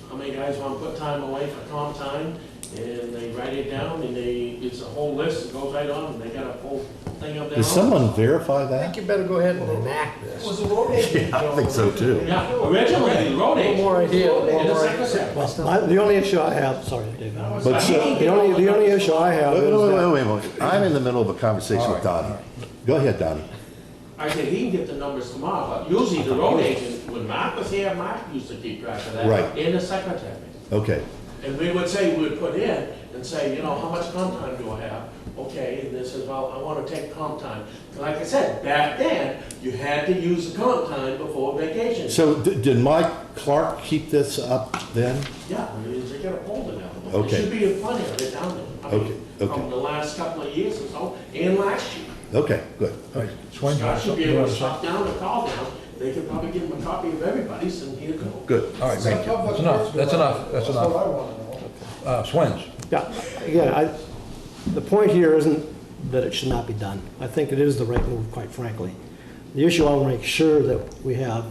how many guys want to put time away for comp time? And they write it down, and it's a whole list that goes right on, and they got a whole thing up there. Does someone verify I think that? you better go ahead and enact this. Was the road agent? Yeah, I think so too. Yeah, originally, the road A agent. little more idea, a little And the more secretary. The only issue I have, sorry, David. But so- The only issue I have Wait, is wait, that. wait, wait. I'm in the middle of a conversation with All right, Donnie. Go ahead, Donnie. I said, he can get the numbers tomorrow, but usually the road agent, when Mark was here, Mark used to keep track of that. Right. And the secretary. Okay. And we would say, we would put in and say, you know, how much comp time do I have? Okay, and this is, well, I want to take comp time. Like I said, back then, you had to use the comp time before vacation. So did Mike Clark keep this up then? Yeah, they got a folder down there. Okay. There should be plenty of it down there. I mean, Okay, okay. From the last couple of years or so, and last year. Okay, good. all right, Swen, you Scott have should be something you able want to to say? stop down and call down. They could probably give him a copy of everybody's, and here you go. Good. All right, thank you. That's enough, that's enough, that's That's what enough. I want to know. Swen's, Yeah, again, the point here isn't that it should not be done. I think it is the right move, quite frankly. The issue I want to make sure that we have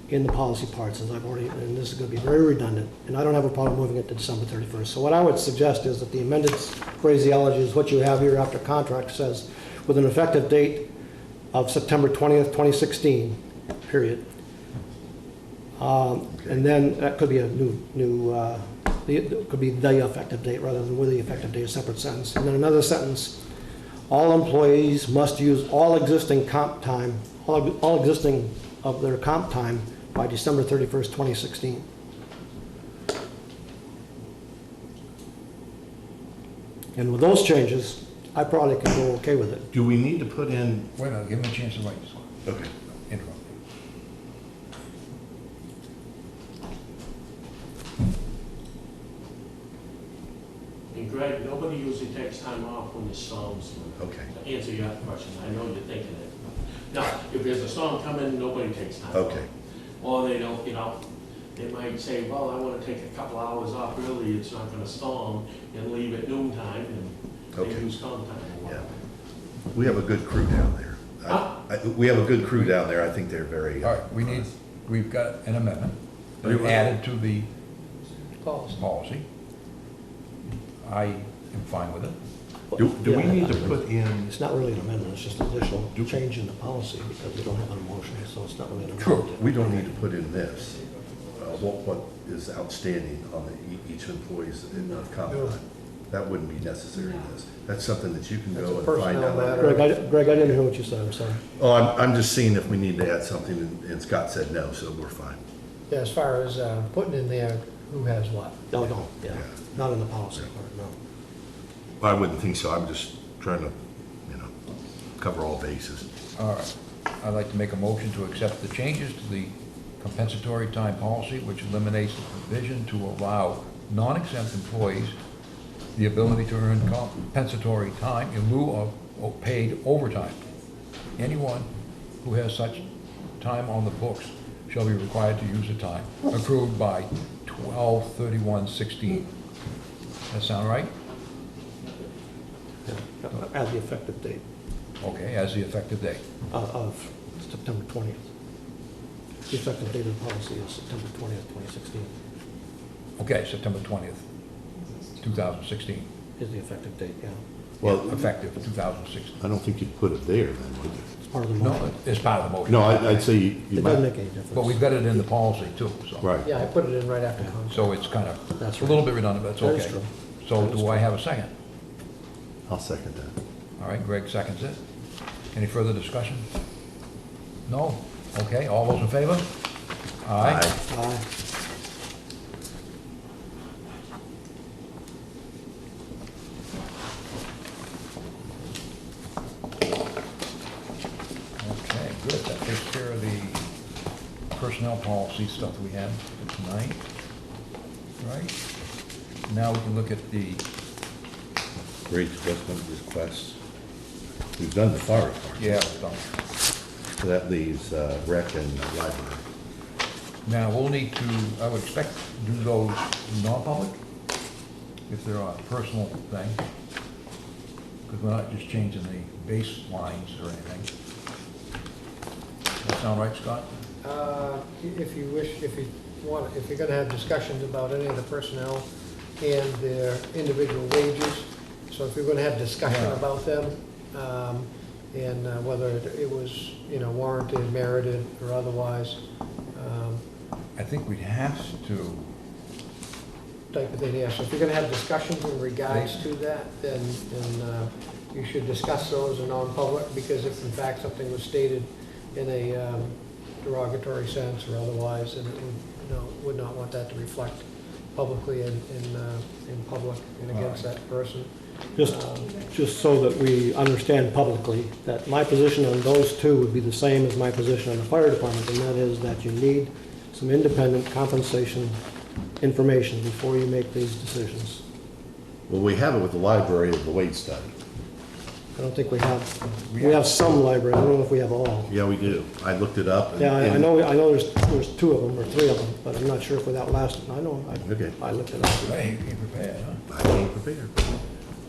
in the policy parts, as I've already, and this is going to be very redundant, and I don't have a problem moving it to December 31st. So what I would suggest is that the amended phraseology is what you have here after contract says, with an effective date of September 20th, 2016, period. And then that could be a it could be the effective date rather than with the effective date, a separate sentence. And then another sentence, all employees must use all existing comp time, all existing of their comp time by December 31st, 2016. And with those changes, I probably can go okay with it. Do we need to put in, wait a minute, give him a chance to write this one. okay, Interrupt. And Greg, nobody usually takes time off when the storms. okay, To answer your question, I know you're thinking it. Now, if there's a storm coming, nobody takes time off. okay. Or they don't, you know, they might say, well, I want to take a couple hours off early, it's not going to storm, and leave at noon time, and they Okay. use comp time or Yeah. whatever. We have a good crew down there. Huh? We have a good crew down there. I think they're very. All right, we've got an amendment that we added to the policy. I am fine with it. Do we need to put in, It's not really an amendment, it's just an additional change in the policy because we don't have an motion, so it's not really an True. amendment. we don't need to put in this, what is outstanding on each employee's comp time? That wouldn't be necessary in this. That's something that you can That's a go and find personnel out. matter. Greg, I didn't hear what you said, I'm sorry. Oh, I'm just seeing if we need to add something, and Scott said no, so we're fine. Yeah, as far as putting in there who has what. No, yeah, Yeah. not in the policy part, no. I wouldn't think so. I'm just trying to, cover all bases. All right, I'd like to make a motion to accept the changes to the compensatory time policy, which eliminates the provision to allow non-exempt employees the ability to earn compensatory time in lieu of paid overtime. Anyone who has such time on the books shall be required to use the time accrued by 12/31/16. That sound right? Add the effective date Okay, as the effective date. of September 20th. The effective date of the policy is September 20th, 2016, Okay, September 20th, 2016. is the effective date, yeah. Well, Effective 2016. I don't think you'd put it there then, would you? It's part of the No, motion. it's part of the motion. No, I'd say you It might. doesn't make any difference. But we've got it in the policy too, so. Right. Yeah, I put it in right after contract. So it's kind of, That's a little bit redundant, but it's That is okay. true. So That is do I true. have a second? I'll second that. All right, Greg seconds it. Any further discussion? No? Okay, all those in favor? Aye. Aye. Okay, good, that takes care of the personnel policy stuff we had for tonight. Right? Now we can look at the, Great development requests. We've done the fire department. yeah, done. So that leaves rec and library. Now, we'll need to, I would expect, do those non-public, if they're a personal thing, because we're not just changing the baselines or anything. That sound right, Scott? If you wish, if you want, if you're gonna have discussions about any of the personnel and their individual wages, so if you're gonna have discussion Yeah. about them, and whether it was, warranted, merited, or otherwise, I think we'd have to, type of thing, yeah. So if you're gonna have discussions in regards to that, then you should discuss those in non-public, because if in fact something was stated in a derogatory sense or otherwise, then it would not want that to reflect publicly in public and against that person. Just so that we understand publicly, that my position on those two would be the same as my position on the fire department, and that is that you need some independent compensation information before you make these decisions. Well, we have it with the library of the wage study. I don't think we have, we have some library, I don't know if we have all. Yeah, we do. I looked it up. and- Yeah, I and- know there's two of them or three of them, but I'm not sure if that lasted. I know, Okay. I looked it up. hey, be prepared, huh? I came prepared.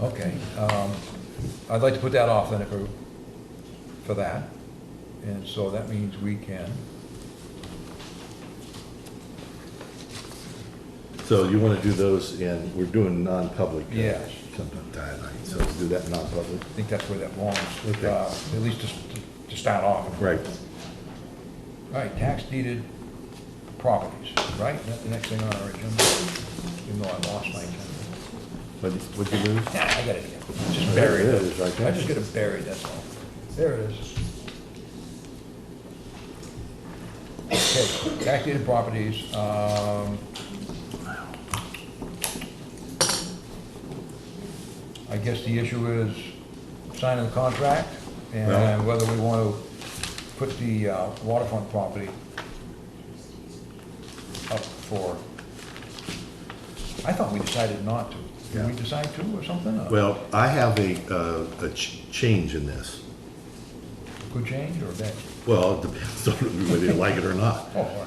Okay, I'd like to put that off then for that, and so that means we can, So you want to do those in, we're doing non-public. Yes. Sometime tonight, so we'll do that in non-public. I think that's where that belongs, Okay. at least to start off. Right. All right, tax deeded properties, right? That's the next thing on our agenda, even though I lost my agenda. What'd you lose? Nah, I got it here. Just There buried. it is, right there. I just get it buried, that's all. There it is. Okay, tax deeded properties, I guess the issue is signing the contract and Well- whether we want to put the waterfront property up for, I thought we decided not to. Did we decide to or something? Or Well, I have a change in this. Good change or bad? Well, it depends on whether you like it or not. Oh, all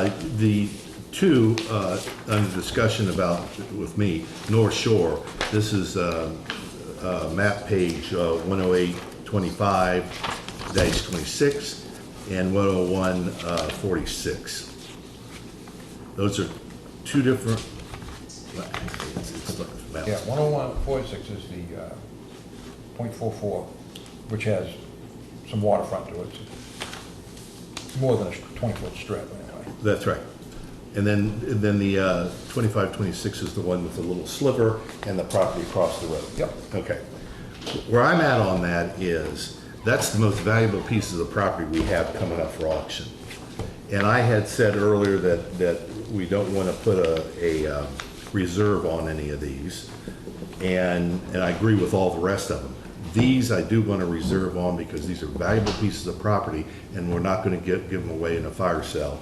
right. The two, under discussion about, with me, North Shore, this is map page 10825-26 and 10146. Those are two different, Yeah, 101.46 is the .44, which has some waterfront to it. It's more than a 20-foot strip anyway. That's right. And then the 2526 is the one with the little sliver and the property across the road. Yep. Okay. Where I'm at on that is, that's the most valuable piece of the property we have coming up for auction. And I had said earlier that we don't want to put a reserve on any of these. And I agree with all the rest of them. These I do want to reserve on because these are valuable pieces of property and we're not going to give them away in a fire sale.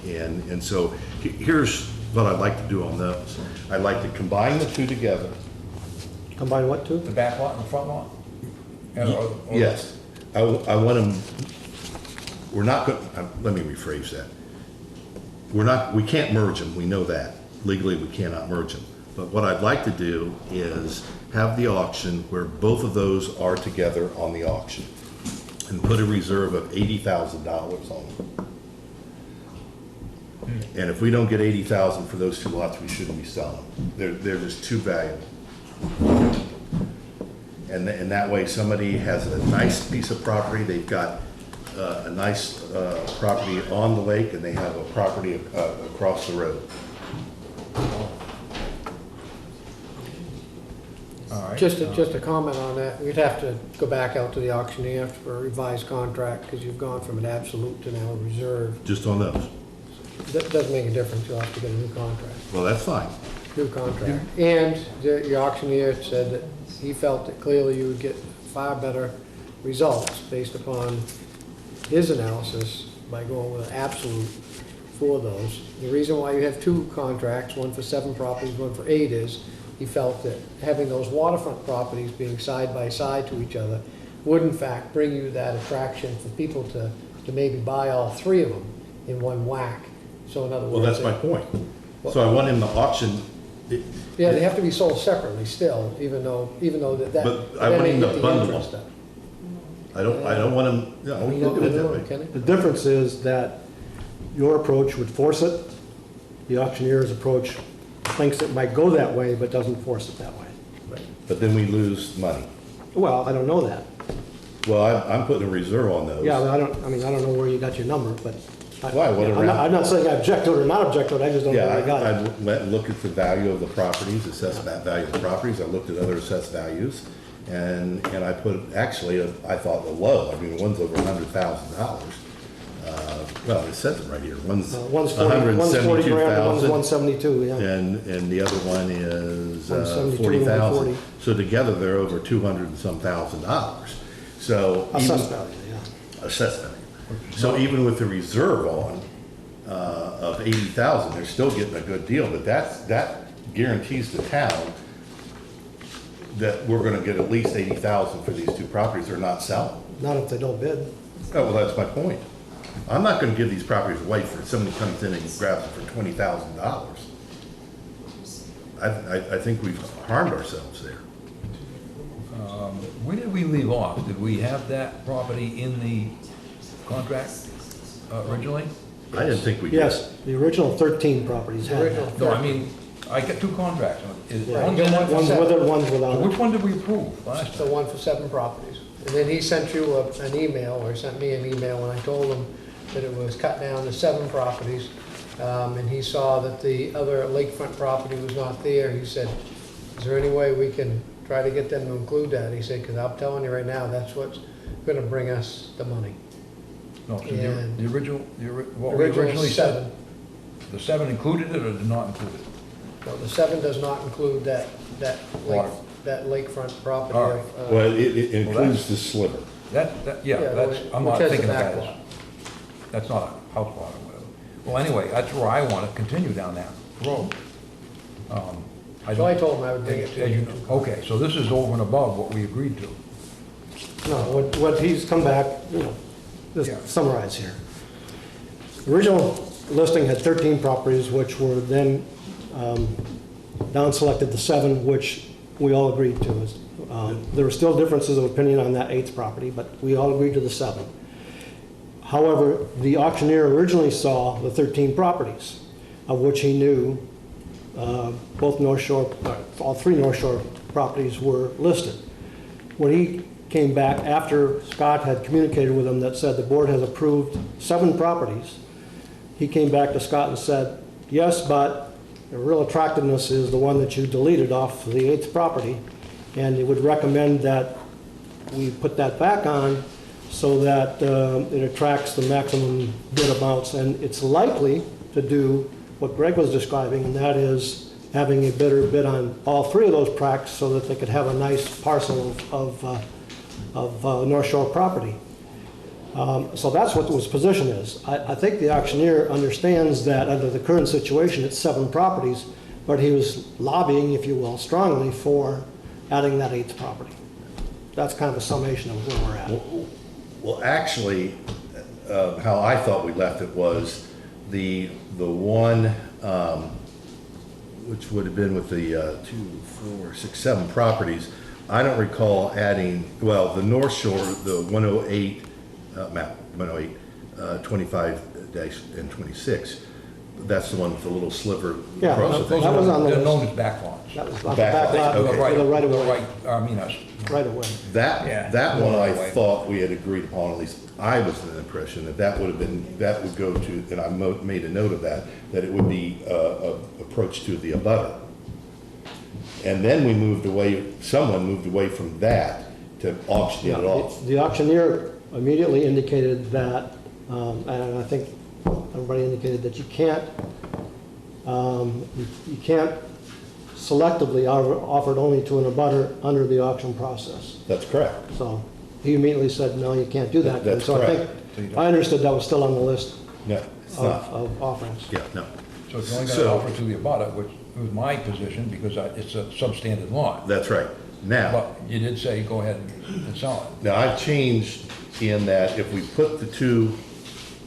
And so here's what I'd like to do on those. I'd like to combine the two together. Combine what two? The back lot and the front lot? Or- Yes, I want them, we're not going, let me rephrase that. We can't merge them, we know that. Legally, we cannot merge them. But what I'd like to do is have the auction where both of those are together on the auction and put a reserve of $80,000 on them. And if we don't get 80,000 for those two lots, we shouldn't be selling them. They're just too valuable. And that way, somebody has a nice piece of property, they've got a nice property on the lake, and they have a property across the road. All right. Just a comment on that, we'd have to go back out to the auctioneer for a revised contract, because you've gone from an absolute to now a reserve. Just on those. That doesn't make a difference, you'll have to get a new contract. Well, that's fine. New contract. And your auctioneer said that he felt that clearly you would get far better results based upon his analysis by going with an absolute for those. The reason why you have two contracts, one for 7 properties, one for 8, is he felt that having those waterfront properties being side by side to each other would in fact bring you that attraction for people to maybe buy all 3 of them in one whack. So in other words. Well, that's my point. So I want him to auction. Yeah, they have to be sold separately still, even though that. But I want him to then they get the bundle interest them. up. I don't want him, yeah, we You can look at it that know, way. Kenny? The difference is that your approach would force it. The auctioneer's approach thinks it might go that way, but doesn't force it that way. But then we lose money. Well, I don't know that. Well, I'm putting a reserve on those. Yeah, I don't know where you got your number, but. Why, what around- I'm not saying I object to it or not object to it, I just don't know Yeah, where you got it. I went and looked at the value of the properties, assessed that value of the properties, I looked at other assessed values, and I put, actually, I thought the low, I mean, one's over $100,000. Well, it says it right here, one's One's 40 grand, and one's 172,000, 172, yeah. and the other one is 172, 40,000. 140. So together, they're over 200 and some $1,000. So. Assessed even- value, yeah. Assessed value. So even with the reserve on, of 80,000, they're still getting a good deal, but that guarantees the town that we're gonna get at least 80,000 for these two properties they're not selling. Not if they don't bid. Oh, well, that's my point. I'm not gonna give these properties away for, somebody comes in and grabs them for $20,000. I think we've harmed ourselves there. Where did we leave off? Did we have that property in the contract originally? I didn't think we did. Yes, the original 13 properties had Original. that. No, I mean, I got 2 contracts. Is Yeah, one's you in got it? one One's with it, one's without So it. which one did we approve last The time? one for 7 properties. And then he sent you an email, or sent me an email, and I told him that it was cut down to 7 properties. And he saw that the other lakefront property was not there. He said, is there any way we can try to get them to include that? He said, because I'm telling you right now, that's what's gonna bring us the money. No, so And- the original, what we Original originally 7. said, the 7 included it or did not include it? Well, the 7 does not include that lake, Water. that lakefront property All right. of. Well, it includes the sliver. Yeah, Yeah, that's, I'm which not has the thinking of back that as, lot. that's not a house lot or whatever. Well, anyway, that's where I want to continue down that road. So I don't- told him I would bring it to as you. know- Okay, so this is over and above what we agreed to. No, what he's come back, Yeah. just summarize here. Original listing had 13 properties, which were then down selected to 7, which we all agreed to. There were still differences of opinion on that 8th property, but we all agreed to the 7. However, the auctioneer originally saw the 13 properties, of which he knew both North Shore, all 3 North Shore properties were listed. When he came back after Scott had communicated with him that said the board has approved 7 properties, he came back to Scott and said, yes, but the real attractiveness is the one that you deleted off the 8th property, and he would recommend that we put that back on so that it attracts the maximum bid amounts, and it's likely to do what Greg was describing, and that is having a bidder bid on all 3 of those tracts so that they could have a nice parcel of North Shore property. So that's what his position is. I think the auctioneer understands that under the current situation, it's 7 properties, but he was lobbying, if you will, strongly for adding that 8th property. That's kind of a summation of where we're at. Well, actually, how I thought we left it was the one which would have been with the 7 properties, I don't recall adding, well, the North Shore, the 108, map 108, 25-26, that's the one with the little sliver Yeah, across the that thing. was on the They're list. known as back lots. That was on the Back back lot, lot, okay. with a right of The way, right right away. Yeah. That one I Right. thought we had agreed upon, at least I was in the impression that that would have been, that would go to, and I made a note of that it would be approach to the abutter. And then we moved away, someone moved away from that to auction it off. The auctioneer immediately indicated that, and I think everybody indicated that you can't selectively offer it only to an abutter under the auction process. That's correct. So he immediately said, no, you can't do that. That's So I correct. think, I understood that was still on the list No, it's not. of offerings. Yeah, no. So if you're only So- gonna offer to the abutter, which was my position, because it's a substandard lot. That's right. Now, But you did say, go ahead and sell it. now I've changed in that if we put the two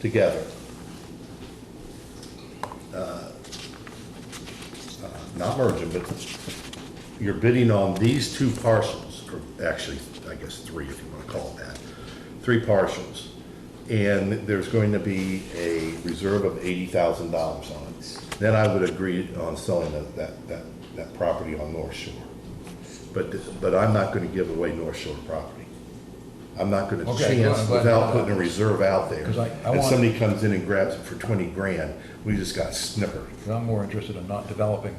together, not merge them, but you're bidding on these 2 parcels, or actually, I guess 3 if you want to call it that, 3 parcels. And there's going to be a reserve of $80,000 on it. Then I would agree on selling that property on North Shore. But I'm not going to give away North Shore property. I'm not going to Okay, chance I'm glad you without know putting a that. reserve out there. 'Cause I And want- somebody comes in and grabs it for 20 grand, we just got snippered. And I'm more interested in not developing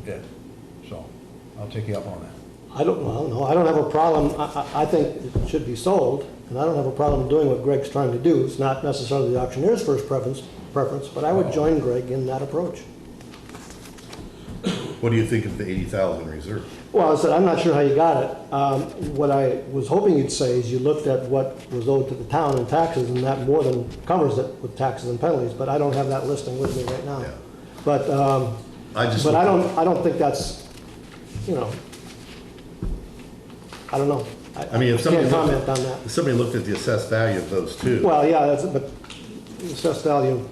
it, so I'll take you up on that. I don't have a problem, I think it should be sold, and I don't have a problem doing what Greg's trying to do. It's not necessarily the auctioneer's first preference, but I would join Greg in that approach. What do you think of the 80,000 reserve? Well, I said, I'm not sure how you got it. What I was hoping you'd say is you looked at what was owed to the town in taxes, and that more than covers it with taxes and penalties, but I don't have that listing with me right now. Yeah. But, I just but I looked don't think that's, you know, I don't know. I mean, if somebody can't comment looked, on that. if somebody looked at the assessed value of those 2, Well, yeah, but assessed value,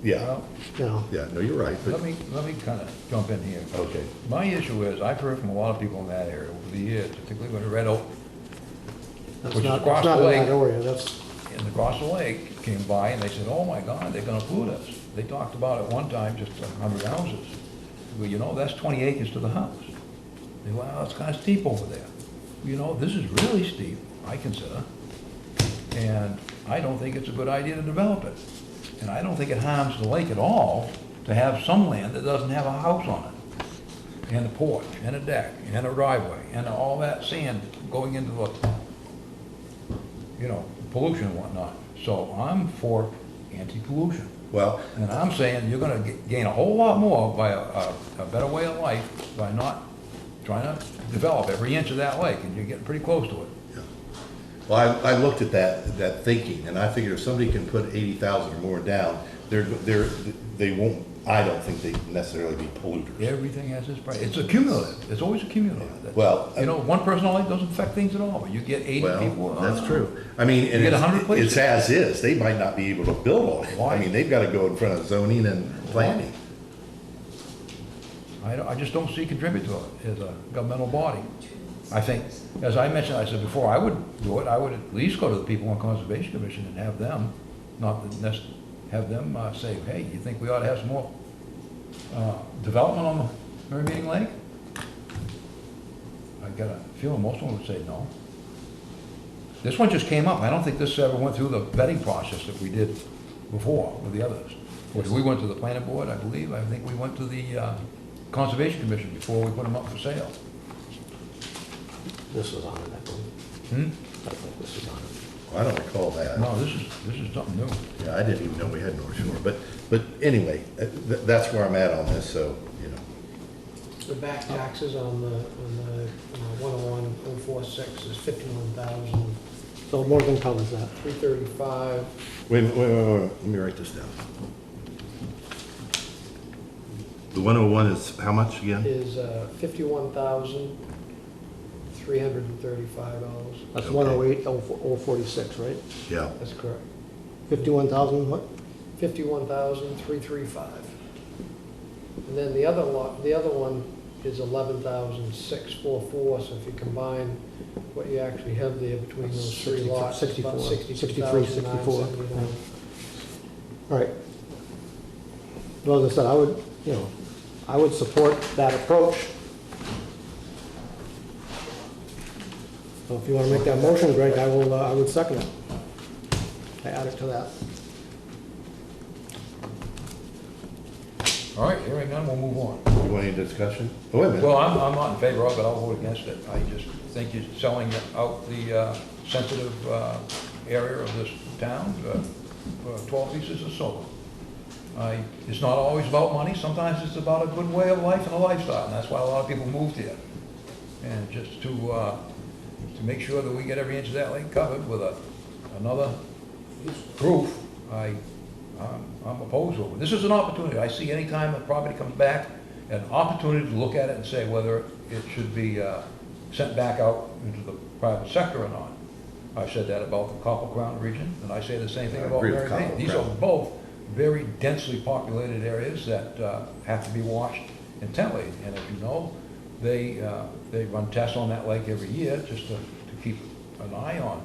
yeah, Well, you know, yeah, no, you're right, but, let me kind of jump in here. okay. My issue is, I've heard from a lot of people in that area over the years, particularly when Red Oak that's Which is not, across that's not the in that lake. area, that's, and across the lake came by and they said, oh my God, they're gonna pollute us. They talked about it one time, just 100 houses. Well, you know, that's 20 acres to the house. They went, well, it's kind of steep over there. You know, this is really steep, I consider. And I don't think it's a good idea to develop it. And I don't think it harms the lake at all to have some land that doesn't have a house on it. And a porch, and a deck, and a driveway, and all that sand going into the, you know, pollution and whatnot. So I'm for anti-pollution. Well, And I'm saying you're gonna gain a whole lot more by a better way of life by not trying to develop every inch of that lake, and you're getting pretty close to it. well, I looked at that thinking, and I figured if somebody can put 80,000 or more down, they won't, I don't think they necessarily be polluters. Everything has its price. It's accumulative. It's always accumulative. Well, You know, one person only doesn't affect things at all, but you get 80 people. Well, that's true. I mean, and You get 100 places. it's as is, they might not be able to build on it. Why? I mean, they've got to go in front of zoning and planning. I just don't see contribute to it as a governmental body. I think, as I mentioned, I said before, I would do it, I would at least go to the people on Conservation Commission and have them, have them say, hey, you think we ought to have some more development on the Merry Meeting Lake? I got a feeling most of them would say no. This one just came up. I don't think this ever went through the vetting process that we did before with the others. Which we went to the planning board, I believe. I think we went to the Conservation Commission before we put them up for sale. this was on it, I believe. Hmm? I think this was on it. I don't recall that. No, this is something new. Yeah, I didn't even know we had North Shore, but anyway, that's where I'm at on this, so, you know. The back taxes on the 101,046 is 51,335. So more than covers that. Wait, let me write this down. The 101 is how much again? Is $51,335. That's Okay. 108, 046, right? Yeah, That's correct. 51,000 what? 51,335. And then the other one is 11,644, so if you combine what you actually have there between those three lots, it's about 62,979. All right. Well, as I said, I would support that approach. So if you want to make that motion, Greg, I would second it. I add it to that. All right, hearing none, we'll move on. You want any discussion? Oh, wait a minute. Well, I'm not in favor of it, I'll vote against it. I just think you're selling out the sensitive area of this town for 12 pieces of silver. It's not always about money, sometimes it's about a good way of life and a lifestyle, and that's why a lot of people moved here. And just to make sure that we get every inch of that lake covered with another roof, I'm opposed to it. This is an opportunity. I see any time a property comes back, an opportunity to look at it and say whether it should be sent back out into the private sector or not. I've said that about the Copper Crown region, and I say the same thing I about agree with Mary Bay. Copper These Crown. are both very densely populated areas that have to be watched intently. And as you know, they run tests on that lake every year just to keep an eye on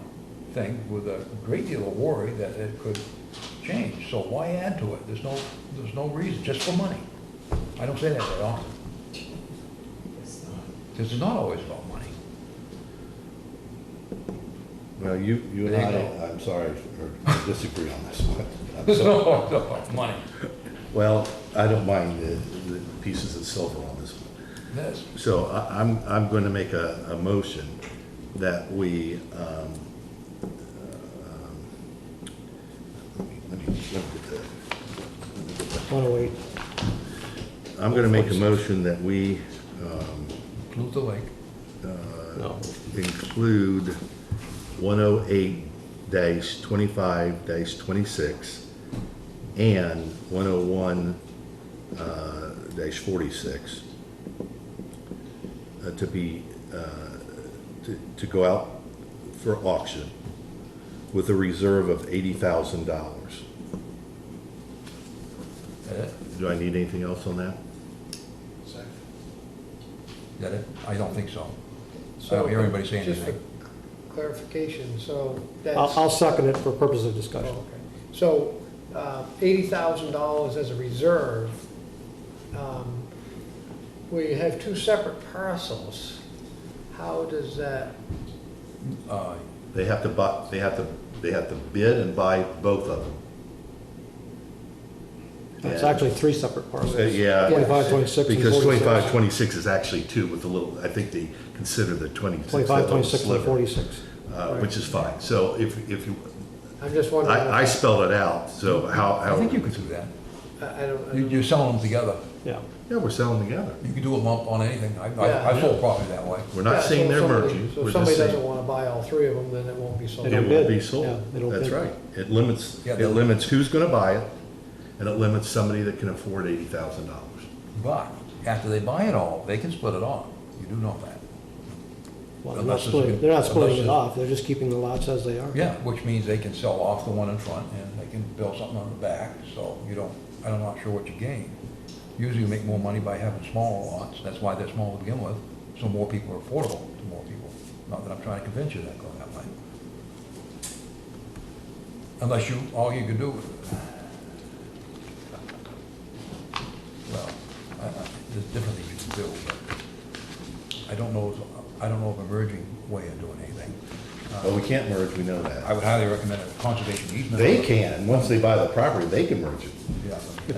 things with a great deal of worry that it could change. So why add to it? There's no reason, just for money. I don't say that very often. Because it's not always about money. Well, you and There you I, go. I'm sorry, disagree on this one. I'm It's sorry. not about money. Well, I don't mind the pieces of silver on this one. Yes. So I'm going to make a motion that we, let me get the. 108. I'm going to make a motion that we Include the lake. No. include 108-25-26 and 101-46 to be, to go out for auction with a reserve of $80,000. Do I need anything else on that? That it? I don't think so. I don't hear anybody saying Just anything. for clarification, so that's. I'll second it for purpose of discussion. Oh, okay. So, $80,000 as a reserve, where you have two separate parcels, how does that, They have to buy, they have to bid and buy both of them. It's actually three separate parcels. Yeah. 25, 26, and Because 46. 25, 26 is actually two with a little, I think they consider the 26. 25, that little 26, and sliver, 46. Which is fine. So if you, I'm just wondering. I spelled it out, so how. I think you could do that. I don't. You're selling them together. Yeah. Yeah, we're selling together. You could do them up on anything. I Yeah. sold property that way. We're not Yeah, saying so they're somebody- merging. So We're if just somebody doesn't saying want to buy all three of them, then it won't be sold. They it don't won't bid. be sold. Yeah, they don't That's bid. right. It limits, Yeah, it limits who's gonna buy it, and it limits somebody that can afford $80,000. But after they buy it all, they can split it off. You do know that. Well, Unless it's they're not splitting unless it off, they're just keeping the lots as they are. Yeah, which means they can sell off the one in front and they can build something on the back, so I'm not sure what you gain. Usually you make more money by having smaller lots, that's why they're small to begin with, so more people are affordable to more people. Not that I'm trying to convince you that going that way. Unless all you can do, well, there's different things you can do, but I don't know of a merging way of doing anything. But we can't merge, we know I that. would highly recommend a conservation easement. They can, once they buy the property, they can merge it. Yeah. The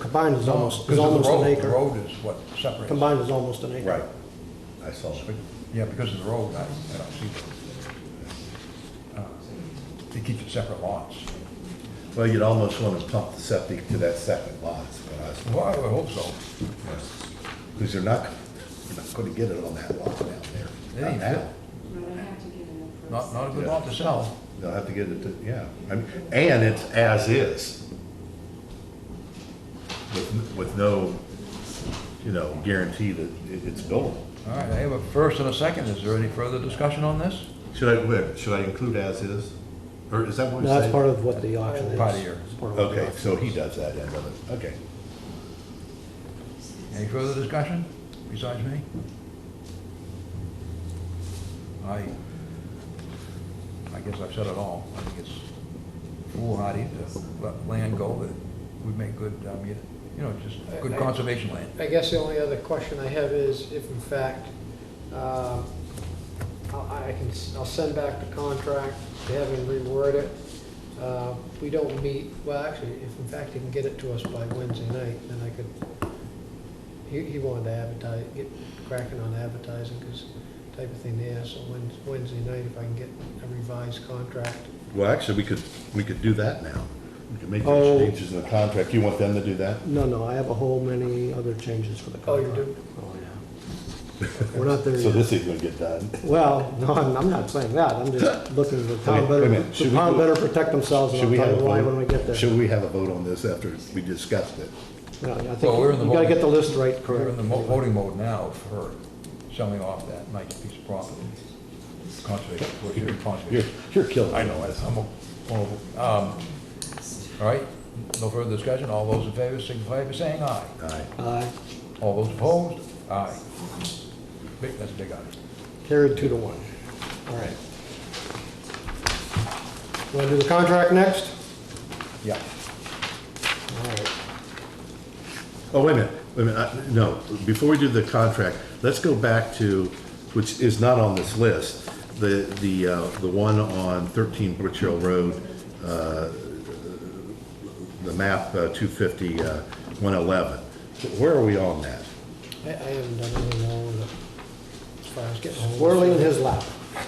combined is almost Because of the an road, the acre. road is what separates. Combined is almost an acre. Right. I saw that. Yeah, because of the road, I don't see that. They keep it separate lots. Well, you'd almost want to pump the septic to that second lot, is what I was. Well, I would hope so. Because you're not going to get it on that lot down there. It Not ain't now. fit. Well, they have to get it in first. Not a good Yeah. lot to sell. They'll have to get it to, yeah. And it's as is. With no, guarantee that it's buildable. All right, I have a first and a second. Is there any further discussion on this? Should I include as is? Or is that what No, you that's say? part of what the auction is. Part of your- It's part of what the Okay, auction so is. he does that end of it. Okay. Any further discussion besides me? I guess I've said it all. I think it's foolhardy to let land go that would make good, just good conservation land. I guess the only other question I have is if in fact, I'll send back the contract, to have him reword it. We don't meet, well, actually, if in fact he can get it to us by Wednesday night, then I could, he wanted to advertise, get cracking on advertising, because type of thing there, so Wednesday night, if I can get a revised contract. Well, actually, we could do that now. We could make Oh. those changes in the contract. You want them to do that? No, I have a whole many other changes for the Oh, contract. you do? Oh, yeah. We're not there So yet. this ain't gonna get done. Well, no, I'm not saying that, I'm just looking at the town Wait a better, minute. Should the we town do- better protect themselves, and Should I'll we tell have you a why vote? when we get there. Should we have a vote on this after we discussed it? Yeah, I think Well, we're in the you gotta voting- get the list right, We're correct. in the voting mode now for selling off that nice piece of property. Conservation, You're, conservation. you're killing. I know, all right, no further discussion, all those in favor signify by saying aye. Aye. All those opposed, aye. That's a big aye. Carried 2-1. All right. Want to do the contract next? Yeah. All right. Oh, wait a minute, no, before we do the contract, let's go back to, which is not on this list, the one on 13 Butch Hill Road, the map 250, 111. Where are we on that? I haven't done anything wrong with it, as far as getting hold of it. Squarely in his lap.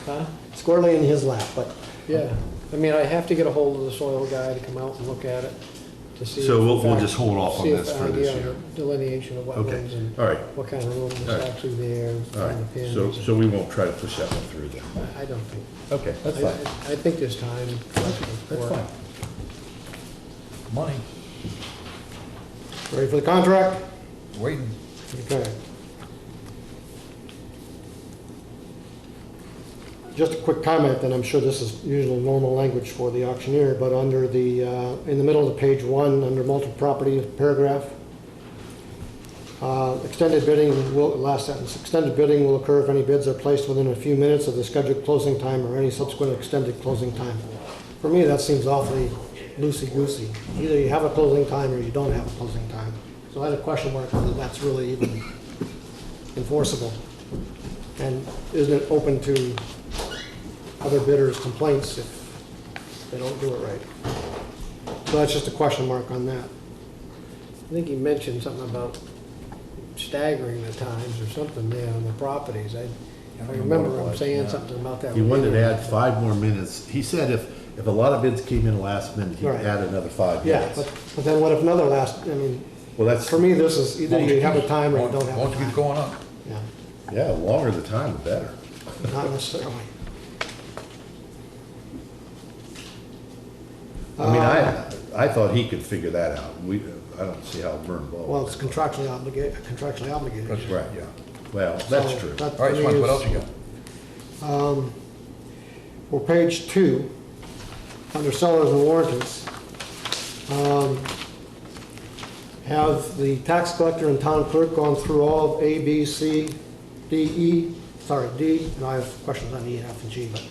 Huh? Squarely in his lap, but Yeah, I mean, I have to get a hold of the soil guy to come out and look at it, to see. So if, in we'll fact- just hold off on see if this for the this idea year. of Delineation of Okay, wetlands and all right, what kind of room is All right. actually there, all and the right. So, pins. so we won't try to push that one through then. I don't think, Okay, that's I fine. I think there's time. That's fine. Money, ready for the contract? waiting. Okay. Just a quick comment, and I'm sure this is usual normal language for the auctioneer, but under the, in the middle of page 1, under multiple property paragraph, extended bidding will, last sentence, extended bidding will occur if any bids are placed within a few minutes of the scheduled closing time or any subsequent extended closing time. For me, that seems awfully loosey-goosey. Either you have a closing time or you don't have a closing time. So I had a question mark whether that's really even enforceable. And isn't it open to other bidders' complaints if they don't do it right? So that's just a question mark on that. I think he mentioned something about staggering the times or something there on the properties. I remember him saying something about that. He wanted to add 5 more minutes. He said if a lot of bids came in last minute, he'd Right. add another 5 Yeah, minutes. but then what if another last, I mean, Well, that's, for me, this is either you have a time or you don't have Once a it keeps time. going up. Yeah, yeah, the longer the time, the better. not necessarily. I mean, I thought he could figure that out. I don't see how Vern Ball. Well, it's contractually obligated. That's right, yeah. Well, that's So true. that All right, to me Spence, what is- else you got? For page 2, under sellers and warranties, have the tax collector and town clerk gone through all of A, B, C, D, E, sorry, D, and I have questions on E, F, and G, but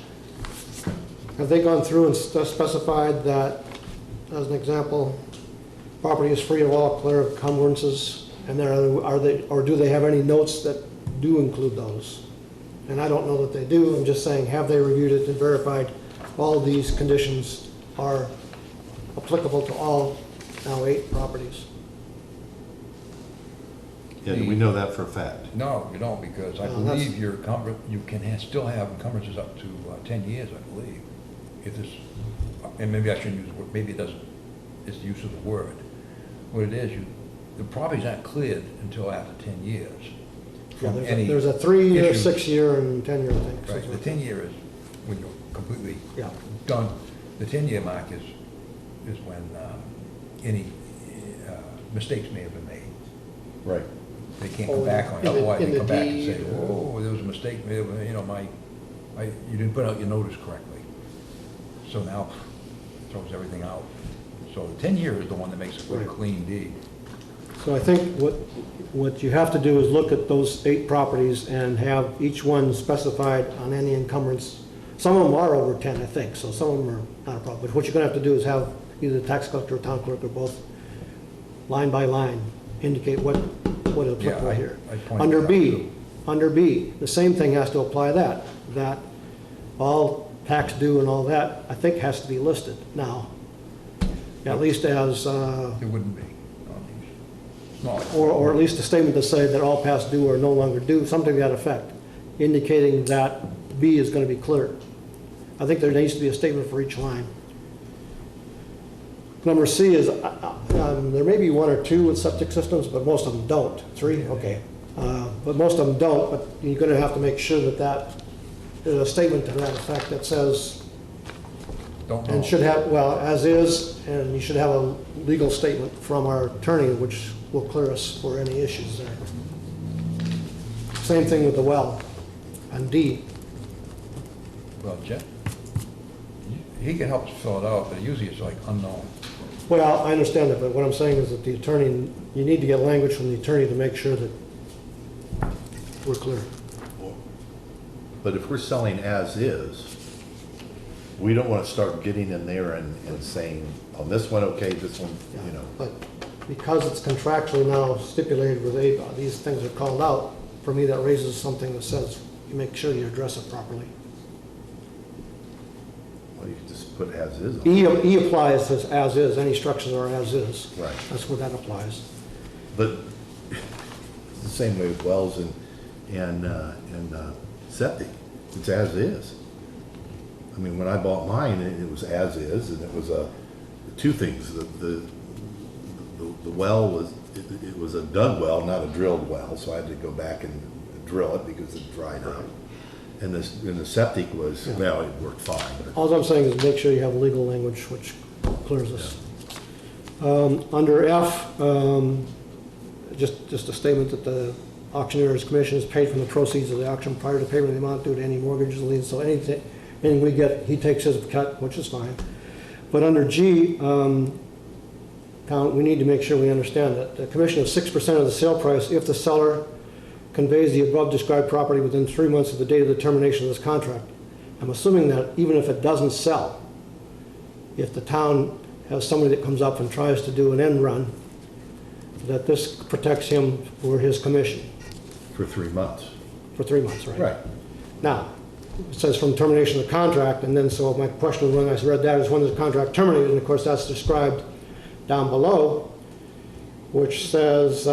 have they gone through and specified that, as an example, property is free of all clear encumbrances, and there are they, or do they have any notes that do include those? And I don't know that they do, I'm just saying, have they reviewed it and verified all of these conditions are applicable to all now 8 properties? Yeah, do we know that for a fact? No, you don't, because I No, that's- believe your you can still have encumbrances up to 10 years, I believe. If this, and maybe I shouldn't use the word, maybe it doesn't, it's the use of the word. What it is, the property's not cleared until after 10 years. Yeah, From any there's a 3-year, issue. 6-year, and 10-year thing. Right, the 10-year is when you're completely Yeah, done. The 10-year mark is when any mistakes may have been made. Right. They can't come back on it, in the- otherwise in they the come back and say, deed, oh, there was a mistake, made, you didn't put out your notice correctly. So now it throws everything out. So the 10-year is the one that makes a good Right. clean deed. So I think what you have to do is look at those 8 properties and have each one specified on any encumbrance. Some of them are over 10, I think, so some of them are not a problem. But what you're gonna have to do is have either the tax collector or town clerk or both, line by line, indicate what is applicable Yeah, here. I pointed Under that out, B, too. under B, the same thing has to apply that all tax due and all that, I think, has to be listed now. At least as, It wouldn't be on these smaller. or at least a statement to say that all past due are no longer due, something to that effect, indicating that B is going to be cleared. I think there needs to be a statement for each line. Number C is, there may be 1 or 2 with septic systems, but most of them don't. 3, okay. But most of them don't, but you're going to have to make sure that there's a statement to that effect that says, Don't know. and should have, well, as is, and you should have a legal statement from our attorney, which will clear us for any issues there. Same thing with the well on D. Well, Jeff, he can help us fill it out, but usually it's like unknown. Well, I understand that, but what I'm saying is that the attorney, you need to get language from the attorney to make sure that we're clear. But if we're selling as is, we don't want to start getting in there and saying, on this one, okay, this one, you know. But because it's contractually now stipulated with ABA, these things are called out, for me, that raises something that says, you make sure you address it properly. Well, you can just put as is on. E applies as is, any structures are as is. Right. That's where that applies. But it's the same way with wells and septic. It's as is. I mean, when I bought mine, it was as is, and it was 2 things. The well was, it was a dug well, not a drilled well, so I had to go back and drill it because it dried up. And the septic was, well, it worked fine, but All I'm saying is make sure you have legal language which clears us. Under F, just a statement that the auctioneer's commission is paid from the proceeds of the auction prior to payment of the amount due to any mortgages, liens, so anything we get, he takes his cut, which is fine. But under G, we need to make sure we understand that the commission of 6% of the sale price if the seller conveys the above described property within 3 months of the date of the termination of this contract. I'm assuming that even if it doesn't sell, if the town has somebody that comes up and tries to do an end run, that this protects him for his commission for 3 months. for 3 months, right? Right. Now, it says from termination of the contract, and then so my question when I read that is when is the contract terminated? And of course, that's described down below, which says,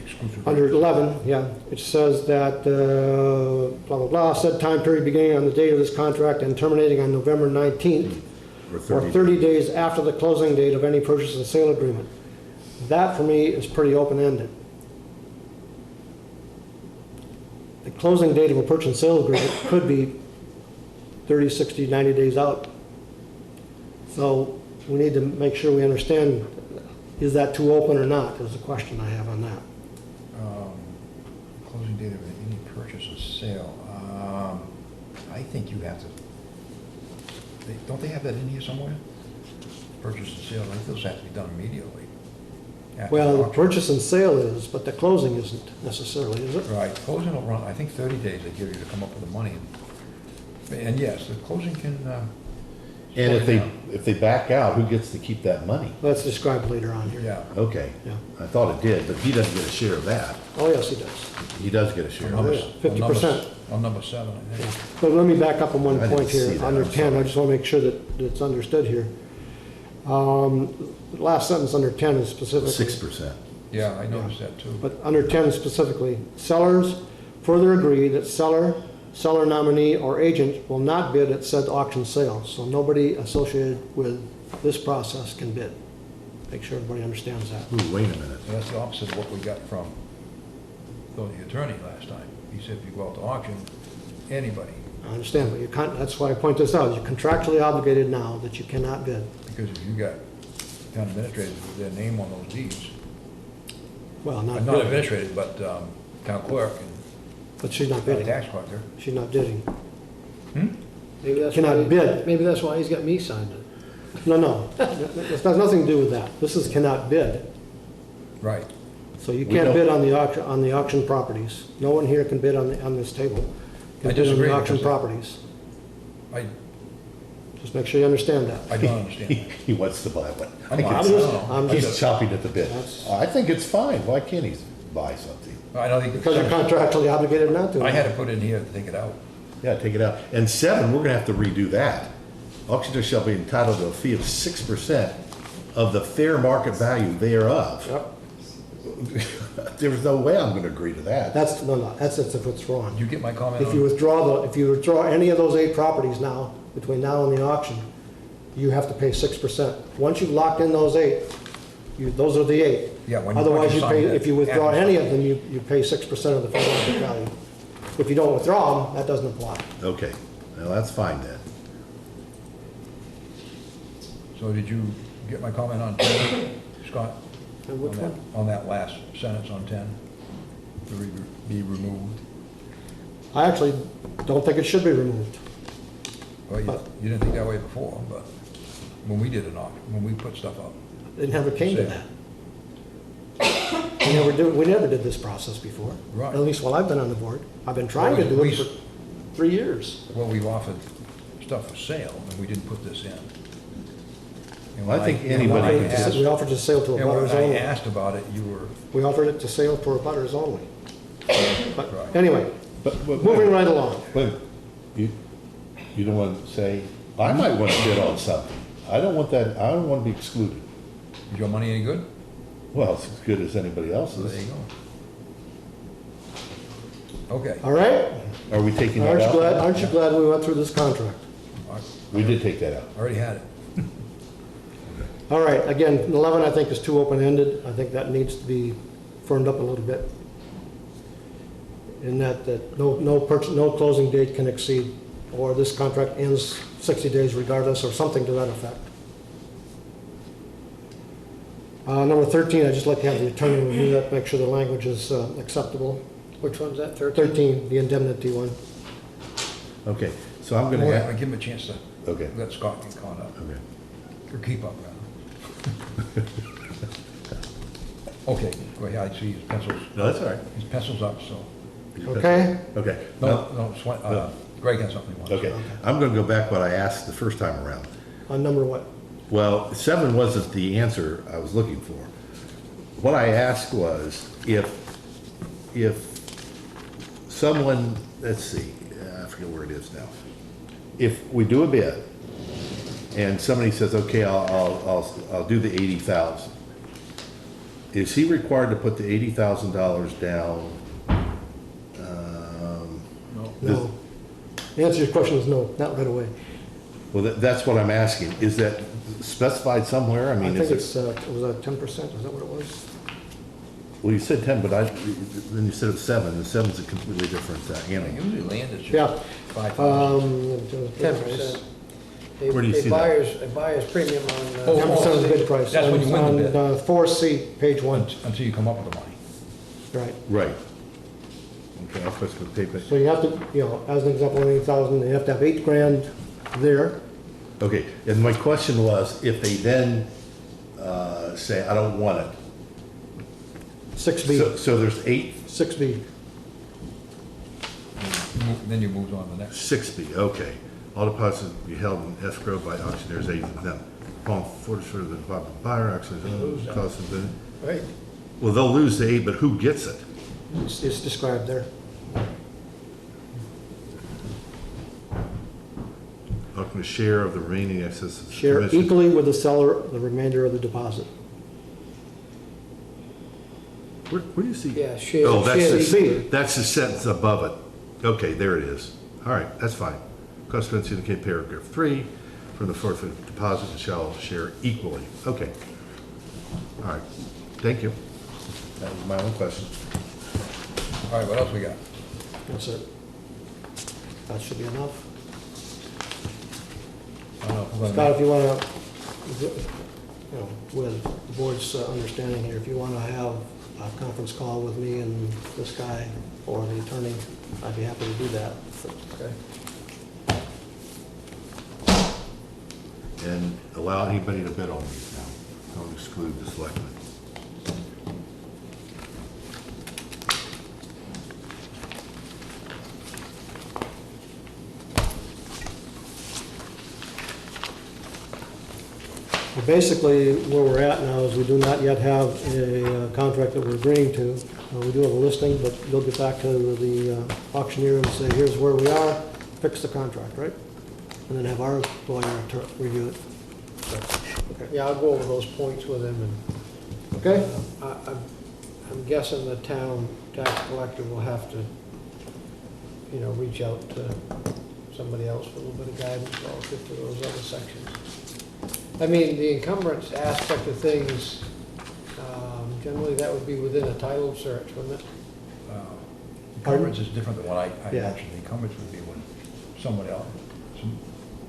Exclusive. under 11, yeah, it says that, blah, blah, blah, said time period beginning on the date of this contract and terminating on November 19th, or 30 days after the closing date of any purchase and sale agreement. That, for me, is pretty open-ended. The closing date of a purchase and sale agreement could be 30, 60, 90 days out. So we need to make sure we understand, is that too open or not, is the question I have on that. Closing date of any purchase or sale. I think you have to, don't they have that in here somewhere? Purchase and sale, I think those have to be done immediately. after Well, the auction. purchase and sale is, but the closing isn't necessarily, is it? Right, closing will run, I think 30 days they give you to come up with the money. And yes, the closing can, And if they back out, who gets to keep that money? That's described later on here. yeah. Okay. Yeah. I thought it did, but he doesn't get a share of that. Oh, yes, he does. He does get a share On of number- it. 50%. On number 7, I think. But let me back up on one I didn't point see here, that, under I'm 10, I sorry. just want to make sure that it's understood here. The last sentence under 10 is specifically. 6%. Yeah, I noticed that too. But under 10 specifically, sellers further agree that seller nominee, or agent will not bid at said auction sale. So nobody associated with this process can bid. Make sure everybody understands that. Ooh, wait a minute. So that's the opposite of what we got from the attorney last time. He said if you go out to auction, anybody, I understand, but you can't, that's why I point this out. You're contractually obligated now that you cannot bid. because if you got town administrators with their name on those deeds, Well, not not bidding, administrators, but town clerk but she's not and county bidding. tax collector. She's not bidding. Maybe that's Cannot why- bid. Maybe that's why he's got me signed it. No, no, this has nothing to do with that. This is cannot bid. Right. So you We can't don't- bid on the auction properties. No one here can bid on this table. Can I bid on disagree, the auction because- properties. I, Just make sure you understand that. I don't understand. He wants to buy one. I I'm think not- it's- I don't know. I'm He's just, chopping at the bit. That's- I think it's fine. Why can't he buy something? I don't think. because you're contractually obligated not to. I had to put in here to take it out. Yeah, take it out. And 7, we're gonna have to redo that. Auctioneer shall be entitled to a fee of 6% of the fair market value thereof. Yep. There's no way I'm gonna agree to that. That's, no, that's if it's wrong. Did you get my comment If you on? withdraw any of those 8 properties now, between now and the auction, you have to pay 6%. Once you've locked in those 8, those are the 8. Yeah, when you- Otherwise, once you you pay, sign it, if you withdraw after- any of them, you pay 6% of the fair market value. If you don't withdraw them, that doesn't apply. Okay, well, that's fine then. So did you get my comment on 10, Scott? And which On that- one? On that last sentence on 10, to be removed. I actually don't think it should be removed. Well, you didn't think that way before, but when we did an auction, when we put stuff up. It never came to that. We never did this process before. Right. At least while I've been on the board. I've been trying to do it for 3 years. Well, we've offered stuff for sale, and we didn't put this in. And Well, I when think and anybody when I can asked- just- We offered to sale to a And when butters I only. asked about it, you were, We offered it to sale for a butters only. But Right. anyway, But, moving right along. But you don't want to say, I might want to bid on something. I don't want that, I don't want to be excluded. is your money any good? Well, it's as good as anybody So else's. there you go. Okay. All right? Are we taking that out? Aren't you glad we went through this contract? We did take that out. I already had it. All right, again, 11 I think is too open-ended. I think that needs to be firmed up a little bit. In that no closing date can exceed, or this contract ends 60 days regardless, or something to that effect. Number 13, I'd just like to have the attorney review that, make sure the language is acceptable. Which one's that, 13? 13, the indemnity one. Okay, so I'm gonna, Well, I give him a chance to okay, let Scott get caught up, okay. or keep up, rather. Okay, go ahead, I see his pencils. No, that's all right. His pencil's up, so. Okay? Okay. No, Greg has something he wants. Okay, I'm gonna go back what I asked the first time around. On number what? Well, 7 wasn't the answer I was looking for. What I asked was if someone, let's see, I forget where it is now. If we do a bid and somebody says, okay, I'll do the 80,000, is he required to put the $80,000 down? No. The answer to your question is no, not right away. Well, that's what I'm asking. Is that specified somewhere? I I mean, think is it? it was 10%, is that what it was? Well, you said 10, but then you said it's 7, and 7's a completely different animal. Usually land is Yeah. just 5,000. 10%. Where do you see that? A buyer's premium on, Oh, 10% of the bid price. That's when you win the bid. On 4C, page 1, Until you come up with the money. right. Right. Okay, I'll put some paper. So you have to, as an example, 80,000, you have to have 8 grand there. Okay, and my question was, if they then say, I don't want it. 6B, So there's 8, 6B. Then you move on to the next. 6B, okay. All deposits be held in escrow by auctioneers agent of them. Upon forfeiture of the deposit buyer, actually, cost of the, right, well, they'll lose the 8, but who gets it? It's described there. Auctioneer's share of the remaining excess of Share commission. equally with the seller the remainder of the deposit. Where do you see? yeah, share. Oh, share. that's the sentence above it. Okay, there it is. All right, that's fine. Consequence indicate paragraph 3, from the forfeit deposit and shall share equally. Okay. All right, thank you. That was my own question. All right, what else we got? That's it. That should be enough. I don't know if we're gonna Scott, if you want to, with the board's understanding here, if you want to have a conference call with me and this guy or the attorney, I'd be happy to do that. Okay. And allow anybody to bid on these now. Don't exclude the selectmen. So basically, where we're at now is we do not yet have a contract that we're agreeing to. We do have a listing, but you'll get back to the auctioneer and say, here's where we are, fix the contract, right? And then have our lawyer review it. Okay. Yeah, I'll go over those points with him, and Okay? I'm guessing the town tax collector will have to, you know, reach out to somebody else for a little bit of guidance relative to those other sections. I mean, the encumbrance aspect of things, generally that would be within a title search, wouldn't it? Encumbrance is different than what I Yeah. mentioned. Encumbrance would be when somebody else,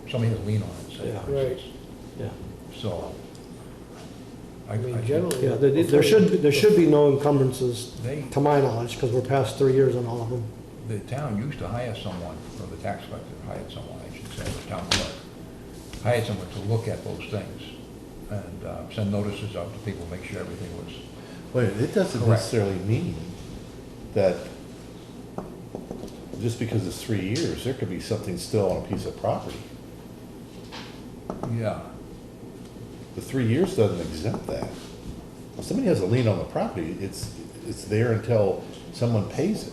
somebody has a lien on it, say, Yeah. for Right. instance. Yeah. So. I mean, generally. Yeah, there should be no encumbrances, They, to my knowledge, because we're past 3 years on all of them. the town used to hire someone, or the tax collector hired someone, I should say, the town clerk, hired someone to look at those things and send notices out to people, make sure everything was, Wait, it doesn't Correct. necessarily mean that just because it's 3 years, there could be something still on a piece of property. yeah. The 3 years doesn't exempt that. If somebody has a lien on the property, it's there until someone pays it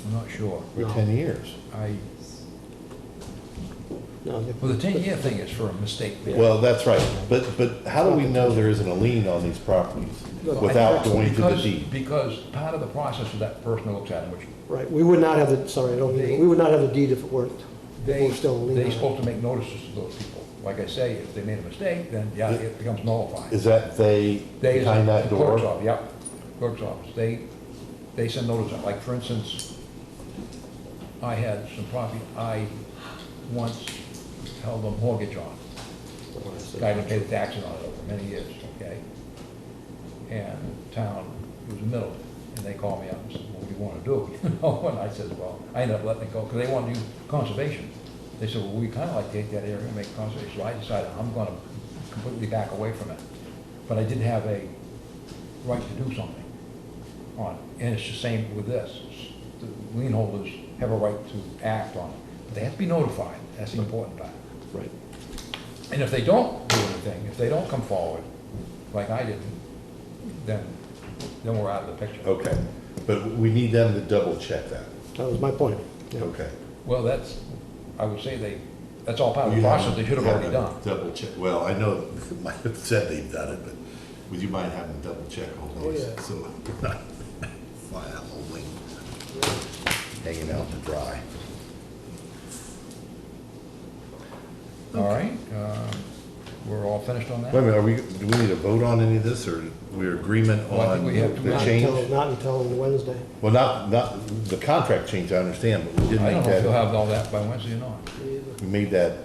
I'm not sure. for No. 10 years. No, Well, the 10-year thing is for a mistake. Well, that's right, but how do we know there isn't a lien on these properties without going to the Because- deed? Because part of the process of that person who looks at it, which Right, we would not have the, sorry, I don't mean, we would not have the deed if it weren't, if it they, were still a lien on they're it. supposed to make notices to those people. Like I say, if they made a mistake, then yeah, it becomes nullified. Is that they They, behind that the clerk's door? office, yep, clerk's office, they send notices, like for instance, I had some property I once held a mortgage on. Guy didn't pay the taxes on it over many years, okay? And the town was in the middle, and they called me up and said, what do you want to do? You know, and I said, well, I ended up letting it go, because they wanted to do conservation. They said, well, we kind of like to take that area and make conservation, so I decided I'm going to completely back away from it. But I did have a right to do something on it, and it's the same with this. The lien holders have a right to act on it, but they have to be notified, that's the important part. Right. And if they don't do anything, if they don't come forward, like I didn't, then we're out of the picture. Okay, but we need them to double check that. That was my point. Yeah. Okay. Well, I would say that's all part of the process they should have already done. Double check, well, I know, they might have said they've done it, but would you mind having them double check all those? Oh, yeah. So we're not fly out the wing, hanging out to dry. All right, we're all finished on that? Wait a minute, do we need to vote on any of this, or we're agreement Well, I think on we have to the vote. change? Not until Wednesday. Well, not, the contract change, I understand, but we did I make don't know if you'll that, have all that by Wednesday or not. we made that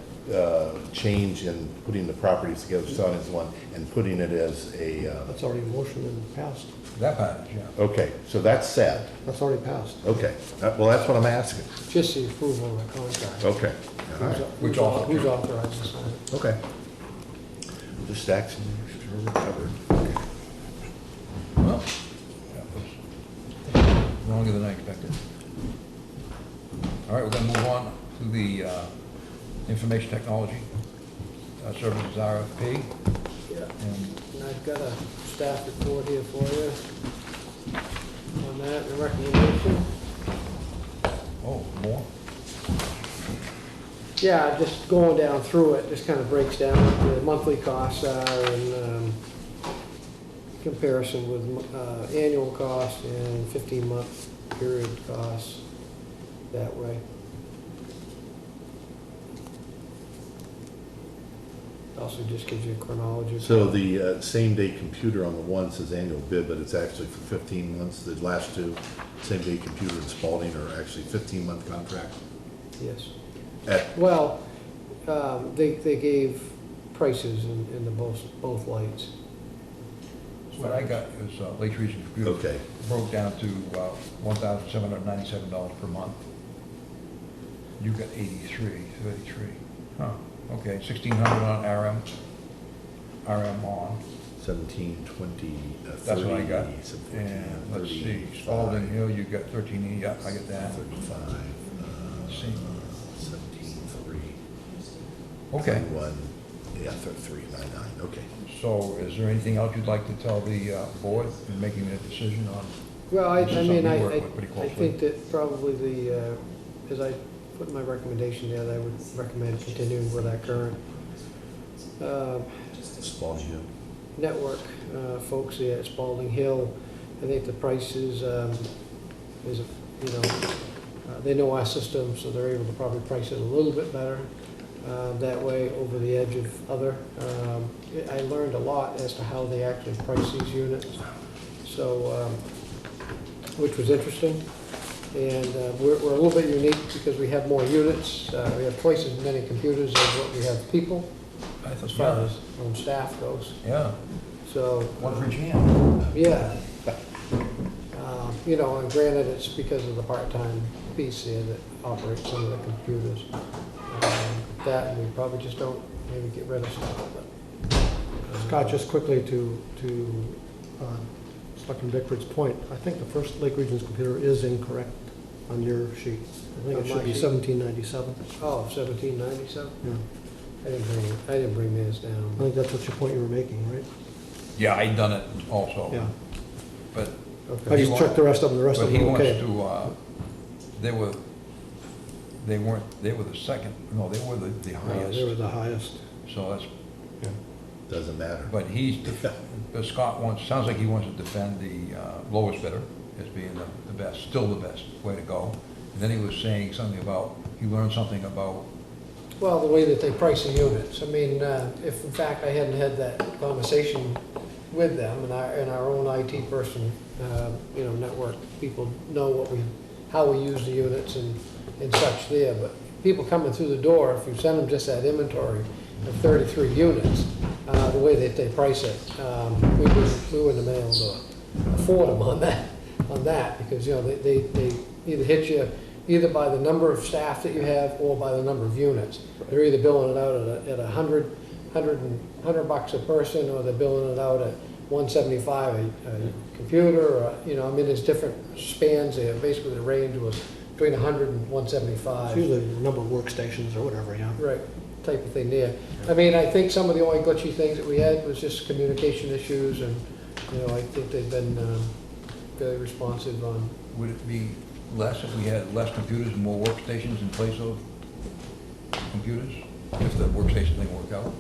change in putting the properties together, selling as one, and putting it as a, That's already motioned and passed. That part, yeah. okay, so that's set, That's already passed. okay. Well, that's what I'm asking, Just the approval of the contract. okay. All right. Which author- Who's authorized to sign it? Okay. Just action, sure we're covered. Well, that was longer than I expected. All right, we're gonna move on to the information technology services RFP. Yeah. And And I've got a staff report here for you on that, and a recommendation. oh, more? Yeah, just going down through it, just kind of breaks down what the monthly costs are in comparison with annual costs and 15-month period costs that way. Also just gives you a chronology. So the same-day computer on the one says annual bid, but it's actually for 15 months. The last two, same-day computer and Spalding are actually 15-month contracts. Yes. At, Well, they gave prices in the both lights. What I got is Lakes Region Computer. okay, Broke down to $1,797 per month. You got 33. Huh, okay, 1,600 on RM on. 17, 20, 30. That's what I got. 17, And let's see, 35, Spalding Hill, you got 1380, yeah, I get that. 35, See. 17, 3. Okay, 21, Yeah, 399, okay. So is there anything else you'd like to tell the board in making a decision on? Well, I This is mean, something I, we work I with pretty I closely. think that probably the, as I put in my recommendation there, that I would recommend continuing with our current Spalding Hill. network folks here at Spalding Hill. I think the price is, you know, they know our system, so they're able to probably price it a little bit better that way over the edge of other. I learned a lot as to how they actually price these units, so, which was interesting. And we're a little bit unique because we have more units. We have twice as many computers as what we have people, as far as staff goes. Yeah, So, one for each hand. yeah. You know, and granted, it's because of the part-time piece here that operates some of the computers. That, and we probably just don't maybe get rid of stuff, but. Scott, just quickly to Selectman Bickford's point, I think the first Lake Region's computer is incorrect on your sheet. I think On it should my be sheet? 1797. Oh, 1797? Yeah. I didn't bring theirs I down. think that's what your point you were making, right? Yeah, I done it also. Yeah. But, I Okay. just checked the rest of them, the rest but of he them wants okay. to, they were the second, no, they were the They were highest. the highest. So that's, Doesn't matter. but but Scott wants, sounds like he wants to defend the lowest bidder as being the best, still the best way to go. And then he was saying something about, he learned something about, Well, the way that they price the units. I mean, if in fact I hadn't had that conversation with them and our own IT person, you know, network people know how we use the units and such there. But people coming through the door, if you send them just that inventory of 33 units, the way that they price it, we wouldn't have been able to afford them on that because, you know, they either hit you either by the number of staff that you have or by the number of units. They're either billing it out at $100 a person, or they're billing it out at $175 a computer, or, you know, I mean, there's different spans there. Basically, the range was between 100 and 175. It's usually the number of workstations or whatever, yeah. Right, type of thing there. I mean, I think some of the only glitchy things that we had was just communication issues, and, you know, I think they've been very responsive on. would it be less if we had less computers and more workstations in place of computers? If the workstation thing worked out?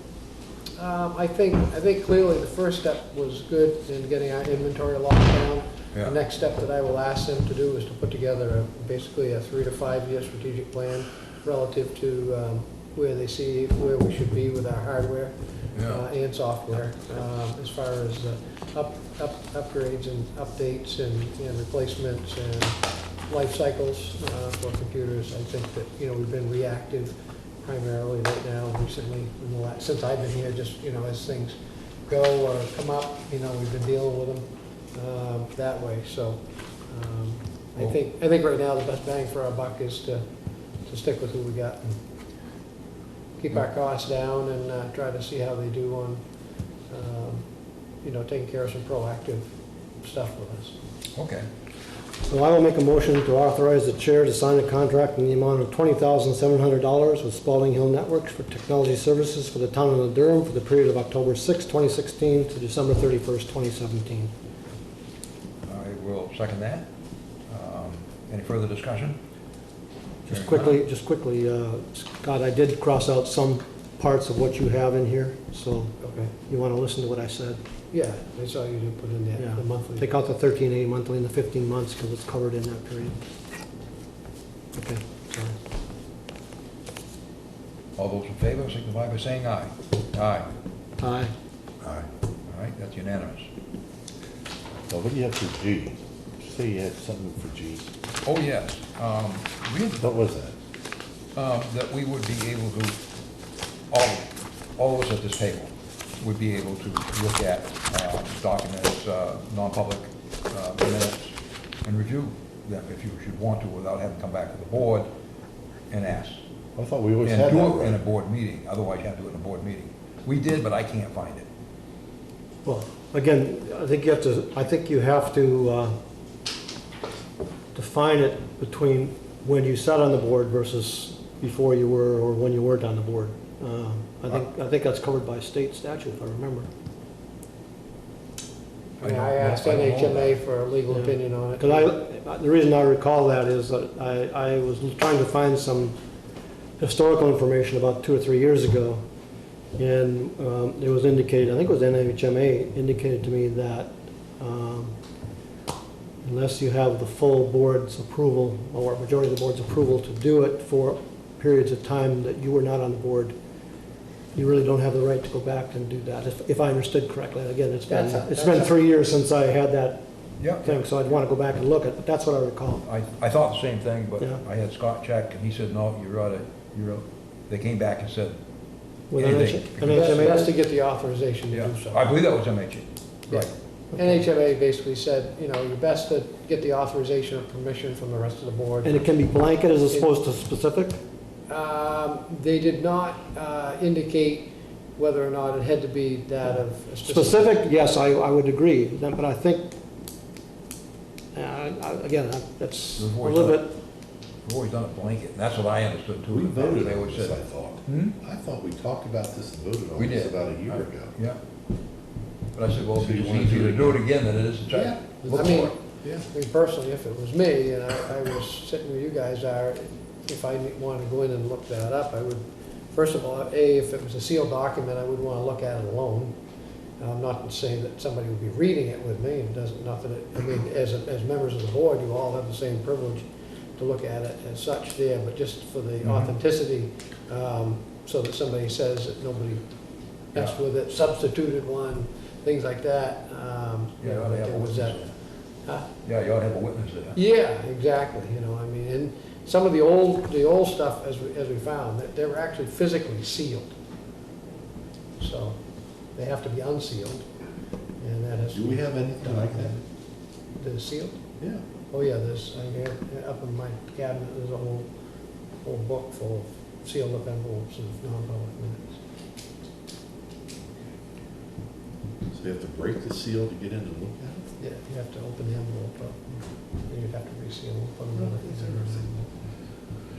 I think clearly the first step was good in getting our inventory locked down. Yeah. The next step that I will ask them to do is to put together basically a 3 to 5 year strategic plan relative to where they see where we should be with our hardware and software, as far as upgrades and updates and replacements and life cycles for computers. I think that, you know, we've been reactive primarily right now, recently, since I've been here, just, you know, as things go or come up, you know, we've been dealing with them that way. So I think right now the best bang for our buck is to stick with who we got and keep our costs down and try to see how they do on, you know, taking care of some proactive stuff with us. Okay. So I will make a motion to authorize the chair to sign a contract in the amount of $20,700 with Spalding Hill Networks for technology services for the town of Durham for the period of October 6, 2016 to December 31st, 2017. I will second that. Any further discussion? Just quickly, Scott, I did cross out some parts of what you have in here, so Okay. you want to listen to what I said? Yeah, I saw you did put in Yeah. the monthly. Take out the 13A monthly and the 15 months because it's covered in that period. Okay, sorry. All those in favor signify by saying aye. Aye. Aye. Aye. All right, that's unanimous. Well, what do you have for G? Did you say you had something for G? Oh, yes. We had What was that? that we would be able to, all of us at this table would be able to look at documents, non-public minutes, and review them if you should want to without having to come back to the board and ask. I thought we always And had that. do it in a right? board meeting, otherwise you have to do it in a board meeting. We did, but I can't find it. Well, again, I think you have to define it between when you sat on the board versus before you were, or when you weren't on the board. I think that's covered by state statute, if I remember. I mean, I asked NHMA for a legal Yeah. opinion on it. Because the reason I recall that is that I was trying to find some historical information about 2 or 3 years ago, and it was indicated, I think it was NHMA indicated to me that unless you have the full board's approval, or majority of the board's approval to do it for periods of time that you were not on the board, you really don't have the right to go back and do that, if I understood correctly. Again, it's been 3 years since I had that Yeah, thing, so I'd want to go back and look at it, but that's what I recall. I thought the same thing, but Yeah. I had Scott check, and he said, no, you're out. They came back and said, With anything. Best to get the authorization to Yeah, do so. I believe that was MHA. Right. NHMA basically said, you know, you're best to get the authorization or permission from the rest of the board. And it can be blanket as opposed to specific? They did not indicate whether or not it had to be that of a Specific, yes, I would agree, but I think, again, that's a We've always little done bit, We've always done a blanket, and that's what I understood too. We voted They on always this, I said, thought. hmm? I thought we talked about this and voted on We this did. about a year ago. Yeah. But I said, well, So it'd you be wanna easier do to it do it again? again than it is to try Yeah. to look I mean, for it. Yeah. I mean, personally, if it was me and I was sitting where you guys are, if I wanted to go in and look that up, I would, first of all, if it was a sealed document, I would want to look at it alone. I'm not saying that somebody would be reading it with me, it doesn't, not that it, I mean, as members of the board, you all have the same privilege to look at it as such there, but just for the Mhm. authenticity, so that somebody says that nobody messed with it, substituted one, things like that. Yeah, you ought to have a there was witness that. there. Huh? Yeah, you ought to have a witness there. Yeah, exactly, you know, I mean, and some of the old stuff, as we found, that they were actually physically sealed. So, they have to be unsealed, and that has to Do be. we have anything like that? They're sealed? Yeah. Oh, yeah, there's, I hear, up in my cabinet, there's a whole book full of sealed up envelopes of non-public minutes. So you have to break the seal to get in and look at it? Yeah, you have to open the envelope up, and you'd have to reseal and put them in a.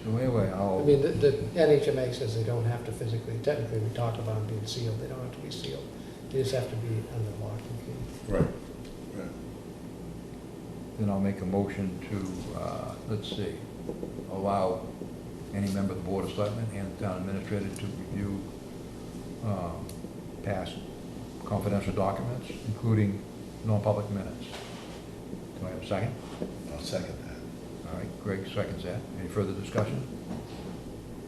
So anyway, I I'll, mean, the NHMA says they don't have to physically, technically, we talked about them being sealed, they don't have to be sealed. They just have to be under lock and key. Right. Right. then I'll make a motion to, let's see, allow any member of the Board of Selectmen and the town administrator to review past confidential documents, including non-public minutes. Do I have a second? I'll second that. All right, Greg seconds that. Any further discussion?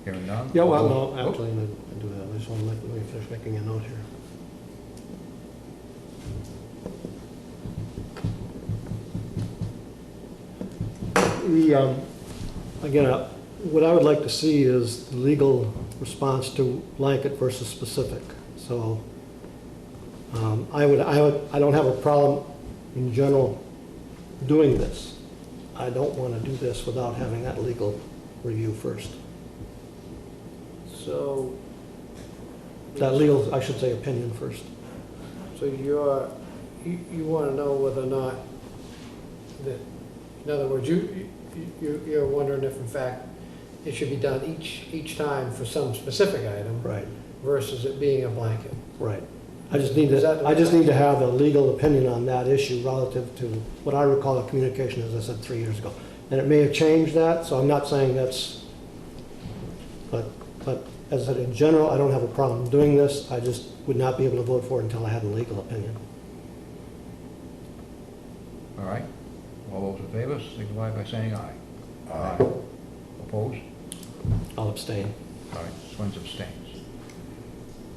Hearing none? yeah, well, All no, those- actually, I do that, I just want to let me finish making a note here. Again, what I would like to see is the legal response to blanket versus specific. So, I don't have a problem in general doing this. I don't want to do this without having that legal review first. So, That legal, I should say, opinion first. so you want to know whether or not that, in other words, you're wondering if in fact it should be done each time for some specific item Right, versus it being a blanket. right. I just need Is that to, the- I just need to have a legal opinion on that issue relative to what I recall the communication, as I said, 3 years ago. And it may have changed that, so I'm not saying that's, but as I said, in general, I don't have a problem doing this. I just would not be able to vote for it until I had a legal opinion. All right, all those in favor, signify by saying aye. Aye. Opposed? I'll abstain. All right, Swins abstains.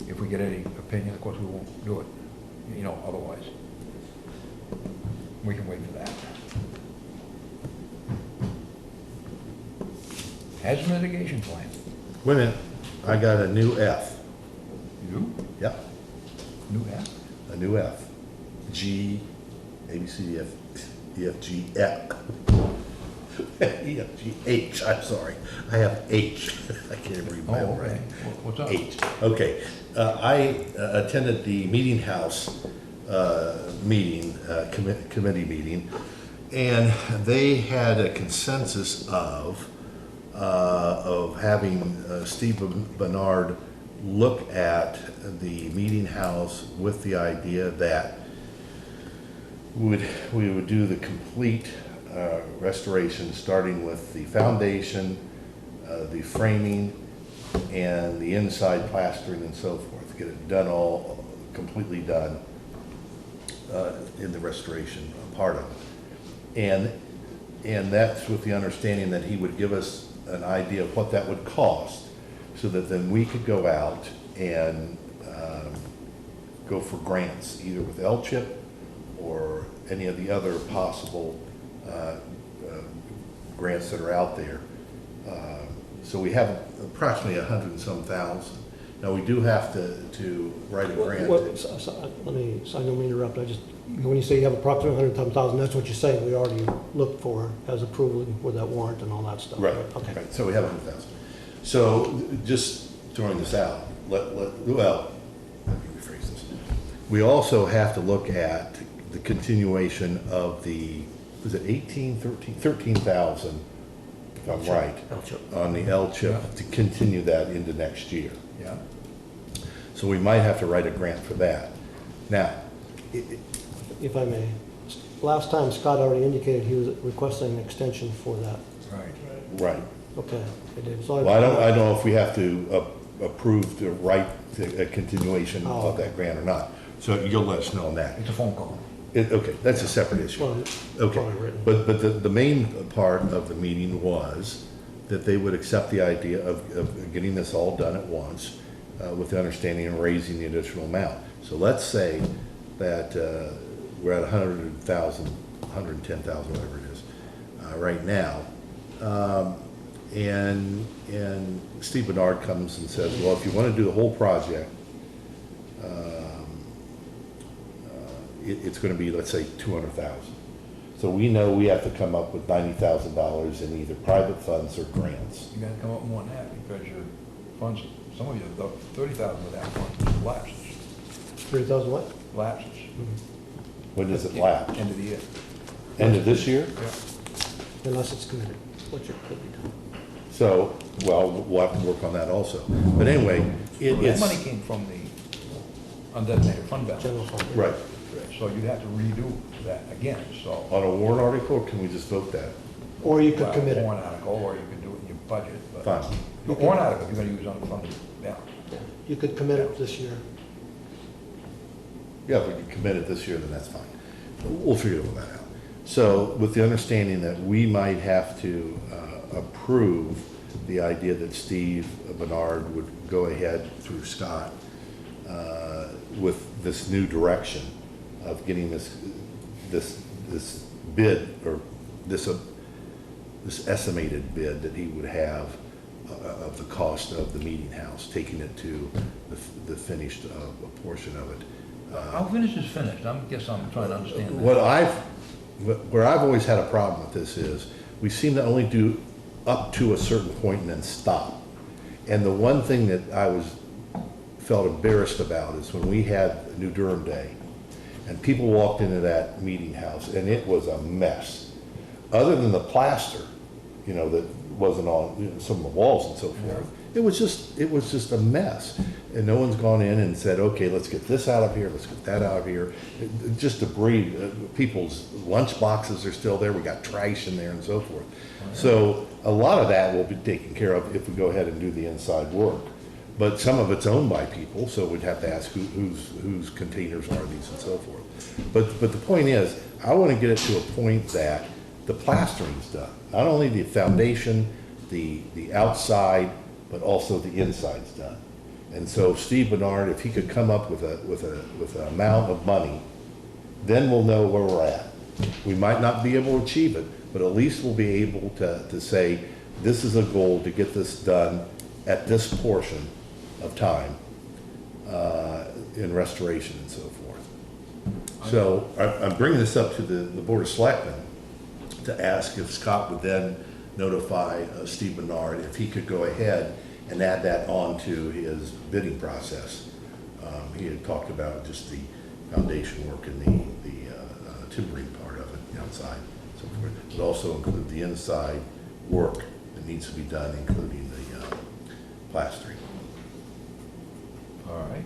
If we get any opinion, of course, we won't do it, you know, otherwise. We can wait for that. Hazard mitigation plan. Wait a minute, I got a new F. You do? Yep, New app? a new F. G, A, B, C, D, F, E, F, G, F. E, F, G, H, I'm sorry. I have H. I can't read my Oh, own okay. writing. What's up? H, okay. I attended the Meeting House committee meeting, and they had a consensus of of having Steve Bernard look at the meeting house with the idea that we would do the complete restoration, starting with the foundation, the framing, and the inside plastering and so forth. Get it done, all completely done in the restoration part of it. And that's with the understanding that he would give us an idea of what that would cost, so that then we could go out and go for grants, either with LCHIP or any of the other possible grants that are out there. So we have approximately 100 and some thousand. Now, we do have to write a grant. Let me, so I don't mean to interrupt, I just, when you say you have approximately 100,000, that's what you're saying, we already looked for as approval with that warrant and all that stuff. Right, Okay. right, so we have 100,000. So just throwing this out, well, let me rephrase this. We also have to look at the continuation of the, was it 13,000, if I'm right, on the LCHIP, to continue that into next year. Yeah. So we might have to write a grant for that. Now, If I may, last time Scott already indicated he was requesting an extension for that. Right. right, Okay, I did. well, I don't know if we have to approve to write a continuation of that grant or not. So you'll let us know on that. It's a phone call. Okay, that's a separate issue. Well, Okay, probably written. but the main part of the meeting was that they would accept the idea of getting this all done at once, with the understanding of raising the additional amount. So let's say that we're at 100,000, 110,000, whatever it is, right now. And Steve Bernard comes and says, well, if you want to do the whole project, it's going to be, let's say, 200,000. So we know we have to come up with $90,000 in either private funds or grants. You gotta come up with more than that, because your funds, some of you, the 30,000 of that fund lapses. 30,000 what? Lapses. When does it lapse? End of the year. End of this year? Yeah. Unless it's committed, which it could be done. So, well, we'll have to work on that also. But anyway, That it's, money came from the undesignated fund balance. General fund. right. So you'd have to redo that again, so. On a warrant article, or can we just vote that? Or you could Well, commit it. Warrant article, or you could do it in your budget, but. Fine. The warrant article, you're gonna use unfunded balance. You could commit it this year. Yeah, if we can commit it this year, then that's fine. We'll figure all that out. So with the understanding that we might have to approve the idea that Steve Bernard would go ahead through Scott with this new direction of getting this bid, or this estimated bid that he would have of the cost of the meeting house, taking it to the finished portion of it. How finished is finished? I guess I'm trying to understand that. Where I've always had a problem with this is, we seem to only do up to a certain point and then stop. And the one thing that felt embarrassed about is when we had New Durham Day, and people walked into that meeting house, and it was a mess. Other than the plaster, that wasn't on some of the walls and so forth, it was just a mess. And no one's gone in and said, okay, let's get this out of here, let's get that out of here. Just debris, people's lunch boxes are still there, we got trash in there and so forth. So a lot of that will be taken care of if we go ahead and do the inside work. But some of it's owned by people, so we'd have to ask whose containers are these and so forth. But the point is, I want to get it to a point that the plastering's done. Not only the foundation, the outside, but also the inside's done. And so Steve Bernard, if he could come up with an amount of money, then we'll know where we're at. We might not be able to achieve it, but at least we'll be able to say, this is a goal to get this done at this portion of time in restoration and so forth. So I'm bringing this up to the Board of Selectmen to ask if Scott would then notify Steve Bernard if he could go ahead and add that on to his bidding process. He had talked about just the foundation work and the timbering part of it, the outside, so forth, but also include the inside work and that needs to be done, including the plastering. All right.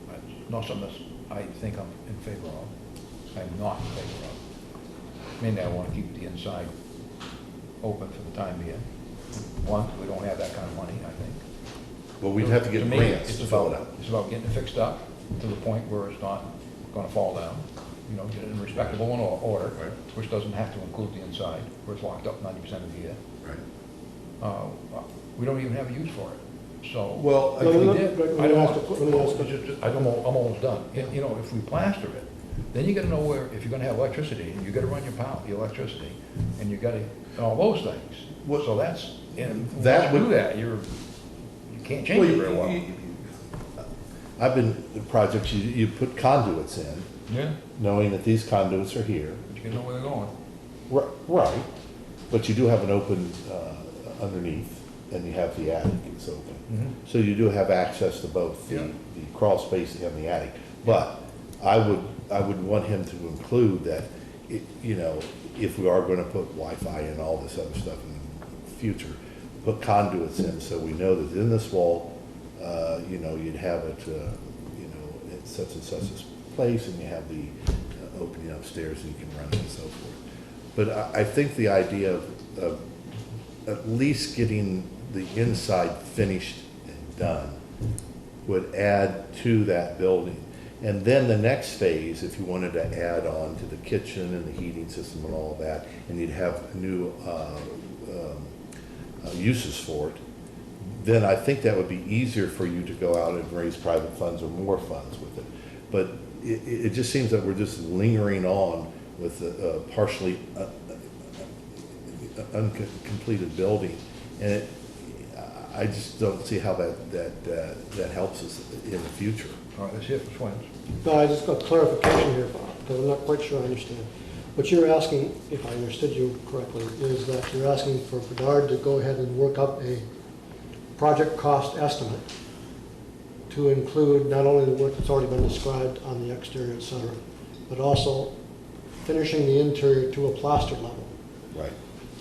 That's not something that's, I think I'm in favor of. I'm not in favor of. Mainly I want to keep the inside open for the time being. One, we don't have that kind of money, I think. Well, we'd have to get me, grants it's to fill it about, up. it's about getting it fixed up to the point where it's not gonna fall down. You know, get it in respectable order, Right. which doesn't have to include the inside, where it's locked up 90% of the year. Right. We don't even have a use for it. So, Well, if we let- did, let me I don't ask want, a- let me ask a- I'm almost done. You know, if we plaster it, then you gotta know where, if you're gonna have electricity, and you gotta run your power, your electricity, and you gotta, and all those things. What- So that's, and That once you would- do that, you can't change it very well. I've been in projects, you put conduits in, Yeah, knowing that these conduits are here. but you gotta know where they're going. Right, but you do have an open underneath, and you have the attic is open. Mhm. So you do have access to both Yeah. the crawl space and the attic. But I would want him to include that, you know, if we are gonna put Wi-Fi and all this other stuff in the future, put conduits in so we know that in this wall, you know, you'd have it, you know, at such and such a place, and you have the opening upstairs and you can run it and so forth. But I think the idea of at least getting the inside finished and done would add to that building. And then the next phase, if you wanted to add on to the kitchen and the heating system and all of that, and you'd have new uses for it, then I think that would be easier for you to go out and raise private funds or more funds with it. But it just seems that we're just lingering on with a partially uncompleted building. And I just don't see how that helps us in the future. All right, let's hear from Swens. No, I just got clarification here, because I'm not quite sure I understand. What you're asking, if I understood you correctly, is that you're asking for Bernard to go ahead and work up a project cost estimate to include not only the work that's already been described on the exterior, et cetera, but also finishing the interior to a plaster level. Right.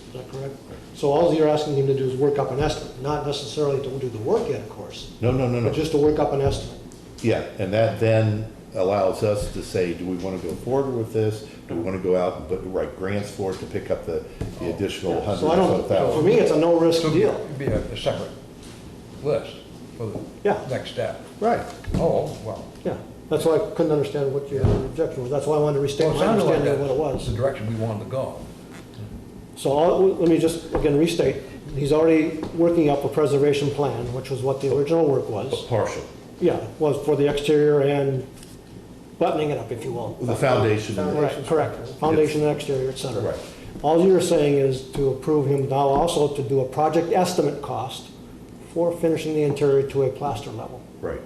Is that correct? So all you're asking him to do is work up an estimate, not necessarily to do the work yet, of course, No, but just to work up an estimate. Yeah, and that then allows us to say, do we want to go forward with this? Do we want to go out and write grants for it to pick up the additional hundred So I or don't, so thousand? for me, it's a no-risk So deal. it'd be a separate list for the Yeah. next step. Right. Oh, well. Yeah, that's why I couldn't understand what your objection was. That's why I wanted to restate Well, it my sounded like understanding of what it that's the was. direction we wanted to go. So let me just, again, restate. He's already working up a preservation plan, which was what the original work was. Partial. Yeah, was for the exterior and buttoning it up, if you will. The foundation. Right, correct. Foundation and exterior, et cetera. Right. All you're saying is to approve him now also to do a project estimate cost for finishing the interior to a plaster level. Right.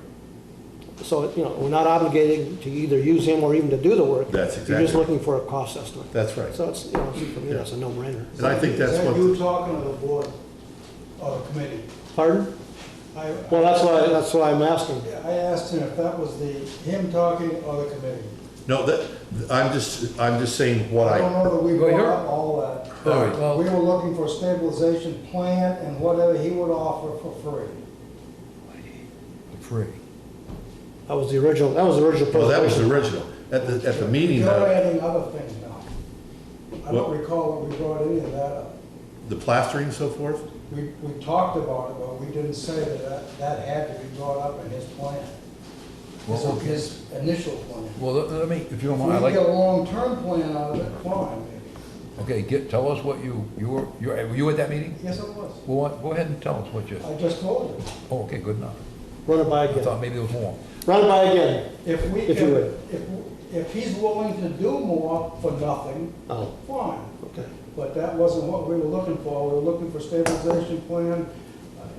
So, you know, we're not obligated to either use him or even to do the work. That's You're exactly just right. looking for a cost estimate. That's right. So it's, you know, for me, that's a no-brainer. And I think that's Is that what, you talking to the board or the committee? Pardon? I- Well, that's why I'm asking. I asked him if that was him talking or the committee. no, I'm just saying what I don't know that we Well, brought you're- up all that. All right, well, We were looking for a stabilization plan and whatever he would offer for free. free. That was the original presentation. Well, that was the original. At the meeting, You're adding other things now. I don't What? recall that we brought any of that up. the plastering and so forth, We talked about it, but we didn't say that had to be brought up in his plan. Well, okay. His initial plan. Well, let me, if you don't If mind, we I'd get a like, long-term plan out of it, fine. okay, tell us what were you at that meeting? Yes, it was. Well, go ahead and tell us what you, I just told you. oh, okay, good enough. Run it by I thought again. maybe there was more. Run it by again. If you would. If he's willing to do more for nothing, Oh, fine. okay. But that wasn't what we were looking for. We were looking for stabilization plan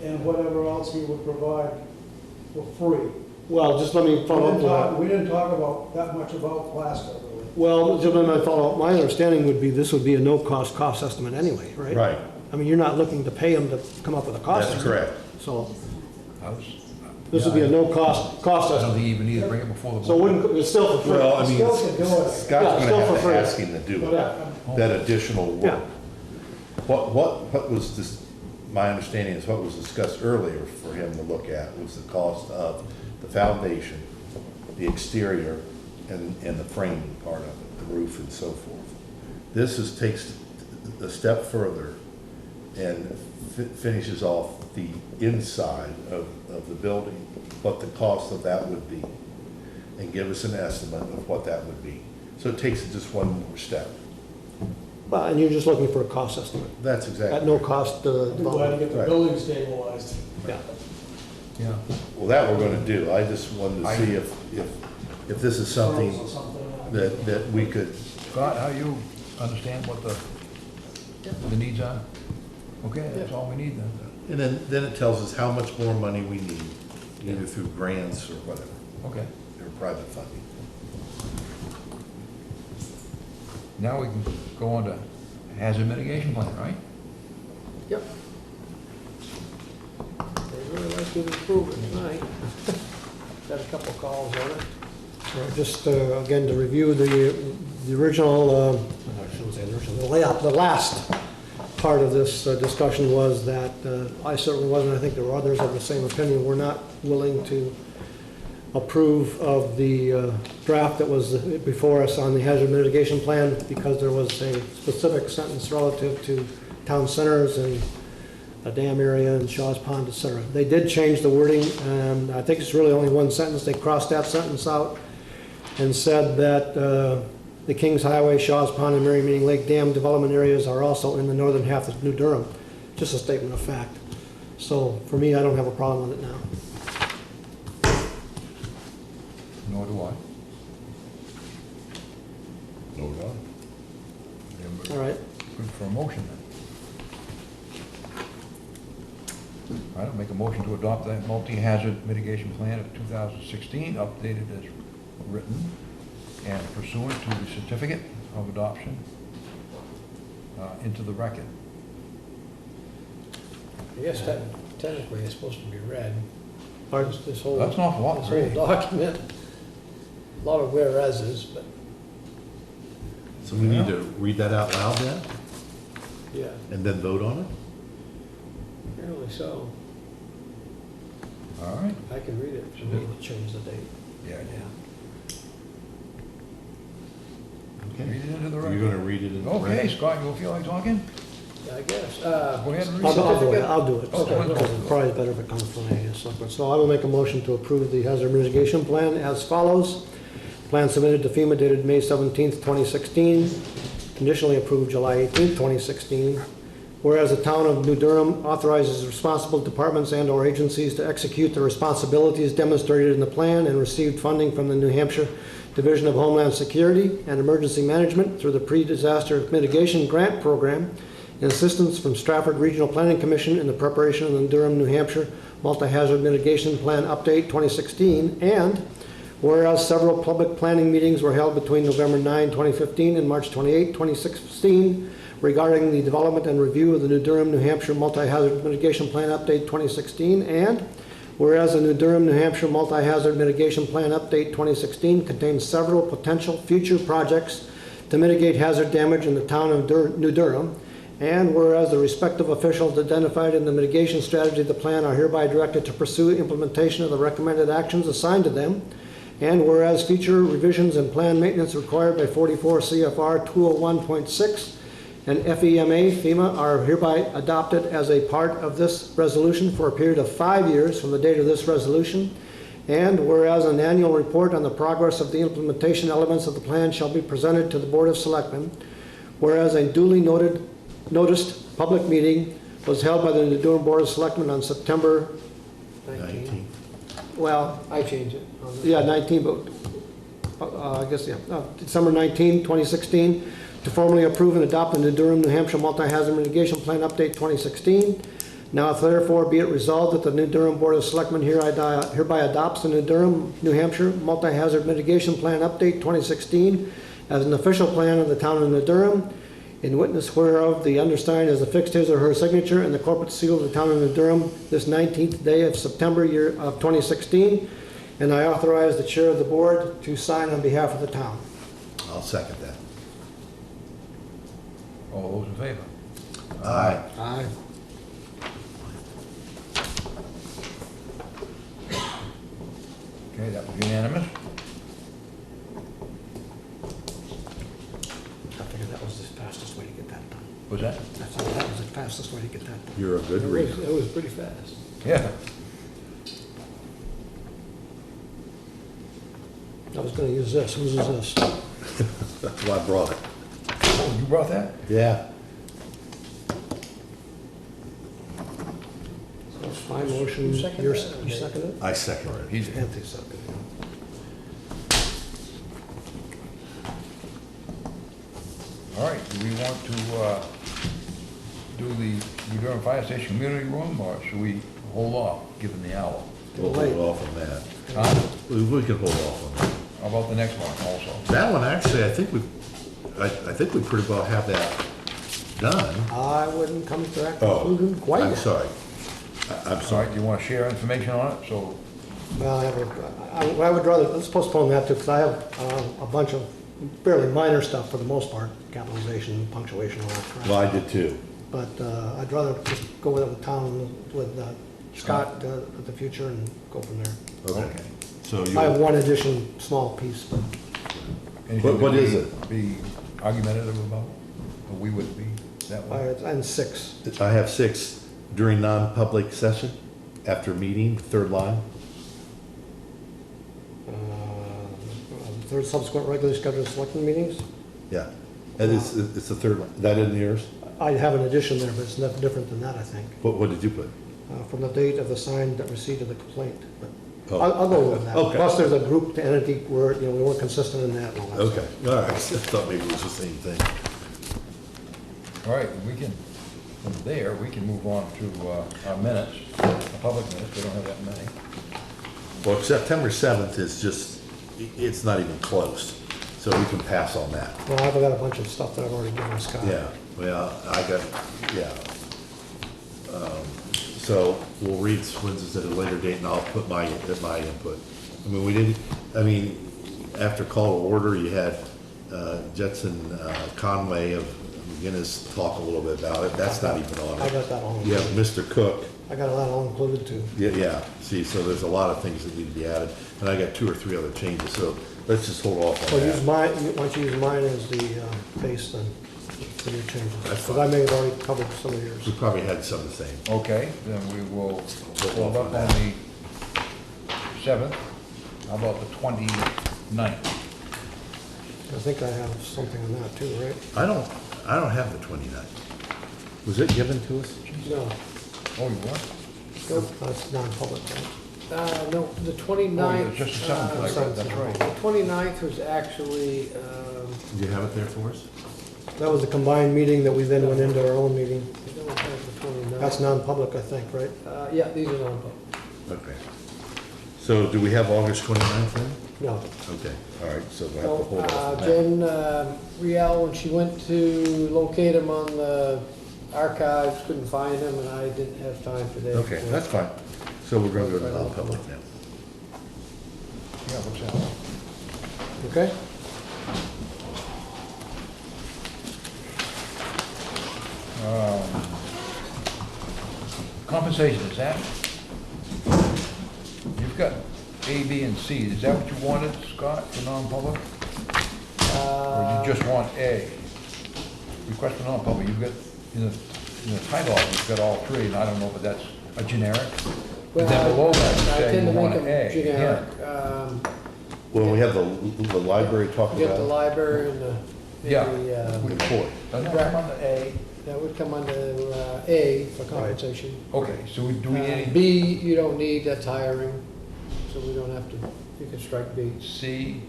and whatever else he would provide for free. Well, just let me follow up with that. We didn't talk about that much about plaster, really. Well, just let me follow up. My understanding would be this would be a no-cost cost estimate anyway, right? right, I mean, you're not looking to pay him to come up with a cost that's estimate. correct. So I was- this would be a yeah, no-cost I don't estimate. think you even need to bring it before the So it board. wouldn't, it's still for free. Well, I mean, Still could do it. Scott's Yeah, gonna still have for to free. ask him to do Yeah. it, that additional Yeah. work. What was this, my understanding is what was discussed earlier for him to look at was the cost of the foundation, the exterior, and the framing part of it, the roof and so forth. This takes a step further and finishes off the inside of the building, what the cost of that would be, and give us an estimate of what that would be. So it takes it just one more step. Well, and you're just looking for a cost estimate, That's exactly. at no cost, We're glad to development. get the Right. building stabilized. Yeah. Yeah. Well, that we're gonna do. I just wanted to see if this is something Or something. that we could, Scott, how you understand what the needs are? Okay, that's all we need then. and then it tells us how much more money we need, either through grants or whatever, Okay, or private funding. now we can go on to hazard mitigation plan, right? Yep. They really like you to approve it tonight. Got a couple calls on it. Just, again, to review the original, I shouldn't say the original, the layout, the last part of this discussion was that I certainly wasn't, I think there were others of the same opinion, we're not willing to approve of the draft that was before us on the hazard mitigation plan because there was a specific sentence relative to town centers and a dam area and Shaw's Pond, et cetera. They did change the wording, and I think it's really only one sentence. They crossed that sentence out and said that the Kings Highway, Shaw's Pond, and Mary Meeting Lake Dam development areas are also in the northern half of New Durham. Just a statement of fact. So for me, I don't have a problem with it now. Nor do I. No, no. All right. Good for a motion then. All right, I'll make a motion to adopt that multi-hazard mitigation plan of 2016, updated as written, and pursuant to the certificate of adoption into the record. I guess that technically it's supposed to be read. Pardon? This whole, That's an awful lot, this whole really. document, a lot of whereases, but, So we need to read that out loud then, yeah, and then vote on it? apparently so. All right. I can read it. We need to change the date. Yeah, yeah. Okay. Read it into the You're record. gonna read it in the Okay, record? Scott, you feel like talking? Yeah, I guess. Go ahead and read I'll do it, it. I'll do it. Okay. Because it's probably better if it comes from a selectman. So I will make a motion to approve the hazard mitigation plan as follows. Plan submitted to FEMA dated May 17th, 2016, conditionally approved July 18th, 2016. Whereas the town of New Durham authorizes responsible departments and/or agencies to execute the responsibilities demonstrated in the plan and received funding from the New Hampshire Division of Homeland Security and Emergency Management through the Pre-Disaster Mitigation Grant Program and assistance from Stratford Regional Planning Commission in the preparation of the Durham, New Hampshire Multi-Hazard Mitigation Plan Update 2016, and whereas several public planning meetings were held between November 9, 2015 and March 28, 2016 regarding the development and review of the New Durham, New Hampshire Multi-Hazard Mitigation Plan Update 2016, and whereas the New Durham, New Hampshire Multi-Hazard Mitigation Plan Update 2016 contains several potential future projects to mitigate hazard damage in the town of New Durham, and whereas the respective officials identified in the mitigation strategy of the plan are hereby directed to pursue implementation of the recommended actions assigned to them, and whereas future revisions and plan maintenance required by 44 CFR 201.6 and FEMA are hereby adopted as a part of this resolution for a period of 5 years from the date of this resolution. And whereas an annual report on the progress of the implementation elements of the plan shall be presented to the Board of Selectmen, whereas a duly noticed public meeting was held by the New Durham Board of Selectmen on September 19. well, I change it. on this. yeah, 19, but I guess, yeah, December 19, 2016, to formally approve and adopt the New Durham, New Hampshire Multi-Hazard Mitigation Plan Update 2016. Now therefore be it resolved that the New Durham Board of Selectmen hereby adopts the New Durham, New Hampshire Multi-Hazard Mitigation Plan Update 2016 as an official plan of the town of New Durham, in witness whereof the undersigned has affixed his or her signature and the corporate seal of the town of New Durham this 19th day of September year of 2016, and I authorize the chair of the board to sign on behalf of the town. I'll second that. All those in favor? Aye. Aye. Okay, that was unanimous. I figured that was the fastest way to get that done. Was that? I thought that was the fastest way to get that done. You're a good reader. It was pretty fast. Yeah. I was gonna use this. Whose is this? That's why I brought it. Oh, you brought that? Yeah. So it's my motion. You second Yours- that? You second it? I second it. He's, Anthony seconded it. all right, do we want to, do the Durham Fire Station Community Room, or should we hold off, given the hour? We'll hold off on that. Huh? We can hold off on that. How about the next one also? That one, actually, I think we pretty well have that done. I wouldn't come to that Oh, conclusion quite I'm yet. sorry. I'm All sorry. right, you want to share information on it, so, Well, I would rather, let's postpone that too, because I have a bunch of fairly minor stuff for the most part, capitalization, punctuation, all that crap. Well, I did too. But I'd rather just go with the town, with Scott at the future and go from there. Okay. So I have you, one addition, small piece, but anything What that is we it? Be argumentative about, or we would be that way? I'm 6. I have 6 during non-public session, after meeting, third line. Third subsequent regularly scheduled selectmen meetings. Yeah. And it's the third line. That in yours? I have an addition there, but it's nothing different than that, I think. What did you put? From the date of the signed receipt of the complaint. But Oh. I'll go with that. Okay. Plus, there's a group entity where, we weren't consistent in that and all that. Okay, all right. I thought maybe it was the same thing. All right, we can, from there, we can move on to our minutes, the public minutes, we don't have that many. Well, September 7th is just, it's not even close, so we can pass on that. Well, I've got a bunch of stuff that I've already given Scott. Yeah, well, I got, yeah. So we'll read Swin's at a later date and I'll put my input. I mean, we didn't, after call to order, you had Jetson Conway of McGinnis talk a little bit about it. That's not even on I it. got that all. You have Mr. Cook. I got that all included too. Yeah, see, so there's a lot of things that need to be added, and I got 2 or 3 other changes, so let's just hold off on Well, use that. mine, why don't you use mine as the base then, for your changes? That's Because I may have already covered some of We yours. probably had some of the same. Okay, then we will hold up on the 7th. How about the 29th? I think I have something on that too, right? I don't have the 29th. Was it given to us? No, Oh, you what? nope. That's non-public, right? No, the Oh, 29th. yeah, just the 7th, like that, that's right. The 29th was actually, Do you have it there for us? That was the combined meeting that we then went into our own meeting. I don't have the 29th. That's non-public, I think, right? Yeah, these are non-public. Okay. So do we have August 29th then? No. Okay, all right, so we'll have to hold off on that. Jen Riel, when she went to locate him on the archives, couldn't find him, and I didn't have time today. Okay, that's fine. So we're gonna go to non-public now. Yeah, what's that? Okay? Compensation, is that? You've got A, B, and C, is that what you wanted, Scott, for non-public? Or you just want A? Request for non-public, you've got, in the title, you've got all 3, and I don't know if that's a generic. But then below that, you I say tend you to want make an them A. generic. Well, we have the library talk Get the about library and the, Yeah. maybe, report. Doesn't that come under A? that would come under A for compensation. Okay, so do we need any B, you don't need, that's hiring, so we don't have to, you can strike B. C?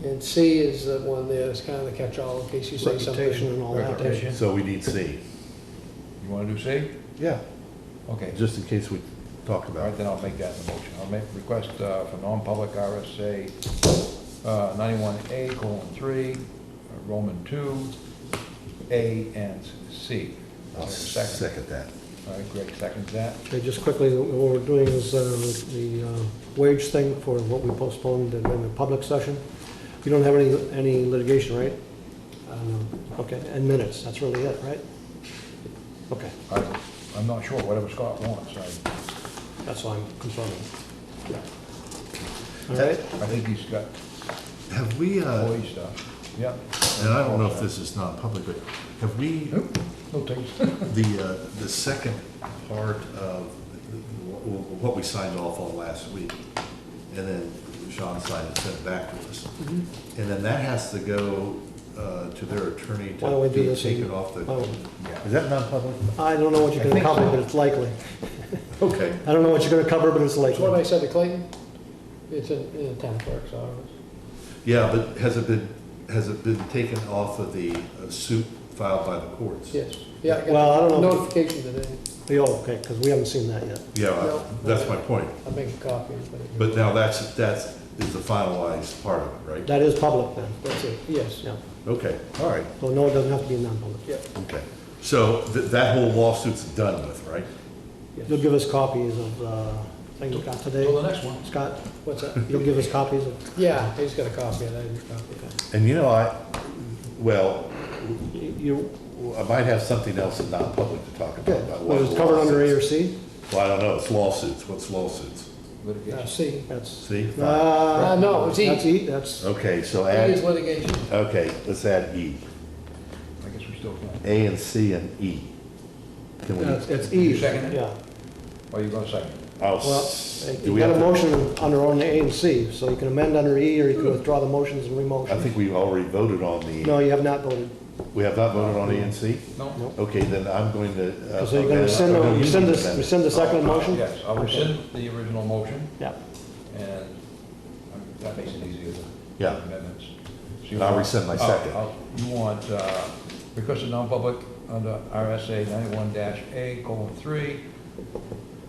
And C is the one there, it's kind of the catch-all in case you say something. Reputation and all that, right? Reputation. So we need C. You want to do C? Yeah. Okay. Just in case we talk All about right, it. then I'll make that the motion. I'll make a request for non-public RSA 91A:3, Roman 2, A and C. I'll second that. All right, Greg seconds that. Okay, just quickly, what we're doing is the wage thing for what we postponed in the public session. You don't have any litigation, right? Okay, and minutes, that's really it, right? Okay, I'm not sure, whatever Scott wants. that's why I'm confirming. All right, I think he's got Have we, employee stuff. Yeah. and I don't know if this is non-public, but have we, No takes. the second part of what we signed off on last week, and then Sean signed and sent it back to us. And then that has to go to their attorney Why don't we to do be this in- taken off the, oh, is that non-public? I don't know what you're I gonna think cover, so. but it's likely. Okay, I don't know what you're gonna cover, but it's That's what likely. I said to Clayton. It's in the town clerk's office. yeah, but has it been taken off of the suit filed by the courts? Yes. Yeah, I Well, I got don't know. notification today. Oh, okay, because we haven't seen that yet. Yeah, No. that's my point. I'll make a copy. But now that's is the finalized part of it, right? That is public then, That's it, yes. yeah. Okay, all right, So no, it doesn't have to be non-public. Yeah. okay. So that whole lawsuit's done with, right? You'll give us copies of the thing you got today, Till the next one. Scott? What's that? You'll give us copies of, Yeah, he's got a copy of that, he's got a copy. And you know, well, you, I might have something else in non-public to talk about. about well, it's covered under A or lawsuits. C? Well, I don't know, it's lawsuits, what's lawsuits? Litigation. See, That's, See? no, it's that's E. E, that's, Okay, so E is add, litigation. okay, let's add E. I guess we still can. A and C and E. Can we? it's You E, second it? yeah. Or you gonna second? I'll Well, do you we got have a to- motion under only A and C, so you can amend under E, or you can withdraw the motions and I re-motion. think we already voted on No, the, you have not voted. we have not voted on E and C? No? No. Okay, then I'm going to. So you're gonna rescind, I'm gonna rescind amend it. rescind the second motion? Yes, I'll rescind the original motion, Yeah. and that makes it easier to Yeah. make amendments. So you And I'll want- rescind my second. You want, request of non-public under RSA 91-A:3,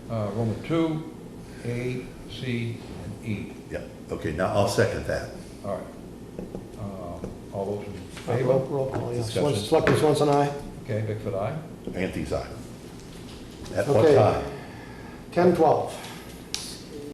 Roman 2, A, C, and E. Yeah, okay, now I'll second that. All right. All those in Roll favor? roll call, yeah. Discussion. Selectman Swanson, aye. Okay, Bickford, aye. Anthony's aye. At what Okay. time? 10:12.